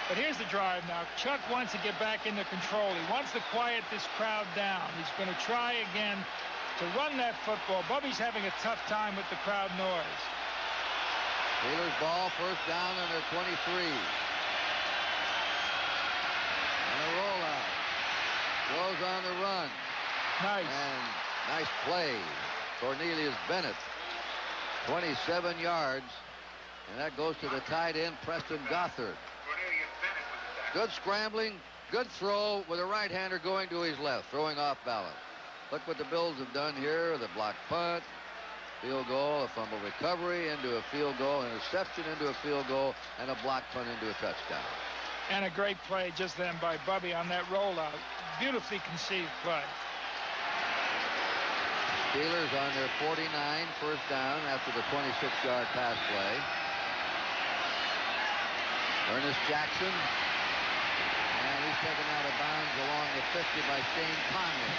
But here's the drive now. Chuck wants to get back into control. He wants to quiet this crowd down. He's going to try again to run that football. Bubby's having a tough time with the crowd noise. Steelers ball, first down on their 23. And a rollout. Goes on the run. Nice. And nice play. Cornelius Bennett. 27 yards. And that goes to the tight end, Preston Gothard. Good scrambling, good throw with a right-hander going to his left, throwing off balance. Look what the Bills have done here. The block punt, field goal, a fumble recovery into a field goal, an interception into a field goal, and a block punt into a touchdown. And a great play just then by Bubby on that rollout. Beautifully conceived play. Steelers on their 49, first down after the 26-yard pass play. Ernest Jackson. And he's taken out of bounds along the 50 by Shane Conlon.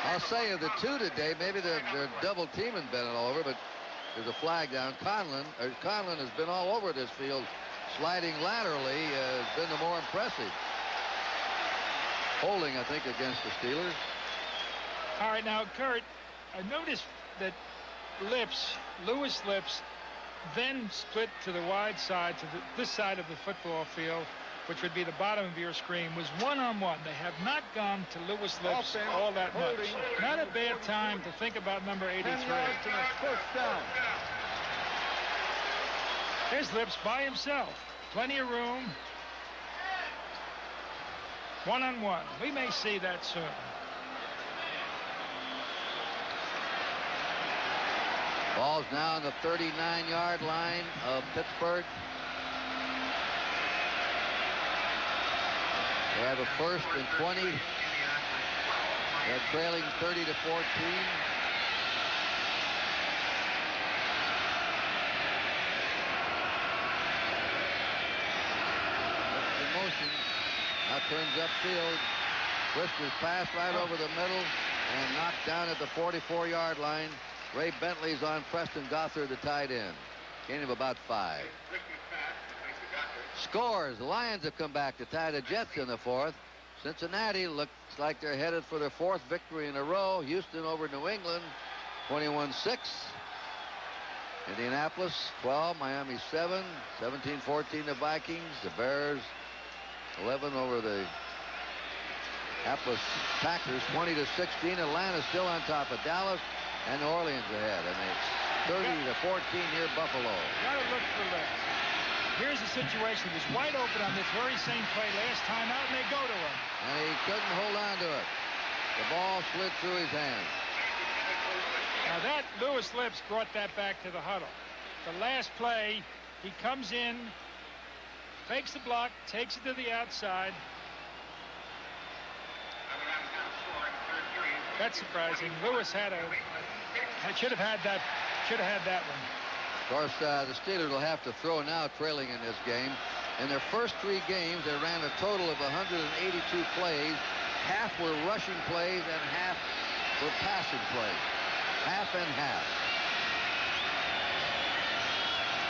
I'll say of the 2 today, maybe they're double teaming Bennett all over, but there's a flag down. Conlon has been all over this field, sliding laterally, has been the more impressive. Holding, I think, against the Steelers. All right, now, Kurt, I noticed that Lewis Lips, then split to the wide side, to this side of the football field, which would be the bottom of your screen, was one-on-one. They have not gone to Lewis Lips all that much. Not a bad time to think about number 83. First down. There's Lips by himself. Plenty of room. One-on-one. We may see that soon. Ball's now on the 39-yard line of Pittsburgh. They have a first and 20. They're trailing 30 to 14. In motion. Now turns upfield. Whiskers pass right over the middle and knocked down at the 44-yard line. Ray Bentley's on Preston Gothard, the tight end. Gain of about 5. Scores. The Lions have come back to tie the Jets in the 4th. Cincinnati looks like they're headed for their 4th victory in a row. Houston over New England, 21-6. Indianapolis, 12. Miami, 7. 17-14 the Vikings. The Bears, 11 over the Indianapolis Packers, 20-16. Atlanta still on top of Dallas. And New Orleans ahead, and it's 30-14 near Buffalo. Got to look for Lips. Here's a situation that was wide open on this very same play last time out, and they go to him. And he couldn't hold on to it. The ball slid through his hands. Now that Lewis Lips brought that back to the huddle. The last play, he comes in, fakes the block, takes it to the outside. That's surprising. Lewis should have had that one. Of course, the Steelers will have to throw now, trailing in this game. In their first 3 games, they ran a total of 182 plays. Half were rushing plays and half were passing plays. Half and half.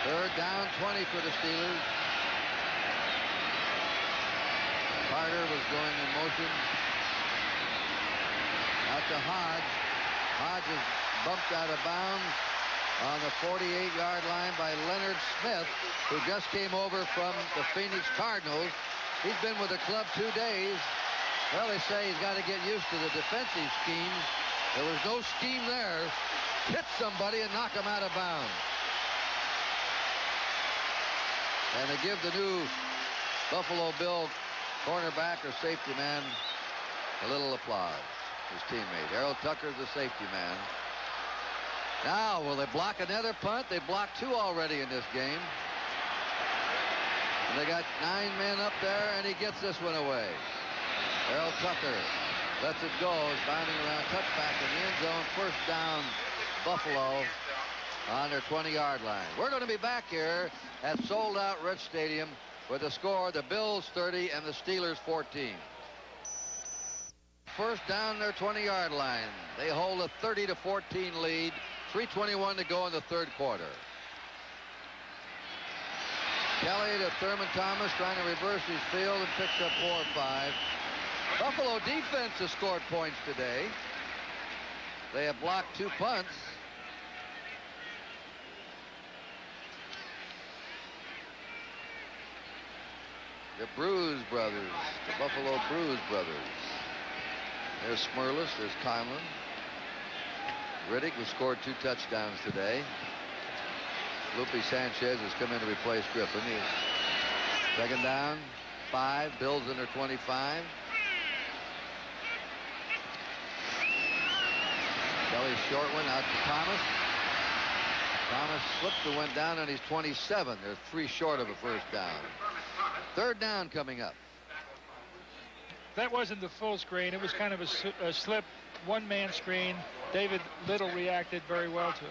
Third down, 20 for the Steelers. Carter was going in motion. Out to Hodge. Hodge is bumped out of bounds on the 48-yard line by Leonard Smith, who just came over from the Phoenix Cardinals. He's been with the club 2 days. Well, they say he's got to get used to the defensive scheme. There was no scheme there. Hit somebody and knock him out of bounds. And they give the new Buffalo Bill cornerback or safety man a little applause. His teammate. Errol Tucker's the safety man. Now, will they block another punt? They blocked 2 already in this game. And they got 9 men up there, and he gets this one away. Errol Tucker lets it go. Is bounding around, touchback in the end zone. First down, Buffalo on their 20-yard line. We're going to be back here at sold-out Rich Stadium with the score, the Bills 30 and the Steelers 14. First down their 20-yard line. They hold a 30-14 lead. 3:21 to go in the third quarter. Kelly to Thurman Thomas, trying to reverse his field, and picks up 4 or 5. Buffalo defense has scored points today. They have blocked 2 punts. The Bruise brothers, the Buffalo Bruise brothers. There's Smurlus, there's Conlon. Riddick, who scored 2 touchdowns today. Lupe Sanchez has come in to replace Griffin. Second down, 5. Bills in their 25. Kelly's short one out to Thomas. Thomas slipped and went down on his 27. They're 3 short of a first down. Third down coming up. That wasn't the full screen. It was kind of a slip, one-man screen. David Little reacted very well to it.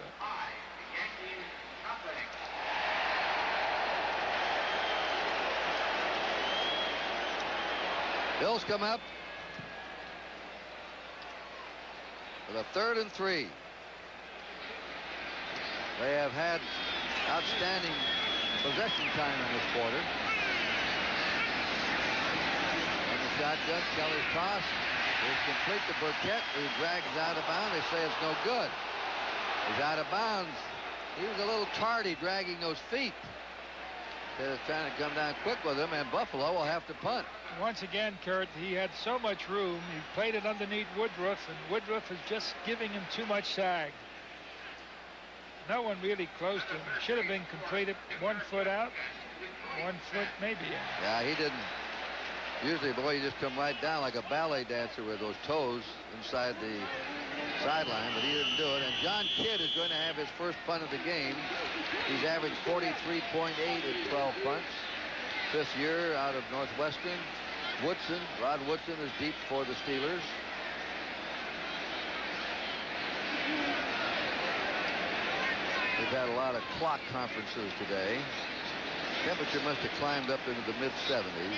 Bills come up with a 3rd and 3. They have had outstanding possession time in this quarter. And the shotgun, Kelly's toss is complete to Burkett, who drags out of bounds. They say it's no good. He's out of bounds. He was a little tardy dragging those feet. They're trying to come down quick with him, and Buffalo will have to punt. Once again, Kurt, he had so much room. He played it underneath Woodruff, and Woodruff is just giving him too much sag. No one really close to him. Should have been completed 1 foot out, 1 foot maybe in. Yeah, he didn't. Usually, boy, you just come right down like a ballet dancer with those toes inside the sideline, but he didn't do it. And John Kidd is going to have his first punt of the game. He's averaged 43.8 at 12 punts. 5th year out of Northwestern. Woodson, Rod Woodson, is deep for the Steelers. We've had a lot of clock conferences today. Temperature must have climbed up into the mid-70s.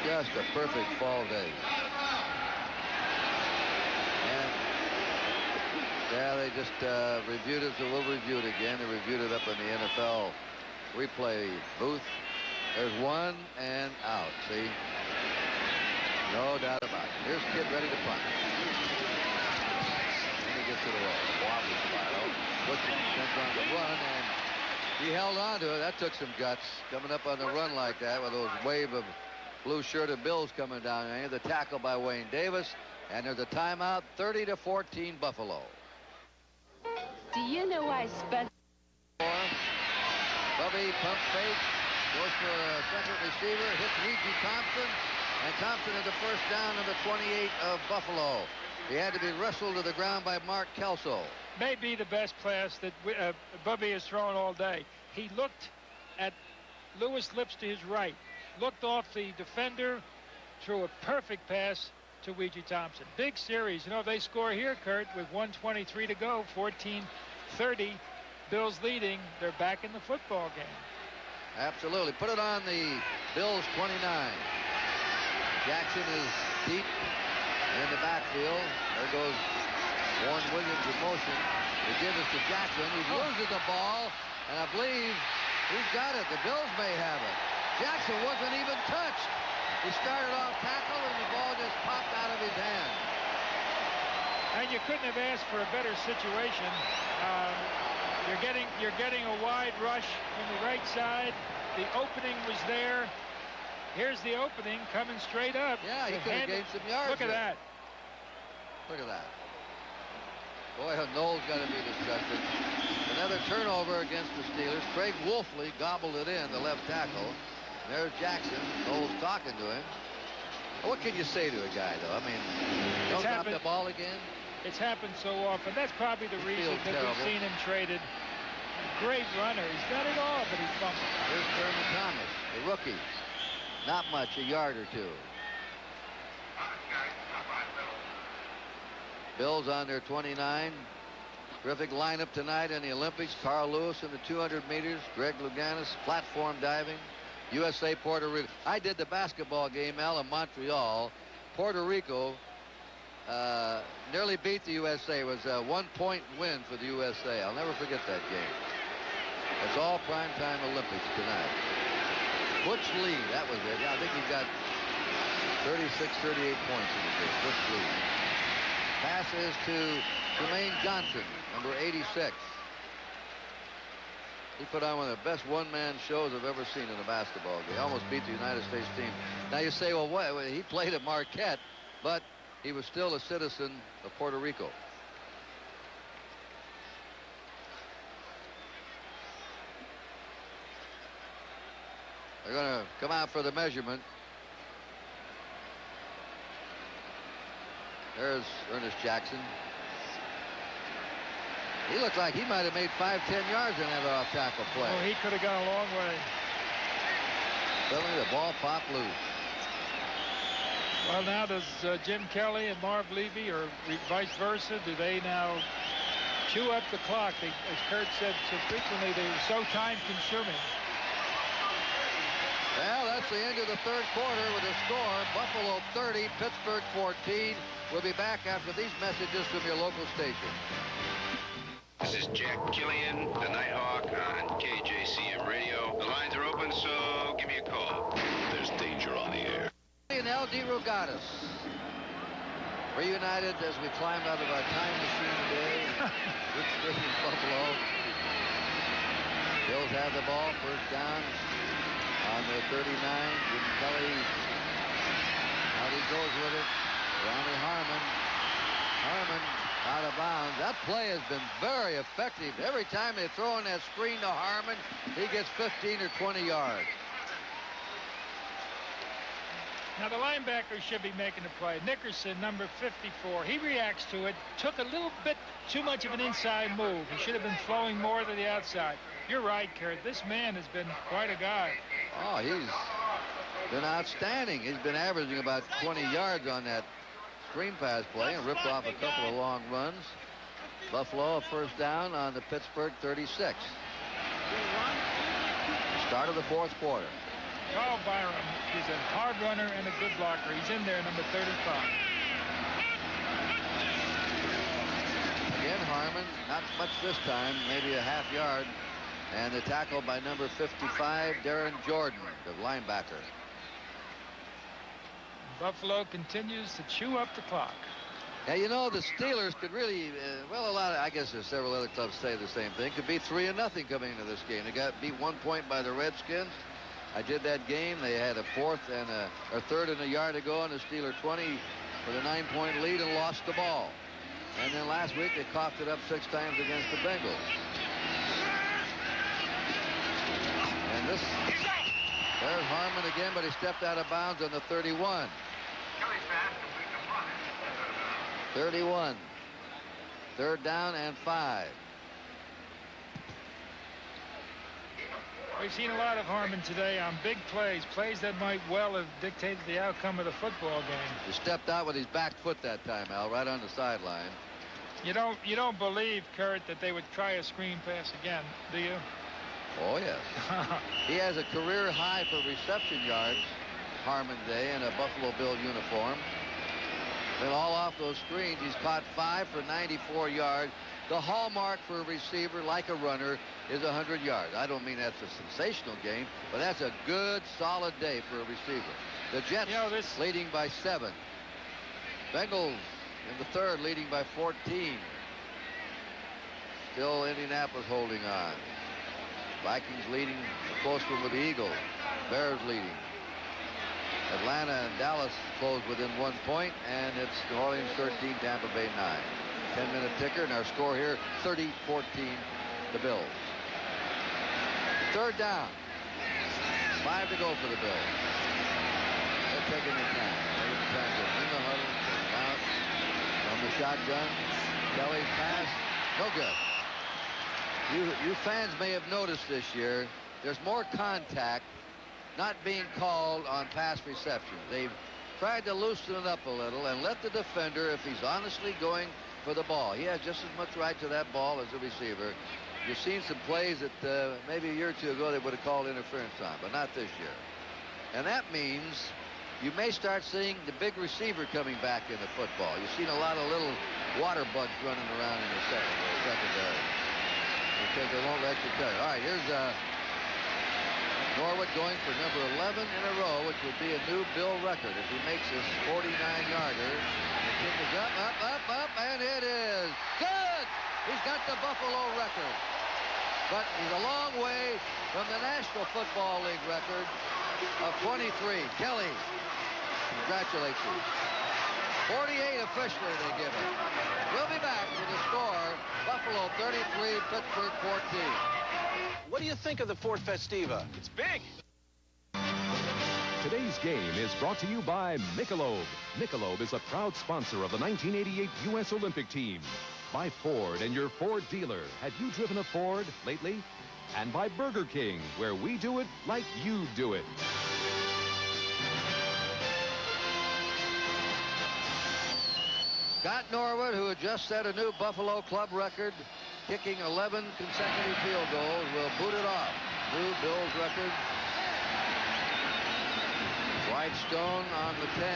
Just a perfect fall day. And yeah, they just reviewed it, so we'll review it again. They reviewed it up in the NFL replay booth. There's 1 and out. See? No doubt about it. Here's Kidd ready to punt. And he gets it away. Wobbly Spiro. Woodson comes on the run, and he held on to it. That took some guts. Coming up on the run like that with those wave of blue-shirted Bills coming down there. The tackle by Wayne Davis. And there's a timeout, 30-14 Buffalo. Do you know I spent... Bubby pump fake. Goes for a second receiver, hits Weegee Thompson, and Thompson is the first down on the 28 of Buffalo. He had to be wrestled to the ground by Mark Kelso. Maybe the best pass that Bubby has thrown all day. He looked at Lewis Lips to his right, looked off the defender, threw a perfect pass to Weegee Thompson. Big series. You know, if they score here, Kurt, with 1:23 to go, 14-30, Bills leading, they're back in the football game. Absolutely. Put it on the Bills 29. Jackson is deep in the backfield. There goes Warren Williams in motion. They give us to Jackson. He loses the ball, and I believe he's got it. The Bills may have it. Jackson wasn't even touched. He started off tackle, and the ball just popped out of his hand. And you couldn't have asked for a better situation. You're getting a wide rush from the right side. The opening was there. Here's the opening coming straight up. Yeah, he could have gained some yards. Look at that. Look at that. Boy, Noel's got to be disgusted. Another turnover against the Steelers. Craig Wolfley gobbled it in, the left tackle. There's Jackson. Noel's talking to him. What can you say to a guy, though? I mean, don't drop the ball again. It's happened so often. That's probably the reason that we've seen him traded. Great runner. He's got it all, but he's fumbled. Here's Thurman Thomas, the rookie. Not much, a yard or two. Bills on their 29. Terrific lineup tonight in the Olympics. Carl Lewis in the 200 meters. Greg Louganis, platform diving. USA, Puerto Rico. I did the basketball game, Al, in Montreal. Puerto Rico nearly beat the USA. It was a 1-point win for the USA. I'll never forget that game. It's all primetime Olympics tonight. Butch Lee, that was it. Yeah, I think he got 36, 38 points in the game. Butch Lee. Passes to Jermaine Johnson, number 86. He put on one of the best one-man shows I've ever seen in a basketball game. Almost beat the United States team. Now you say, well, what? He played at Marquette, but he was still a citizen of Puerto Rico. They're going to come out for the measurement. There's Ernest Jackson. He looked like he might have made 5-10 yards in that off-tackle play. Oh, he could have gone a long way. Suddenly the ball popped loose. Well, now does Jim Kelly and Marv Levy, or vice versa, do they now chew up the clock? As Kurt said so frequently, they're so time-consuming. Well, that's the end of the third quarter with a score. Buffalo 30, Pittsburgh 14. We'll be back after these messages from your local station. This is Jack Killian, the Nighthawk on KJCM Radio. The lines are open, so give me a call. There's danger on the air. And L.D. Rogatis reunited as we climbed out of our time machine today. Good stadium, Buffalo. Bills have the ball, first down on their 39. Jim Kelly, out he goes with it. Ronnie Harmon. Harmon out of bounds. That play has been very effective. Every time they throw in that screen to Harmon, he gets 15 or 20 yards. Now the linebacker should be making the play. Nickerson, number 54, he reacts to it. Took a little bit too much of an inside move. He should have been flowing more to the outside. You're right, Kurt. This man has been quite a guy. Oh, he's been outstanding. He's been averaging about 20 yards on that screen pass play and ripped off a couple of long runs. Buffalo a first down on the Pittsburgh 36. Start of the fourth quarter. Carl Byram is a hard runner and a good blocker. He's in there, number 35. Again, Harmon, not much this time, maybe a half yard. And the tackle by number 55, Darren Jordan, the linebacker. Buffalo continues to chew up the clock. Yeah, you know, the Steelers could really, well, I guess there's several other clubs say the same thing. Could be 3-0 coming into this game. They got beat 1 point by the Redskins. I did that game. They had a third and a yard to go on the Steeler 20 with a 9-point lead and lost the ball. And then last week they coughed it up 6 times against the Bengals. And there's Harmon again, but he stepped out of bounds on the 31. 31. Third down and 5. We've seen a lot of Harmon today on big plays that might well have dictated the outcome of the football game. He stepped out with his back foot that time, Al, right on the sideline. You don't believe, Kurt, that they would try a screen pass again, do you? Oh, yes. He has a career high for reception yards, Harmon Day, in a Buffalo Bill uniform. And all off those screens, he's caught 5 for 94 yards. The hallmark for a receiver, like a runner, is 100 yards. I don't mean that's a sensational game, but that's a good, solid day for a receiver. The Jets leading by 7. Bengals in the third leading by 14. Still Indianapolis holding on. Vikings leading a close one with the Eagles. Bears leading. Atlanta and Dallas close within 1 point, and it's New Orleans 13, Tampa Bay 9. 10-minute ticker, and our score here, 30-14, the Bills. Third down. 5 to go for the Bills. They're taking the time. Taking the time. In the huddle, out from the shotgun. Kelly's pass, no good. You fans may have noticed this year, there's more contact not being called on pass reception. They've tried to loosen it up a little and let the defender, if he's honestly going for the ball, he has just as much right to that ball as the receiver. You've seen some plays that maybe a year or two ago they would have called interference on, but not this year. And that means you may start seeing the big receiver coming back into football. You've seen a lot of little water bugs running around in the secondary because they won't let you cut it. All right, here's Norwood going for number 11 in a row, which would be a new Bill record if he makes this 49-yarder. The kick is up, and it is good! He's got the Buffalo record. But he's a long way from the National Football League record of 23. Kelly, congratulations. 48 officially they give it. We'll be back with the score. Buffalo 33, Pittsburgh 14. What do you think of the Ford Festiva? It's big. Today's game is brought to you by Michelob. Michelob is a proud sponsor of the 1988 U.S. Olympic team. By Ford and your Ford dealer. Have you driven a Ford lately? And by Burger King, where we do it like you do it. Scott Norwood, who had just set a new Buffalo club record, kicking 11 consecutive field goals, will boot it off. New Bills record. Whitestone on the 10, 20,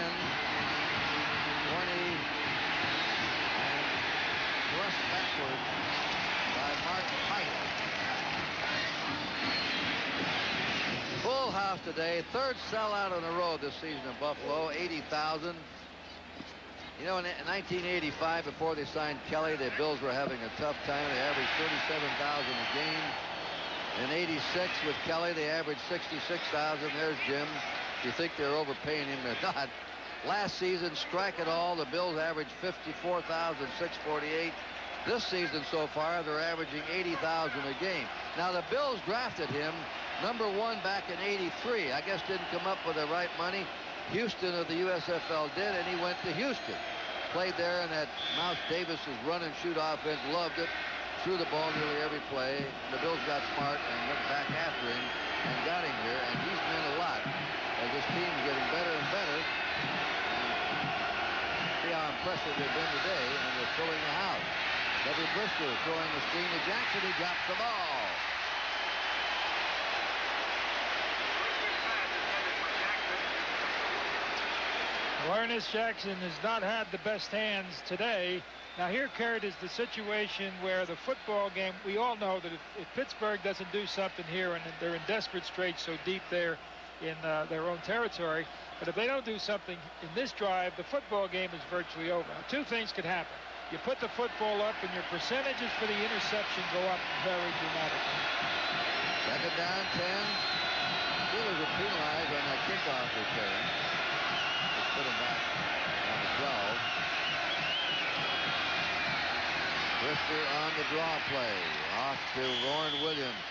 and thrust backward by Mark Pike. Full house today. Third sellout on the road this season in Buffalo, 80,000. You know, in 1985, before they signed Kelly, the Bills were having a tough time. They averaged 37,000 a game. In 86, with Kelly, they averaged 66,000. There's Jim. If you think they're overpaying him, they're not. Last season, strike it all, the Bills averaged 54,648. This season so far, they're averaging 80,000 a game. Now, the Bills drafted him number 1 back in 83. I guess didn't come up with the right money. Houston of the USFL did, and he went to Houston. Played there in that Mouse Davis's run and shoot offense, loved it, threw the ball nearly every play. And the Bills got smart and went back after him and got him here, and he's meant a lot as this team is getting better and better. See how impressive they've been today, and they're filling the house. Debbie Brister throwing the screen to Jackson. He drops the ball. Well, Ernest Jackson has not had the best hands today. Now here, Kurt, is the situation where the football game, we all know that if Pittsburgh doesn't do something here, and they're in desperate straits so deep there in their own territory, but if they don't do something in this drive, the football game is virtually over. Now, two things could happen. You put the football up, and your percentages for the interception go up very dramatically. Second down, 10. Steelers were penalized on that kickoff return. Let's put him back on the 12. Brister on the draw play. Off to Warren Williams.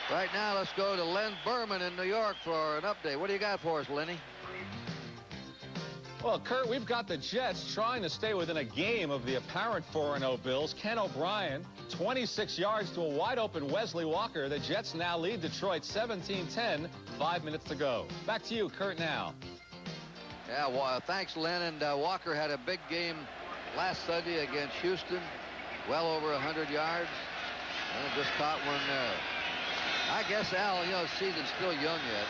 Right now, let's go to Len Berman in New York for an update. What do you got for us, Lenny? Well, Kurt, we've got the Jets trying to stay within a game of the apparent 4-0 Bills. Ken O'Brien, 26 yards to a wide-open Wesley Walker. The Jets now lead Detroit 17-10, 5 minutes to go. Back to you, Kurt, now. Yeah, well, thanks, Len. And Walker had a big game last Sunday against Houston. Well over 100 yards. And just caught one there. I guess, Al, you know, the season's still young yet.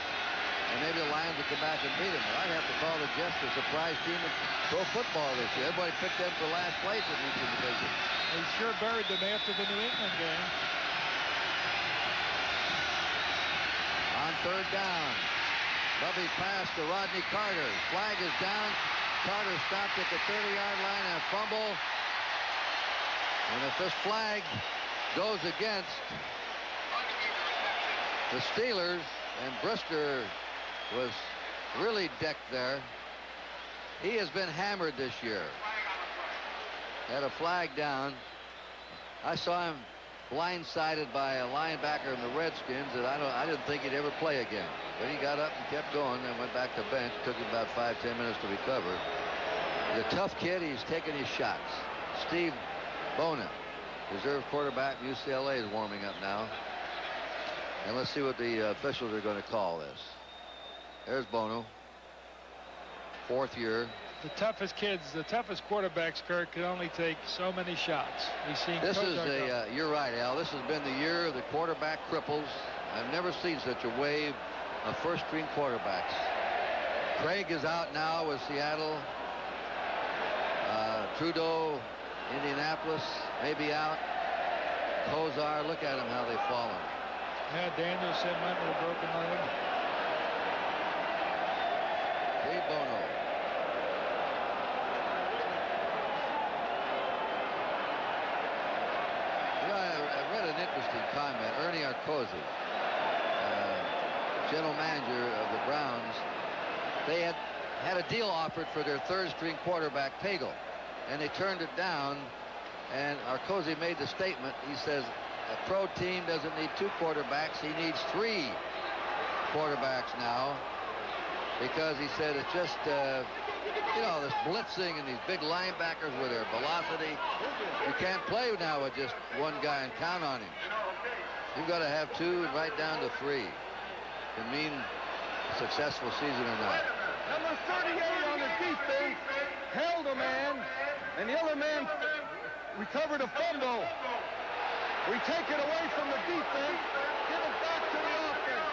And maybe the Lions will come back and beat them. I'd have to call the Jets the surprise team in pro football this year. Everybody picked them for last place in each division. They sure buried them after the New England game. On third down. Bubby pass to Rodney Carter. Flag is down. Carter stopped at the 30-yard line and a fumble. And if this flag goes against the Steelers, and Brister was really decked there. He has been hammered this year. Had a flag down. I saw him blindsided by a linebacker in the Redskins that I didn't think he'd ever play again. But he got up and kept going and went back to bench. Took him about 5-10 minutes to recover. He's a tough kid. He's taking his shots. Steve Bonin, reserve quarterback at UCLA, is warming up now. And let's see what the officials are going to call this. There's Bono. 4th year. The toughest kids, the toughest quarterbacks, Kirk, can only take so many shots. We've seen this is a, you're right, Al. This has been the year of the quarterback cripples. I've never seen such a wave of first-string quarterbacks. Craig is out now with Seattle. Trudeau, Indianapolis, maybe out. Kozar, look at them, how they've fallen. Yeah, Danielson went with a broken leg. Dave Bono. You know, I read an interesting comment. Ernie Arcosi, general manager of the Browns, they had a deal offered for their third-string quarterback, Pagel, and they turned it down. And Arcosi made the statement. He says, a pro team doesn't need 2 quarterbacks. He needs 3 quarterbacks now, because he said it's just, you know, this blitzing and these big linebackers with their velocity. You can't play now with just one guy and count on him. You've got to have 2 and right down to 3 to mean a successful season or not. Number 38 on the defense held a man, and the other man recovered a fumble. We take it away from the defense, give it back to the offense.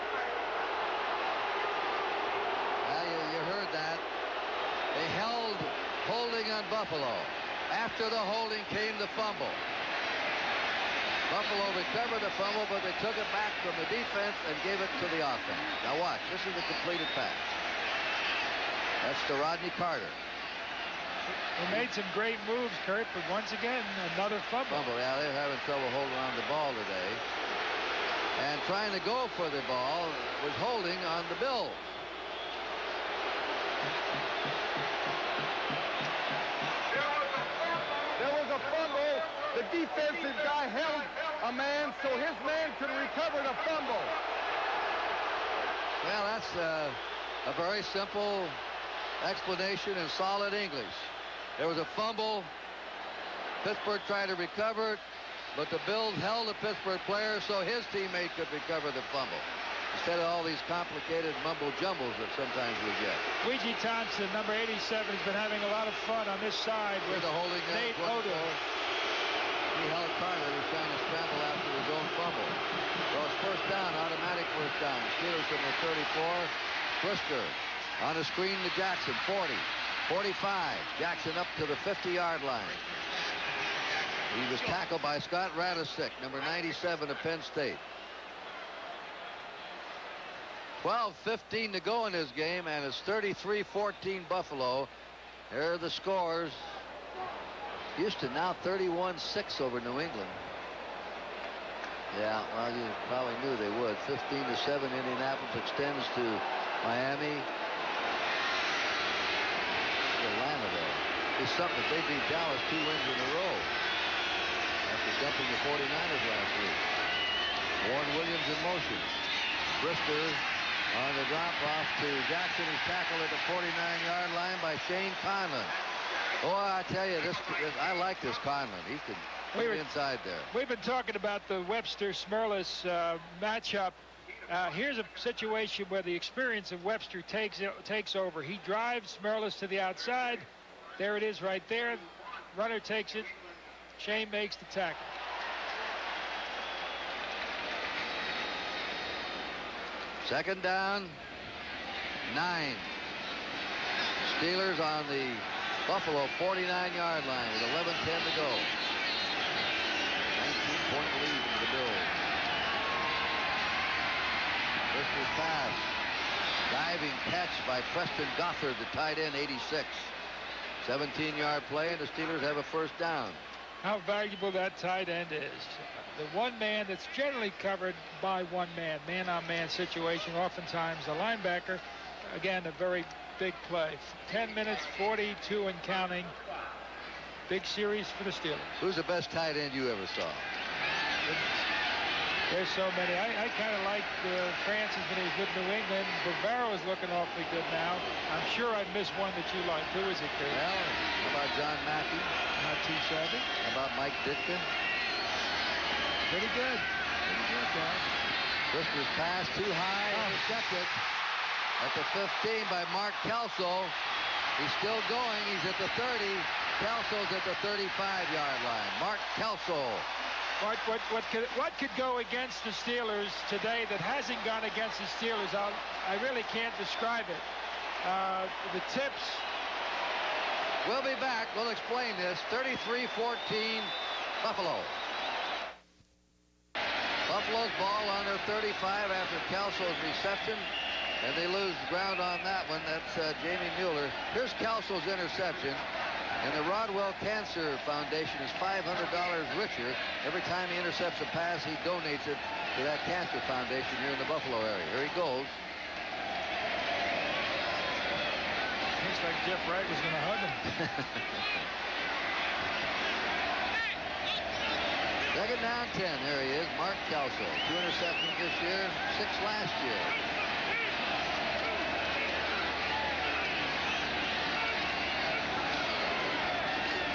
You heard that. They held holding on Buffalo. After the holding came the fumble. Buffalo recovered the fumble, but they took it back from the defense and gave it to the offense. Now watch, this is a completed pass. That's to Rodney Carter. They made some great moves, Kurt, but once again, another fumble. Yeah, they're having trouble holding on the ball today. And trying to go for the ball was holding on the Bills. There was a fumble. The defensive guy held a man so his man could recover the fumble. Well, that's a very simple explanation in solid English. There was a fumble. Pittsburgh tried to recover it, but the Bills held the Pittsburgh player so his teammate could recover the fumble, instead of all these complicated mumble-jumbles that sometimes we get. Ouija Thompson, number 87, has been having a lot of fun on this side with the holding Nate Odo. He held Carter, who was trying to scramble after his own fumble. So it's first down, automatic first down. Steelers from the 34. Brisker on a screen to Jackson, 40. 45. Jackson up to the 50-yard line. He was tackled by Scott Radisick, number 97 of Penn State. 12:15 to go in this game, and it's 33-14 Buffalo. There are the scores. Houston now 31-6 over New England. Yeah, well, you probably knew they would. 15-7, Indianapolis extends to Miami. Atlanta there. It's something that they beat Dallas 2 wins in a row after dumping the 49ers last week. Warren Williams in motion. Brister on the drop-off to Jackson. He's tackled at the 49-yard line by Shane Conlon. Oh, I tell you, I like this Conlon. He can be inside there. We've been talking about the Webster-Smerlis matchup. Here's a situation where the experience of Webster takes over. He drives Smerlis to the outside. There it is right there. Runner takes it. Shane makes the tackle. Second down, 9. Steelers on the Buffalo 49-yard line with 11:10 to go. 19-point lead for the Bills. This is pass. Diving catch by Preston Gothard, the tight end, 86. 17-yard play, and the Steelers have a first down. How valuable that tight end is. The one man that's generally covered by one man, man-on-man situation. Oftentimes the linebacker again, a very big play. 10 minutes, 42 and counting. Big series for the Steelers. Who's the best tight end you ever saw? There's so many. I kind of like Francis when he was with New England. Bavaro is looking awfully good now. I'm sure I'd miss one that you like. Who is it, Kurt? Well, how about John Mackey? Not too shabby. How about Mike Ditka? Pretty good. Pretty good, Don. Brister's pass too high, intercepted at the 15 by Mark Kelso. He's still going. He's at the 30. Kelso's at the 35-yard line. Mark Kelso. What could go against the Steelers today that hasn't gone against the Steelers? I really can't describe it. The tips. We'll be back. We'll explain this. 33-14, Buffalo. Buffalo's ball on their 35 after Kelso's reception, and they lose ground on that one. That's Jamie Mueller. Here's Kelso's interception. And the Rodwell Cancer Foundation is $500 richer. Every time he intercepts a pass, he donates it to that cancer foundation here in the Buffalo area. Here he goes. Looks like Jeff Wright was going to hug him. Second down 10. There he is, Mark Kelso. 2 interceptions this year, 6 last year.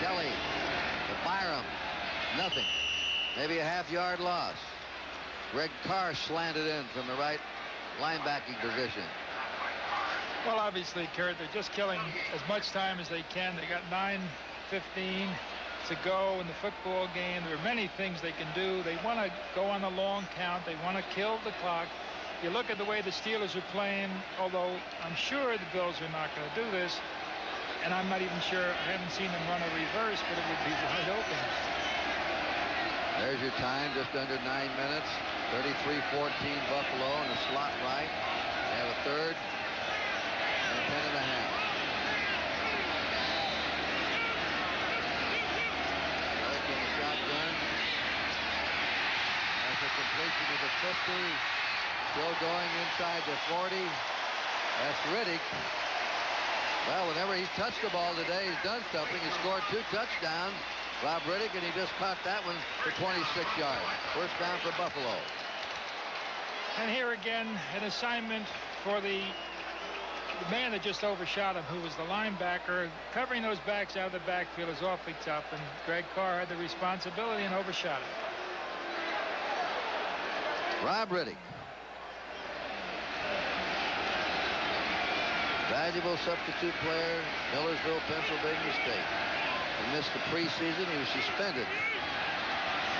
Kelly to Byram. Nothing. Maybe a half-yard loss. Greg Carr slanted in from the right linebacking position. Well, obviously, Kurt, they're just killing as much time as they can. They got 9:15 to go in the football game. There are many things they can do. They want to go on the long count. They want to kill the clock. You look at the way the Steelers are playing, although I'm sure the Bills are not going to do this. And I'm not even sure, I haven't seen them run a reverse, but it would be wide open. There's your time, just under 9 minutes. 33-14 Buffalo in the slot right. They have a third and 10 and a half. Back in the shotgun. That's a completion of the 50. Still going inside the 40. That's Riddick. Well, whenever he's touched the ball today, he's done something. He scored 2 touchdowns. Rob Riddick, and he just caught that one for 26 yards. First down for Buffalo. And here again, an assignment for the man that just overshot him, who was the linebacker. Covering those backs out of the backfield is awfully tough, and Greg Carr had the responsibility and overshot it. Rob Riddick. Valuable substitute player, Millersville, Pennsylvania State. He missed the preseason. He was suspended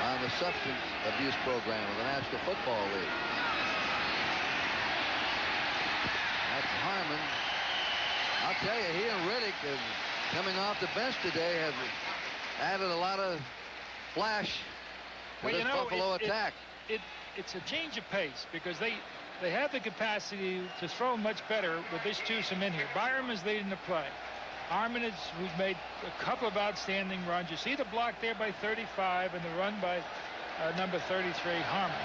on the substance abuse program of the National Football League. That's Harmon. I'll tell you, he and Riddick, coming off the bench today, have added a lot of flash to this Buffalo attack. It's a change of pace because they have the capacity to throw much better with this twosome in here. Byram is leading the play. Harmon who's made a couple of outstanding runs. You see the block there by 35 and the run by number 33, Harmon.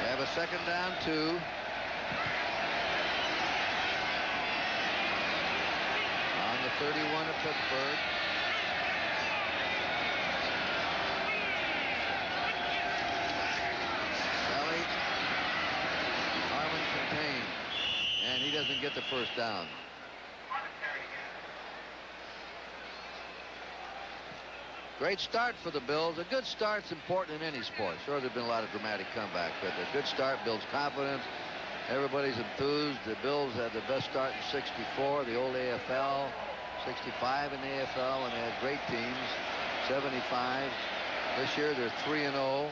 They have a second down 2. On the 31 of Pittsburgh. And he doesn't get the first down. Great start for the Bills. A good start's important in any sport. Sure, there's been a lot of dramatic comebacks, but a good start builds confidence. Everybody's enthused. The Bills had the best start in '64, the old AFL, '65 in the AFL, and they had great teams. '75. This year they're 3-0.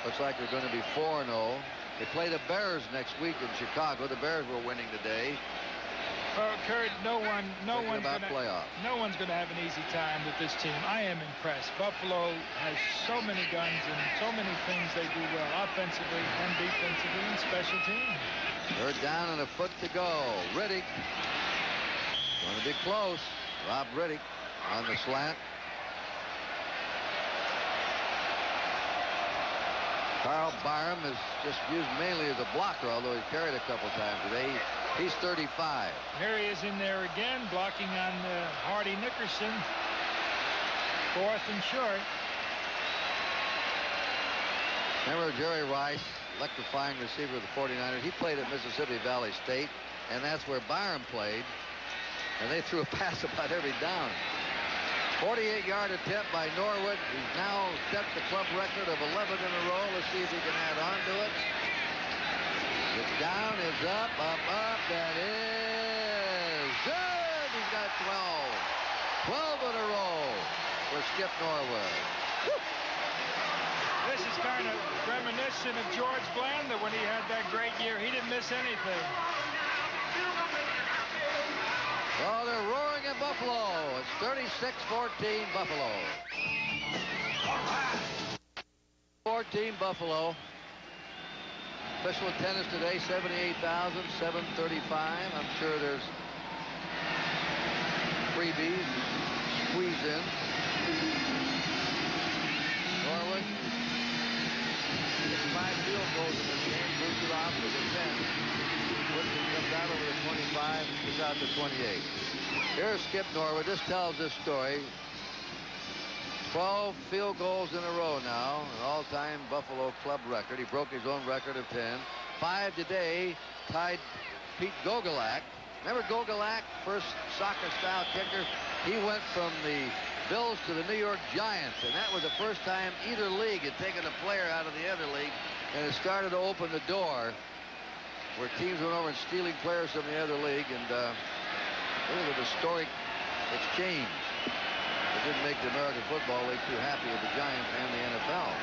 Looks like they're going to be 4-0. They play the Bears next week in Chicago. The Bears were winning today. Kurt, no one's going to have an easy time with this team. I am impressed. Buffalo has so many guns and so many things they do well, offensively and defensively and special teams. Third down and a foot to go. Riddick going to be close. Rob Riddick on the slant. Carl Byram is just used mainly as a blocker, although he carried a couple times today. He's 35. Here he is in there again, blocking on Hardy Nickerson. 4th and short. Remember Jerry Rice, electrifying receiver of the 49ers? He played at Mississippi Valley State, and that's where Byram played. And they threw a pass about every down. 48-yard attempt by Norwood. He's now set the club record of 11 in a row. Let's see if he can add on to it. It's down, is up. That is good. He's got 12. 12 in a row for Skip Norwood. This is kind of reminiscent of George Blanda when he had that great year. He didn't miss anything. Oh, they're roaring at Buffalo. It's 36-14 Buffalo. 14 Buffalo. Official attendance today, 78,735. I'm sure there's freebies squeezed in. Norwood. 5 field goals in this game. Boots it off to the 10. Woodson comes out over the 25 and gets out to 28. Here's Skip Norwood. This tells this story. 12 field goals in a row now, an all-time Buffalo club record. He broke his own record of 10. 5 today, tied Pete Gogolak. Remember Gogolak, first soccer-style kicker? He went from the Bills to the New York Giants, and that was the first time either league had taken a player out of the other league, and it started to open the door where teams went over and stealing players from the other league, and it was a historic exchange. It didn't make the American Football League too happy with the Giants and the NFL.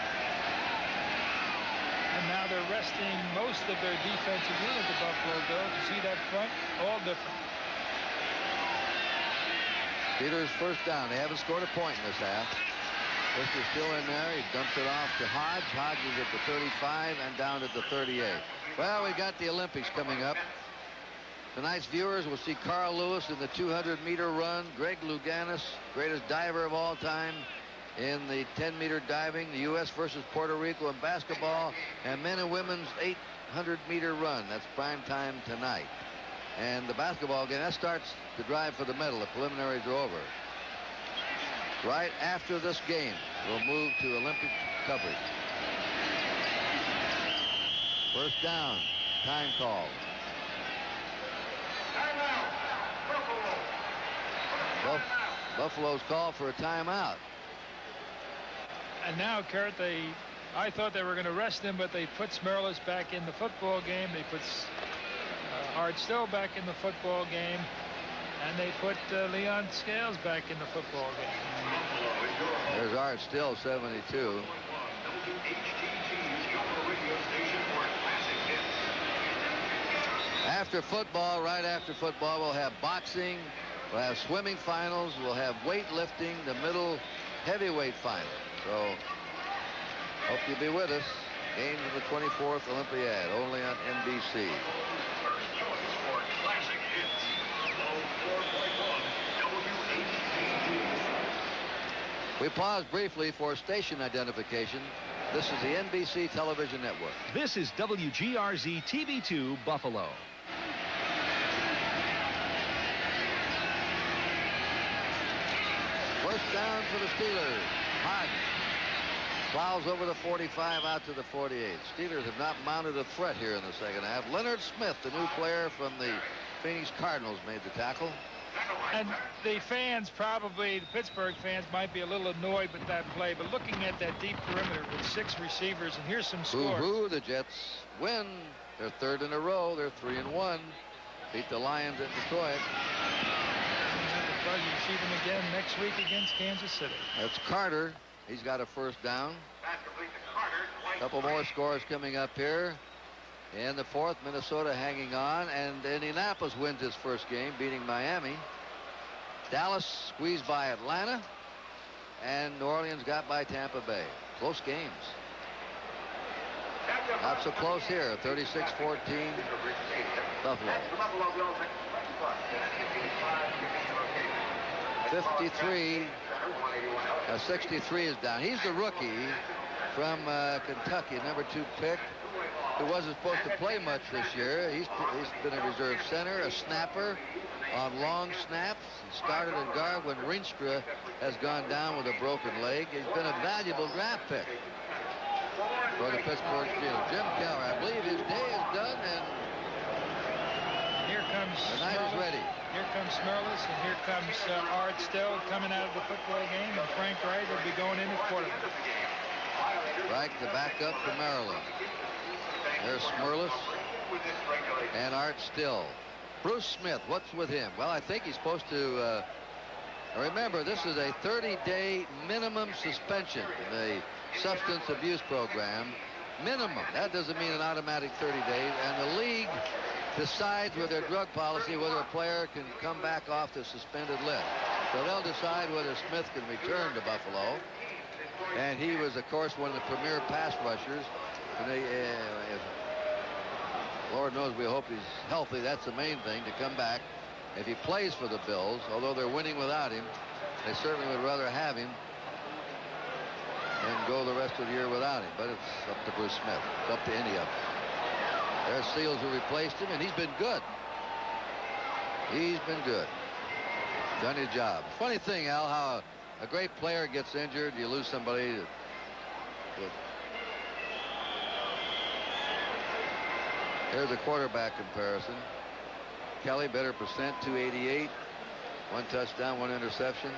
And now they're resting most of their defensive unit, the Buffalo Bills. You see that front? All different. Steelers first down. They haven't scored a point in this half. Fister's still in there. He dumps it off to Hodge. Hodge is at the 35 and down at the 38. Well, we got the Olympics coming up. Tonight's viewers will see Carl Lewis in the 200-meter run. Greg Louganis, greatest diver of all time, in the 10-meter diving. The U.S. versus Puerto Rico in basketball, and men and women's 800-meter run. That's prime time tonight. And the basketball game, that starts the drive for the medal. The preliminaries are over. Right after this game, we'll move to Olympic coverage. First down, time call. Buffalo's call for a timeout. And now, Kurt, I thought they were going to rest him, but they put Smerlis back in the football game. They put Art Still back in the football game. And they put Leon Scales back in the football game. There's Art Still, 72. After football, right after football, we'll have boxing, we'll have swimming finals, we'll have weightlifting, the middle heavyweight final. So, hope you'll be with us. Games of the 24th Olympiad, only on NBC. We pause briefly for station identification. This is the NBC Television Network. This is WGRZ TV2 Buffalo. First down for the Steelers. Hodge plows over the 45 out to the 48. Steelers have not mounted a threat here in the second half. Leonard Smith, the new player from the Phoenix Cardinals, made the tackle. And the fans, probably the Pittsburgh fans, might be a little annoyed with that play, but looking at that deep perimeter with 6 receivers, and here's some scores. Woo-hoo, the Jets win. They're third in a row. They're 3-1. Beat the Lions at Detroit. You see them again next week against Kansas City. That's Carter. He's got a first down. A couple more scores coming up here. In the fourth, Minnesota hanging on, and Indianapolis wins its first game, beating Miami. Dallas squeezed by Atlanta, and New Orleans got by Tampa Bay. Close games. Not so close here, 36-14 Buffalo. 63 is down. He's the rookie from Kentucky, number 2 pick, who wasn't supposed to play much this year. He's been a reserve center, a snapper on long snaps. He started in guard when Rienstra has gone down with a broken leg. He's been a valuable draft pick for the Pittsburgh Steelers. Jim Keller, I believe his day is done, and here comes the night is ready. Here comes Smurlus, and here comes Art Still coming out of the football game, and Frank Wright will be going into quarterback. Wright, the backup for Maryland. There's Smurlus and Art Still. Bruce Smith, what's with him? Well, I think he's supposed to, remember, this is a 30-day minimum suspension in the substance abuse program. Minimum. That doesn't mean an automatic 30 days. And the league decides with their drug policy whether a player can come back off the suspended list. So they'll decide whether Smith can return to Buffalo. And he was, of course, one of the premier pass rushers. And they, Lord knows we hope he's healthy. That's the main thing, to come back. If he plays for the Bills, although they're winning without him, they certainly would rather have him than go the rest of the year without him. But it's up to Bruce Smith. It's up to any of them. There's Seals who replaced him, and he's been good. He's been good. Done his job. Funny thing, Al, how a great player gets injured, you lose somebody. Here's a quarterback comparison. Kelly, better percent, 288. 1 touchdown, 1 interception.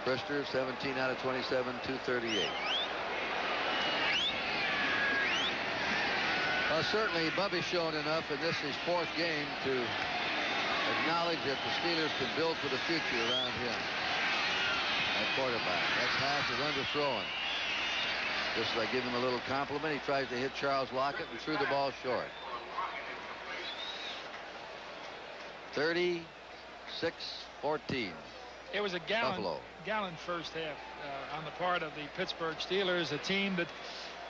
Brister, 17 out of 27, 238. Well, certainly Bubby's shown enough in this, his 4th game, to acknowledge that the Steelers can build for the future around him at quarterback. That pass is underthrown. Just like give him a little compliment, he tries to hit Charles Lockett and threw the ball short. 36-14. It was a gallant first half on the part of the Pittsburgh Steelers, a team that,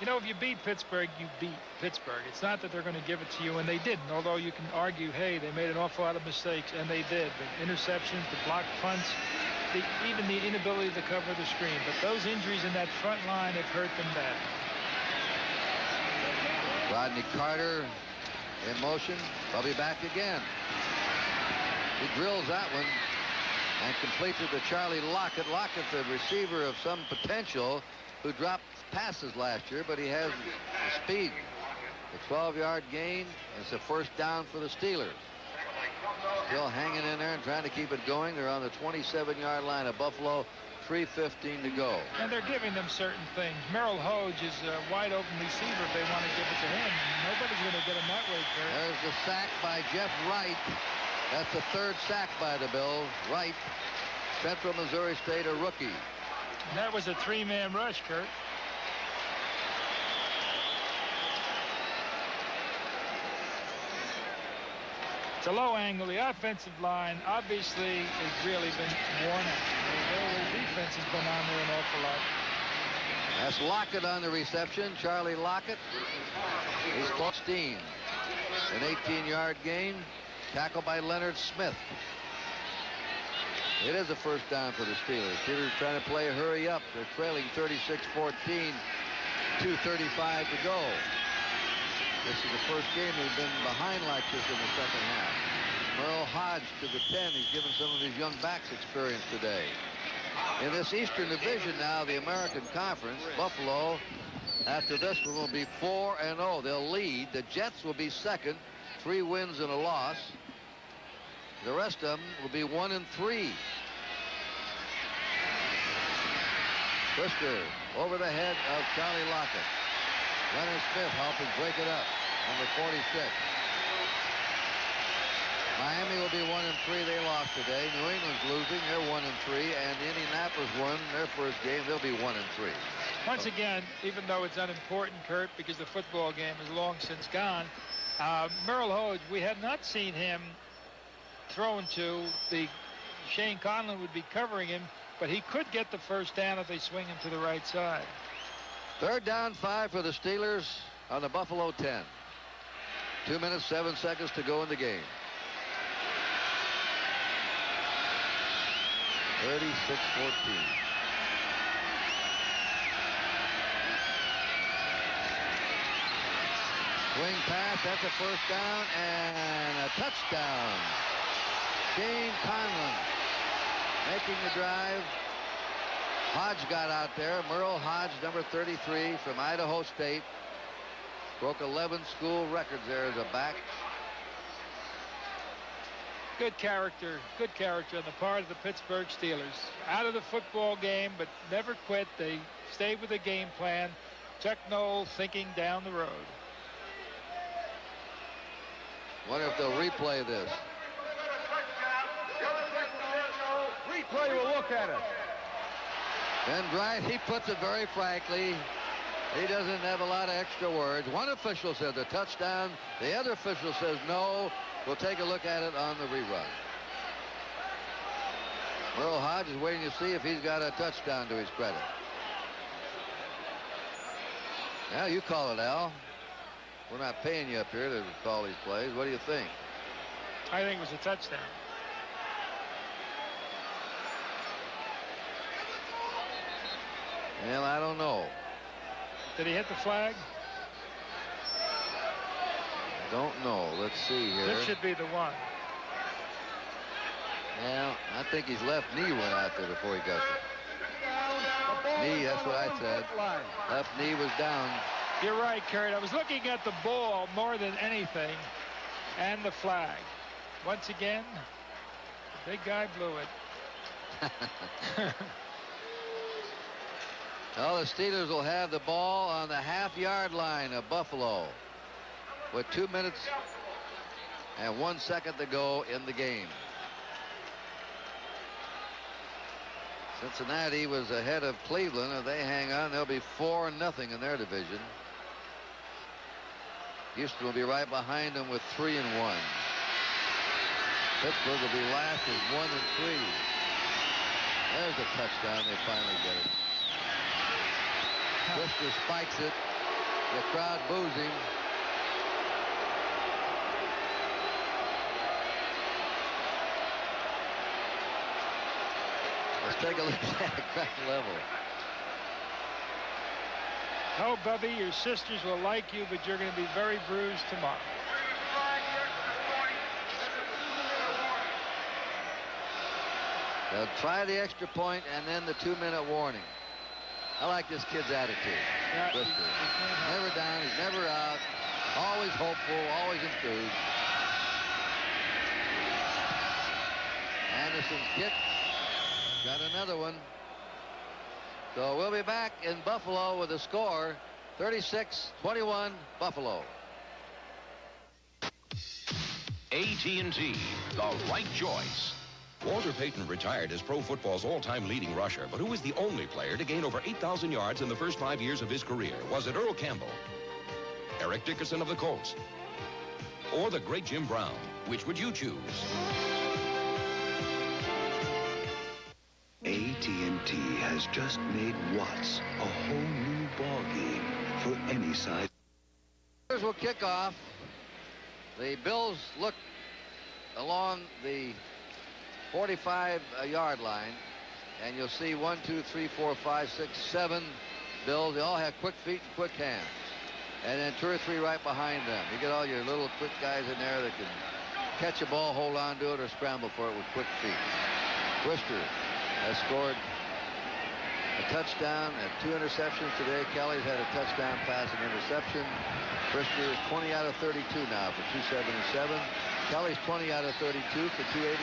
you know, if you beat Pittsburgh, you beat Pittsburgh. It's not that they're going to give it to you, and they didn't, although you can argue, hey, they made an awful lot of mistakes, and they did. The interceptions, the blocked punts, even the inability to cover the screen. But those injuries in that front line have hurt them bad. Rodney Carter in motion. Bubby back again. He drills that one and completes it to Charlie Lockett. Lockett, the receiver of some potential, who dropped passes last year, but he has the speed. The 12-yard gain. It's a first down for the Steelers. Still hanging in there and trying to keep it going. They're on the 27-yard line of Buffalo. 3:15 to go. And they're giving them certain things. Merrill Hoge is a wide-open receiver if they want to give it to him. Nobody's going to get him that way, Kurt. There's the sack by Jeff Wright. That's the 3rd sack by the Bills. Wright, Central Missouri State, a rookie. And that was a 3-man rush, Kurt. It's a low angle. The offensive line obviously has really been worn out. The defense has been on there an awful lot. That's Lockett on the reception. Charlie Lockett. He's 16. An 18-yard gain. Tackled by Leonard Smith. It is a first down for the Steelers. Steelers trying to play a hurry up. They're trailing 36-14. 2:35 to go. This is the first game they've been behind like this in the second half. Merle Hodge to the 10. He's given some of his young backs experience today. In this Eastern Division now, the American Conference, Buffalo, after this one, will be 4-0. They'll lead. The Jets will be second, 3 wins and a loss. The rest of them will be 1-3. Brister over the head of Charlie Lockett. Leonard Smith helping break it up. Number 46. Miami will be 1-3. They lost today. New England's losing. They're 1-3. And Indianapolis won their first game. They'll be 1-3. Once again, even though it's unimportant, Kurt, because the football game is long since gone, Merrill Hoge, we had not seen him thrown to. Shane Conlon would be covering him, but he could get the first down if they swing him to the right side. 3rd down, 5 for the Steelers on the Buffalo 10. 2 minutes, 7 seconds to go in the game. 36-14. Swing pass, that's a first down and a touchdown. Shane Conlon making the drive. Hodge got out there. Merle Hodge, number 33 from Idaho State. Broke 11 school records there as a back. Good character on the part of the Pittsburgh Steelers. Out of the football game, but never quit. They stayed with the game plan. Chuck Noll thinking down the road. Wonder if they'll replay this. Replay will look at it. Ben Bryant, he puts it very frankly. He doesn't have a lot of extra words. One official said the touchdown. The other official says no. We'll take a look at it on the rerun. Merle Hodge is waiting to see if he's got a touchdown to his credit. Now you call it, Al. We're not paying you up here to call these plays. What do you think? I think it was a touchdown. Well, I don't know. Did he hit the flag? Don't know. Let's see here. This should be the one. Well, I think his left knee went out there before he got it. Knee, that's what I said. Left knee was down. You're right, Kurt. I was looking at the ball more than anything, and the flag. Once again, the big guy blew it. Well, the Steelers will have the ball on the half-yard line of Buffalo with 2 minutes and 1 second to go in the game. Cincinnati was ahead of Cleveland. If they hang on, they'll be 4-0 in their division. Houston will be right behind them with 3-1. Pittsburgh will be last as 1-3. There's a touchdown. They finally get it. Brister spikes it. The crowd boos him. Let's take a look at the crowd level. Oh, Bubby, your sisters will like you, but you're going to be very bruised tomorrow. They'll try the extra point and then the 2-minute warning. I like this kid's attitude. Yeah, he's never down, he's never out. Always hopeful, always enthused. Anderson's kick. Got another one. So we'll be back in Buffalo with a score, 36-21 Buffalo. AT&T, the right choice. Walter Payton retired as pro football's all-time leading rusher, but who was the only player to gain over 8,000 yards in the first 5 years of his career? Was it Earl Campbell, Eric Dickerson of the Colts, or the great Jim Brown? Which would you choose? AT&T has just made Watts a whole new ballgame for any size. Steelers will kick off. The Bills look along the 45-yard line, and you'll see 1, 2, 3, 4, 5, 6, 7 Bills. They all have quick feet and quick hands, and then 2 or 3 right behind them. You get all your little quick guys in there that can catch a ball, hold on to it, or scramble for it with quick feet. Brister has scored a touchdown and 2 interceptions today. Kelly's had a touchdown pass and interception. Brister is 20 out of 32 now for 277. Kelly's 20 out of 32 for 288.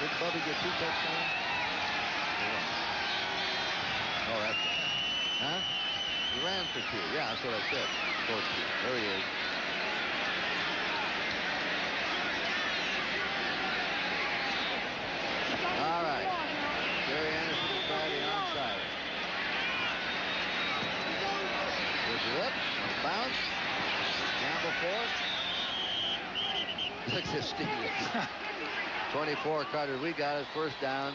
Didn't Bubby get 2 touchdowns? Oh, that's right. Huh? He ran for 2. Yeah, that's what I said. For 2. There he is. All right. Gary Anderson will try the onside. Push it up. Bounce. Campbell for it. Look at this Steelers. 24, Carter. We got his first down.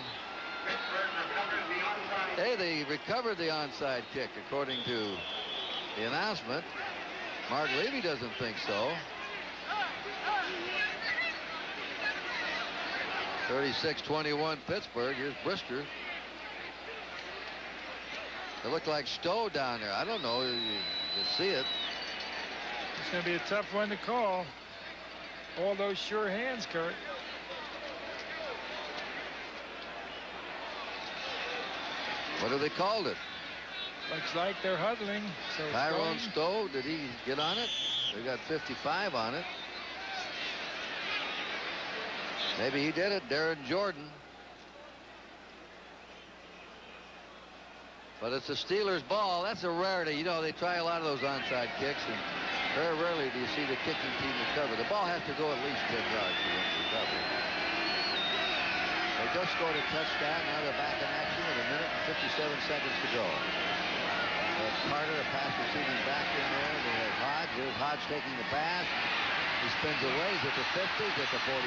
Hey, they recovered the onside kick, according to the announcement. Mark Levy doesn't think so. 36-21 Pittsburgh. Here's Brister. It looked like Stowe down there. I don't know. You see it. It's going to be a tough one to call. All those sure hands, Kurt. What have they called it? Looks like they're huddling. So Tyrone Stowe, did he get on it? They got 55 on it. Maybe he did it, Darren Jordan. But it's a Steelers ball. That's a rarity. You know, they try a lot of those onside kicks, and very rarely do you see the kicking team recover. The ball has to go at least 10 yards for them to recover. They just scored a touchdown. Now they're back in action with 1 minute and 57 seconds to go. Carter, a pass receiving back in there. They have Hodge. Here's Hodge taking the pass. He spins away. He's at the 50, he's at the 45,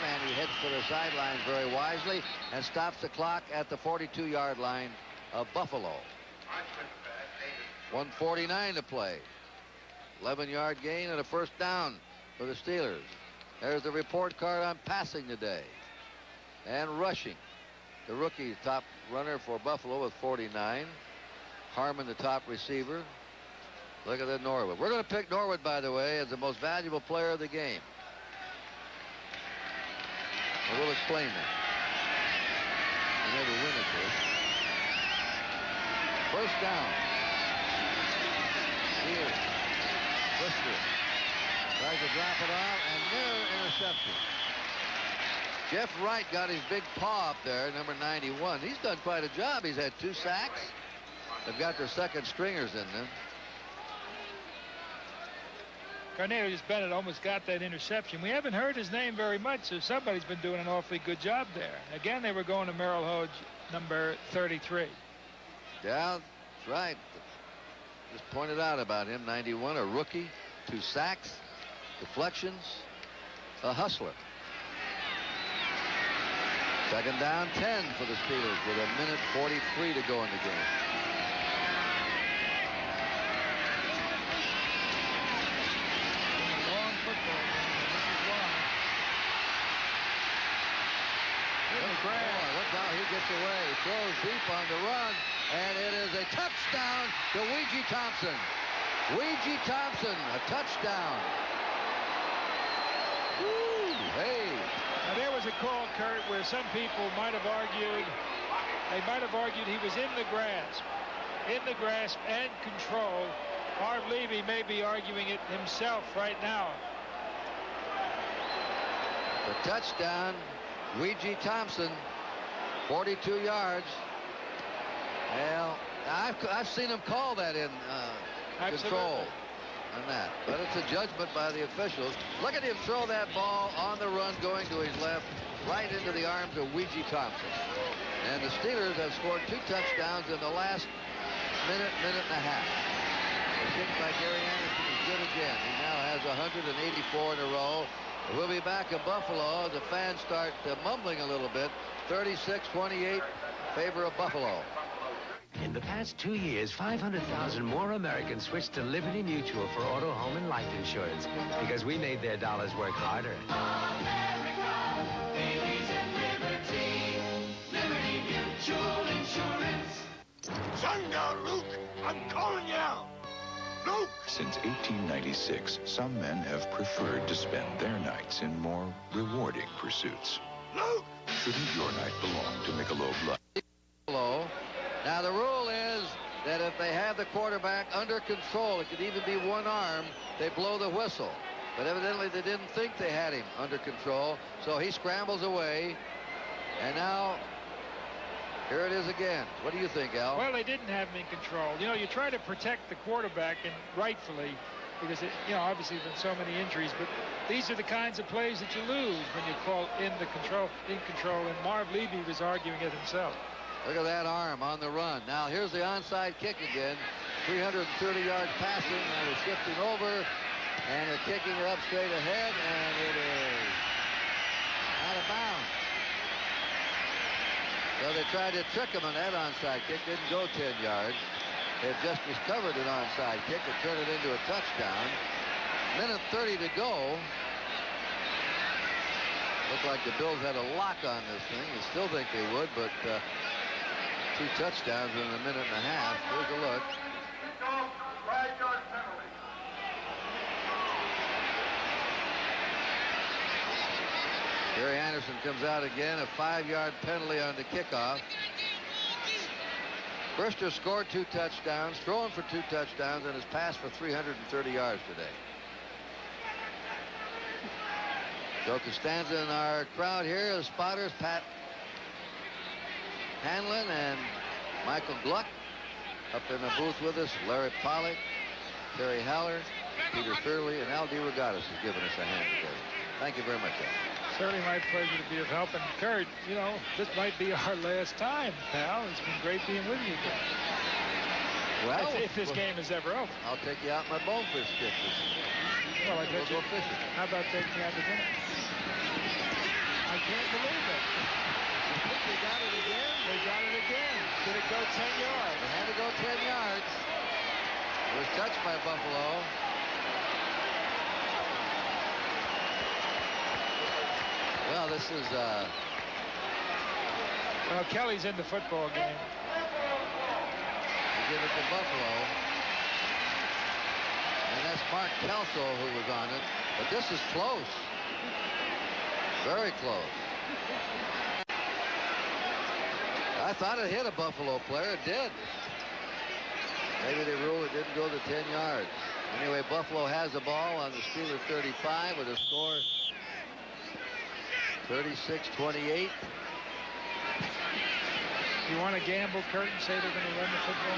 and he heads for the sidelines very wisely and stops the clock at the 42-yard line of Buffalo. 1:49 to play. 11-yard gain and a first down for the Steelers. There's the report card on passing today. And rushing. The rookie top runner for Buffalo with 49. Harmon, the top receiver. Look at that Norwood. We're going to pick Norwood, by the way, as the most valuable player of the game. And we'll explain that. You never win at this. First down. Here. Brisker tries to drop it off, and near interception. Jeff Wright got his big paw up there, number 91. He's done quite a job. He's had 2 sacks. They've got their second stringers in there. Cornelius Bennett almost got that interception. We haven't heard his name very much, so somebody's been doing an awfully good job there. Again, they were going to Merrill Hodge, number 33. Yeah, that's right. Just pointed out about him, 91, a rookie, 2 sacks, deflections, a hustler. Second down, 10 for the Steelers with 1 minute 43 to go in the game. Long football game. This is why. Look how he gets away. He throws deep on the run, and it is a touchdown to Weegee Thompson. Weegee Thompson, a touchdown. Woo, hey. Now, there was a call, Kurt, where some people might have argued, he was in the grasp and control. Marv Levy may be arguing it himself right now. The touchdown, Weegee Thompson, 42 yards. Well, I've seen him call that in control on that, but it's a judgment by the officials. Look at him throw that ball on the run going to his left, right into the arms of Weegee Thompson. And the Steelers have scored 2 touchdowns in the last minute and a half. The kick by Gary Anderson is good again. He now has 184 in a row. We'll be back in Buffalo. The fans start mumbling a little bit. 36-28, favor of Buffalo. In the past 2 years, 500,000 more Americans switched to Liberty Mutual for auto, home, and life insurance because we made their dollars work harder. America, babies and liberty, Liberty Mutual Insurance. Son down, Luke. I'm calling you out. Luke! Since 1896, some men have preferred to spend their nights in more rewarding pursuits. Luke! Shouldn't your night belong to Michelob Light? Now, the rule is that if they have the quarterback under control, it could even be one arm, they blow the whistle. But evidently they didn't think they had him under control, so he scrambles away. And now, here it is again. What do you think, Al? Well, they didn't have him in control. You know, you try to protect the quarterback, and rightfully, because, obviously there's been so many injuries, but these are the kinds of plays that you lose when you call in control, and Marv Levy was arguing it himself. Look at that arm on the run. Now, here's the onside kick again. 330 yards passing. Now they're shifting over, and they're kicking it up straight ahead, and it is out of bounds. So they tried to trick him on that onside kick. Didn't go 10 yards. They've just discovered an onside kick and turned it into a touchdown. Minute 30 to go. Looked like the Bills had a lock on this thing. You still think they would, but 2 touchdowns in a minute and a half. Here's a look. Gary Anderson comes out again. A 5-yard penalty on the kickoff. Brister scored 2 touchdowns, throwing for 2 touchdowns, and has passed for 330 yards today. Joe Costanza in our crowd here as spotters, Pat Hanlon and Michael Gluck. Up in the booth with us, Larry Pollock, Terry Haller, Peter Fairley, and Al DeRogatis has given us a hand today. Thank you very much, Al. Certainly my pleasure to be of help. And Kurt, you know, this might be our last time, pal. It's been great being with you again. Well, if this game is ever over. I'll take you out my bonefish stick. Well, I bet we'll go fishing. How about taking me out to dinner? I can't believe it. You think they got it again? They got it again. Did it go 10 yards? They had to go 10 yards. It was touched by Buffalo. Well, this is well, Kelly's in the football game. They give it to Buffalo. And that's Mark Kelso who was on it. But this is close. Very close. I thought it hit a Buffalo player. It did. Maybe they ruled it didn't go to 10 yards. Anyway, Buffalo has the ball on the Steelers 35 with a score 36-28. You want to gamble, Kurt, and say they're going to run the football?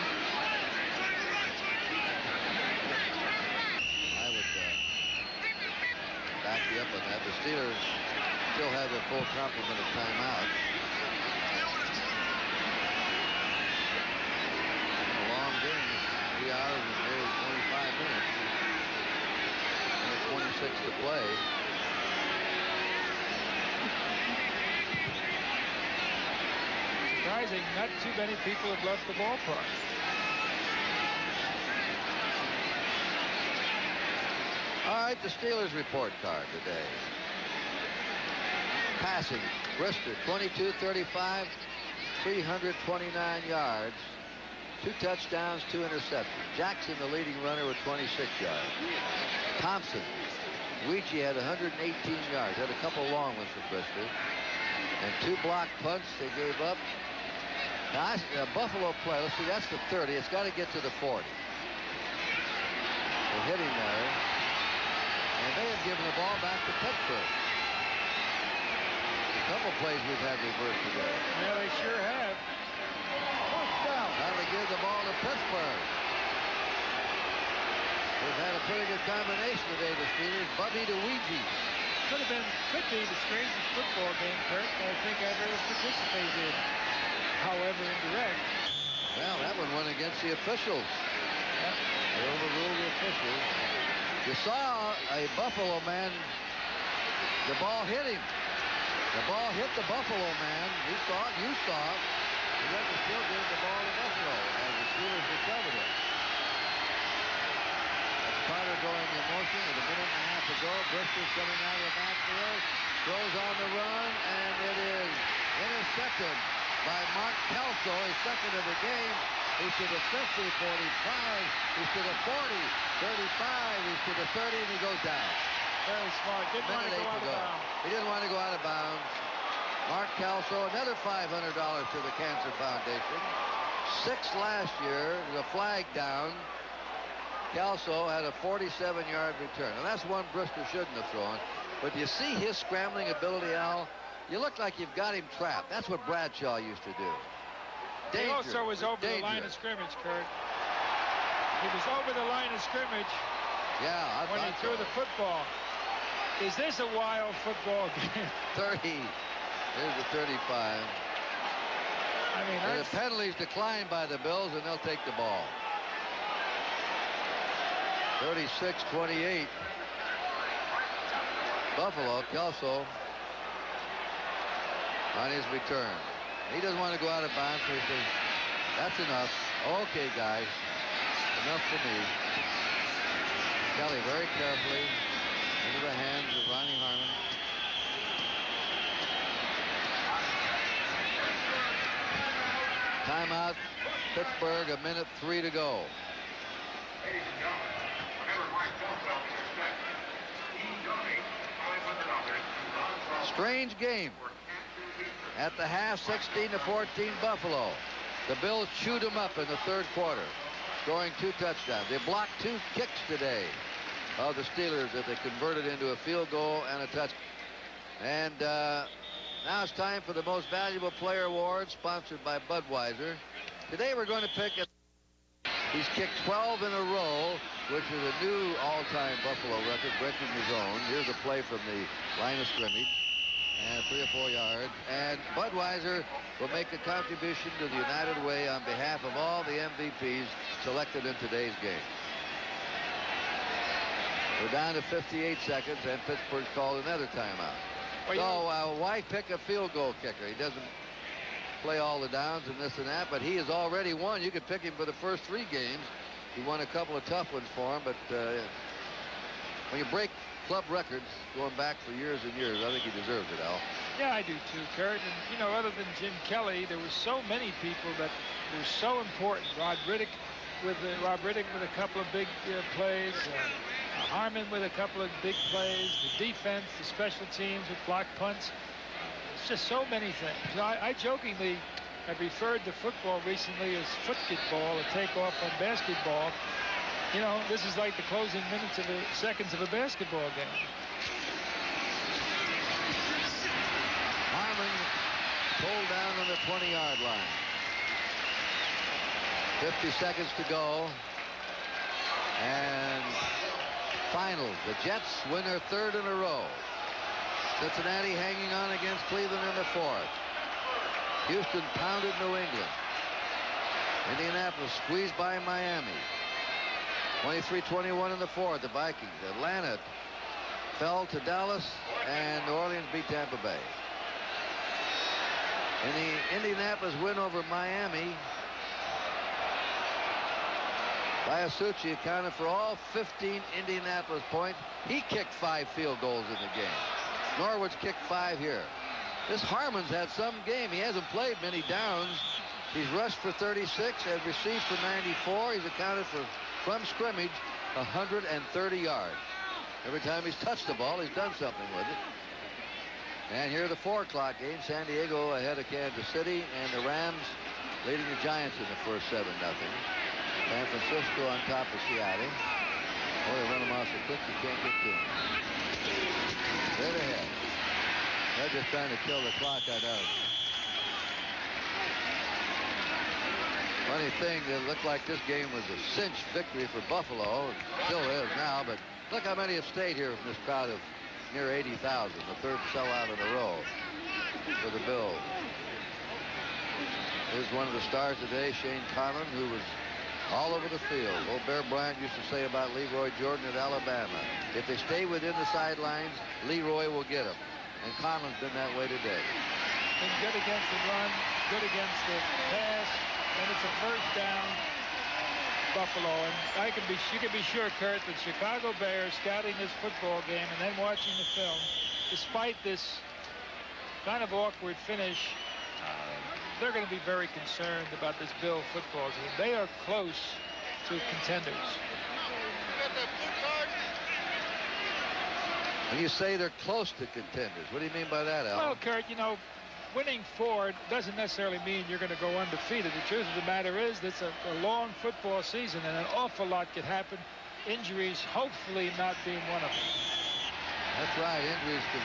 I would back you up on that. The Steelers still have their full complement of timeouts. A long game, 3 hours and nearly 25 minutes. Only 26 to play. Surprising, not too many people have left the ballpark. All right, the Steelers report card today. Passing, Brister, 22-35, 329 yards, 2 touchdowns, 2 interceptions. Jackson, the leading runner, with 26 yards. Thompson, Weege had 118 yards, had a couple long ones for Brister, and 2 block punts they gave up. Now, Buffalo play, let's see, that's the 30. It's got to get to the 40. They're hitting there. And they have given the ball back to Pittsburgh. A couple plays we've had reversed today. Yeah, they sure have. Now they give the ball to Pittsburgh. They've had a pretty good combination today, the Steelers. Bubby to Weege. Could be the strangest football game, Kurt, I think I've ever participated in. However indirect. Well, that one went against the officials. Yep. They overruled the officials. You saw a Buffalo man, the ball hit him. The ball hit the Buffalo man. He saw it, you saw it. And yet they still gave the ball to Buffalo as the Steelers recovered it. That's Carter going in motion with a minute and a half to go. Brister's coming out of the backfield. Throws on the run, and it is intercepted by Mark Kelso, his second of the game. He's to the 50, 45. He's to the 40, 35. He's to the 30, and he goes down. Very smart. Didn't want to go out of bounds. He didn't want to go out of bounds. Mark Kelso, another $500 to the Cancer Foundation. 6 last year, the flag down. Kelso had a 47-yard return. And that's one Brister shouldn't have thrown. But you see his scrambling ability, Al? You look like you've got him trapped. That's what Bradshaw used to do. Danger. He also was over the line of scrimmage, Kurt. He was over the line of scrimmage. Yeah, when he threw the football. Is this a wild football game? 30. Here's the 35. I mean, and the penalties declined by the Bills, and they'll take the ball. 36-28. Buffalo, Kelso on his return. He doesn't want to go out of bounds, so he says, that's enough. Okay, guys, enough for me. Kelly very carefully into the hands of Ronnie Harmon. Timeout, Pittsburgh, 1:03 to go. Ladies and gentlemen, whenever Mike Kelso is set, he donates $500 to nonprofit Strange game. At the half, 16-14 Buffalo. The Bills chewed them up in the third quarter, scoring 2 touchdowns. They blocked 2 kicks today of the Steelers that they converted into a field goal and a touchdown. And now it's time for the Most Valuable Player Award, sponsored by Budweiser. Today we're going to pick a... He's kicked 12 in a row, which is a new all-time Buffalo record, breaking his own. Here's a play from the line of scrimmage. And 3 or 4 yards. And Budweiser will make a contribution to the United Way on behalf of all the MVPs selected in today's game. We're down to 58 seconds, and Pittsburgh's called another timeout. So why pick a field goal kicker? He doesn't play all the downs and this and that, but he has already won. You could pick him for the first 3 games. He won a couple of tough ones for him, but when you break club records going back for years and years, I think he deserves it, Al. Yeah, I do too, Kurt. And, you know, other than Jim Kelly, there were so many people that were so important. Rob Riddick with a couple of big plays. Harmon with a couple of big plays. The defense, the special teams with block punts. It's just so many things. I jokingly have referred to football recently as football, a takeoff on basketball. You know, this is like the closing minutes of seconds of a basketball game. Harmon pulled down on the 20-yard line. 50 seconds to go. And finals. The Jets win their 3rd in a row. Cincinnati hanging on against Cleveland in the 4th. Houston pounded New England. Indianapolis squeezed by Miami. 23-21 in the 4th, the Vikings. Atlanta fell to Dallas, and New Orleans beat Tampa Bay. In the Indianapolis win over Miami, Biasucci accounted for all 15 Indianapolis points. He kicked 5 field goals in the game. Norwood's kicked 5 here. This Harmon's had some game. He hasn't played many downs. He's rushed for 36 and received for 94. He's accounted for, from scrimmage, 130 yards. Every time he's touched the ball, he's done something with it. And here the 4 o'clock game. San Diego ahead of Kansas City, and the Rams leading the Giants in the first 7-0. San Francisco on top of Seattle. Oh, they run them off so quick you can't get to them. They're ahead. They're just trying to kill the clock out of it. Funny thing, it looked like this game was a cinch victory for Buffalo. It still is now, but look how many have stayed here from this crowd of near 80,000. The 3rd sellout in a row for the Bills. Here's one of the stars today, Shane Conlon, who was all over the field. Old Bear Bryant used to say about Leroy Jordan at Alabama, if they stay within the sidelines, Leroy will get them. And Conlon's been that way today. Been good against the run, good against the pass. And it's a first down, Buffalo. And you can be sure, Kurt, that Chicago Bears scouting this football game and then watching the film, despite this kind of awkward finish, they're going to be very concerned about this Bill football team. They are close to contenders. When you say they're close to contenders, what do you mean by that, Al? Well, Kurt, you know, winning 4 doesn't necessarily mean you're going to go undefeated. The truth of the matter is it's a long football season, and an awful lot could happen. Injuries, hopefully not being one of them. That's right. Injuries can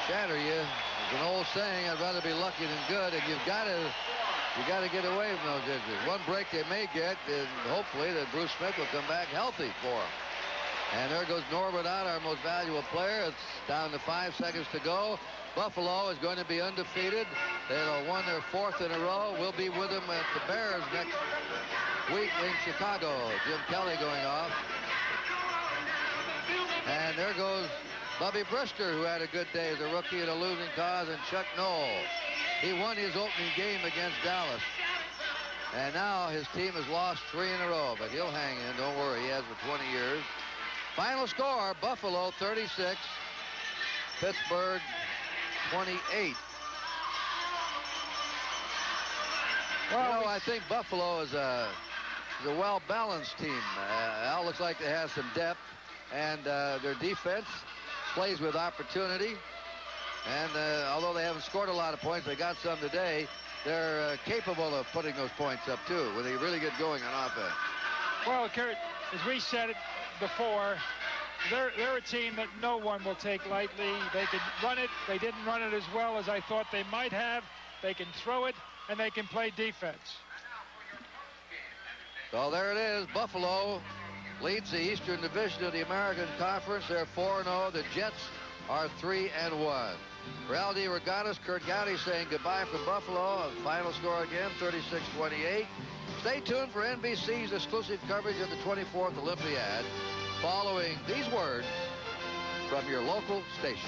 shatter you. There's an old saying, I'd rather be lucky than good, and you got to get away from those injuries. One break they may get, and hopefully that Bruce Smith will come back healthy for them. And there goes Norwood out, our most valuable player. It's down to 5 seconds to go. Buffalo is going to be undefeated. They'll won their 4th in a row. We'll be with them at the Bears next week in Chicago. Jim Kelly going off. And there goes Bubby Brister, who had a good day as a rookie in a losing cause, and Chuck Noll. He won his opening game against Dallas. And now his team has lost 3 in a row, but he'll hang in. Don't worry, he has for 20 years. Final score, Buffalo 36, Pittsburgh 28. Well, I think Buffalo is a well-balanced team. Al looks like they have some depth, and their defense plays with opportunity. And although they haven't scored a lot of points, they got some today. They're capable of putting those points up, too, when they really get going on offense. Well, Kurt, as we said it before, they're a team that no one will take lightly. They can run it. They didn't run it as well as I thought they might have. They can throw it, and they can play defense. So there it is. Buffalo leads the Eastern Division of the American Conference. They're 4-0. The Jets are 3-1. For L.D. Regattas, Kurt Gowdy saying goodbye from Buffalo. Final score again, 36-28. Stay tuned for NBC's exclusive coverage of the 24th Olympiad following these words from your local stations.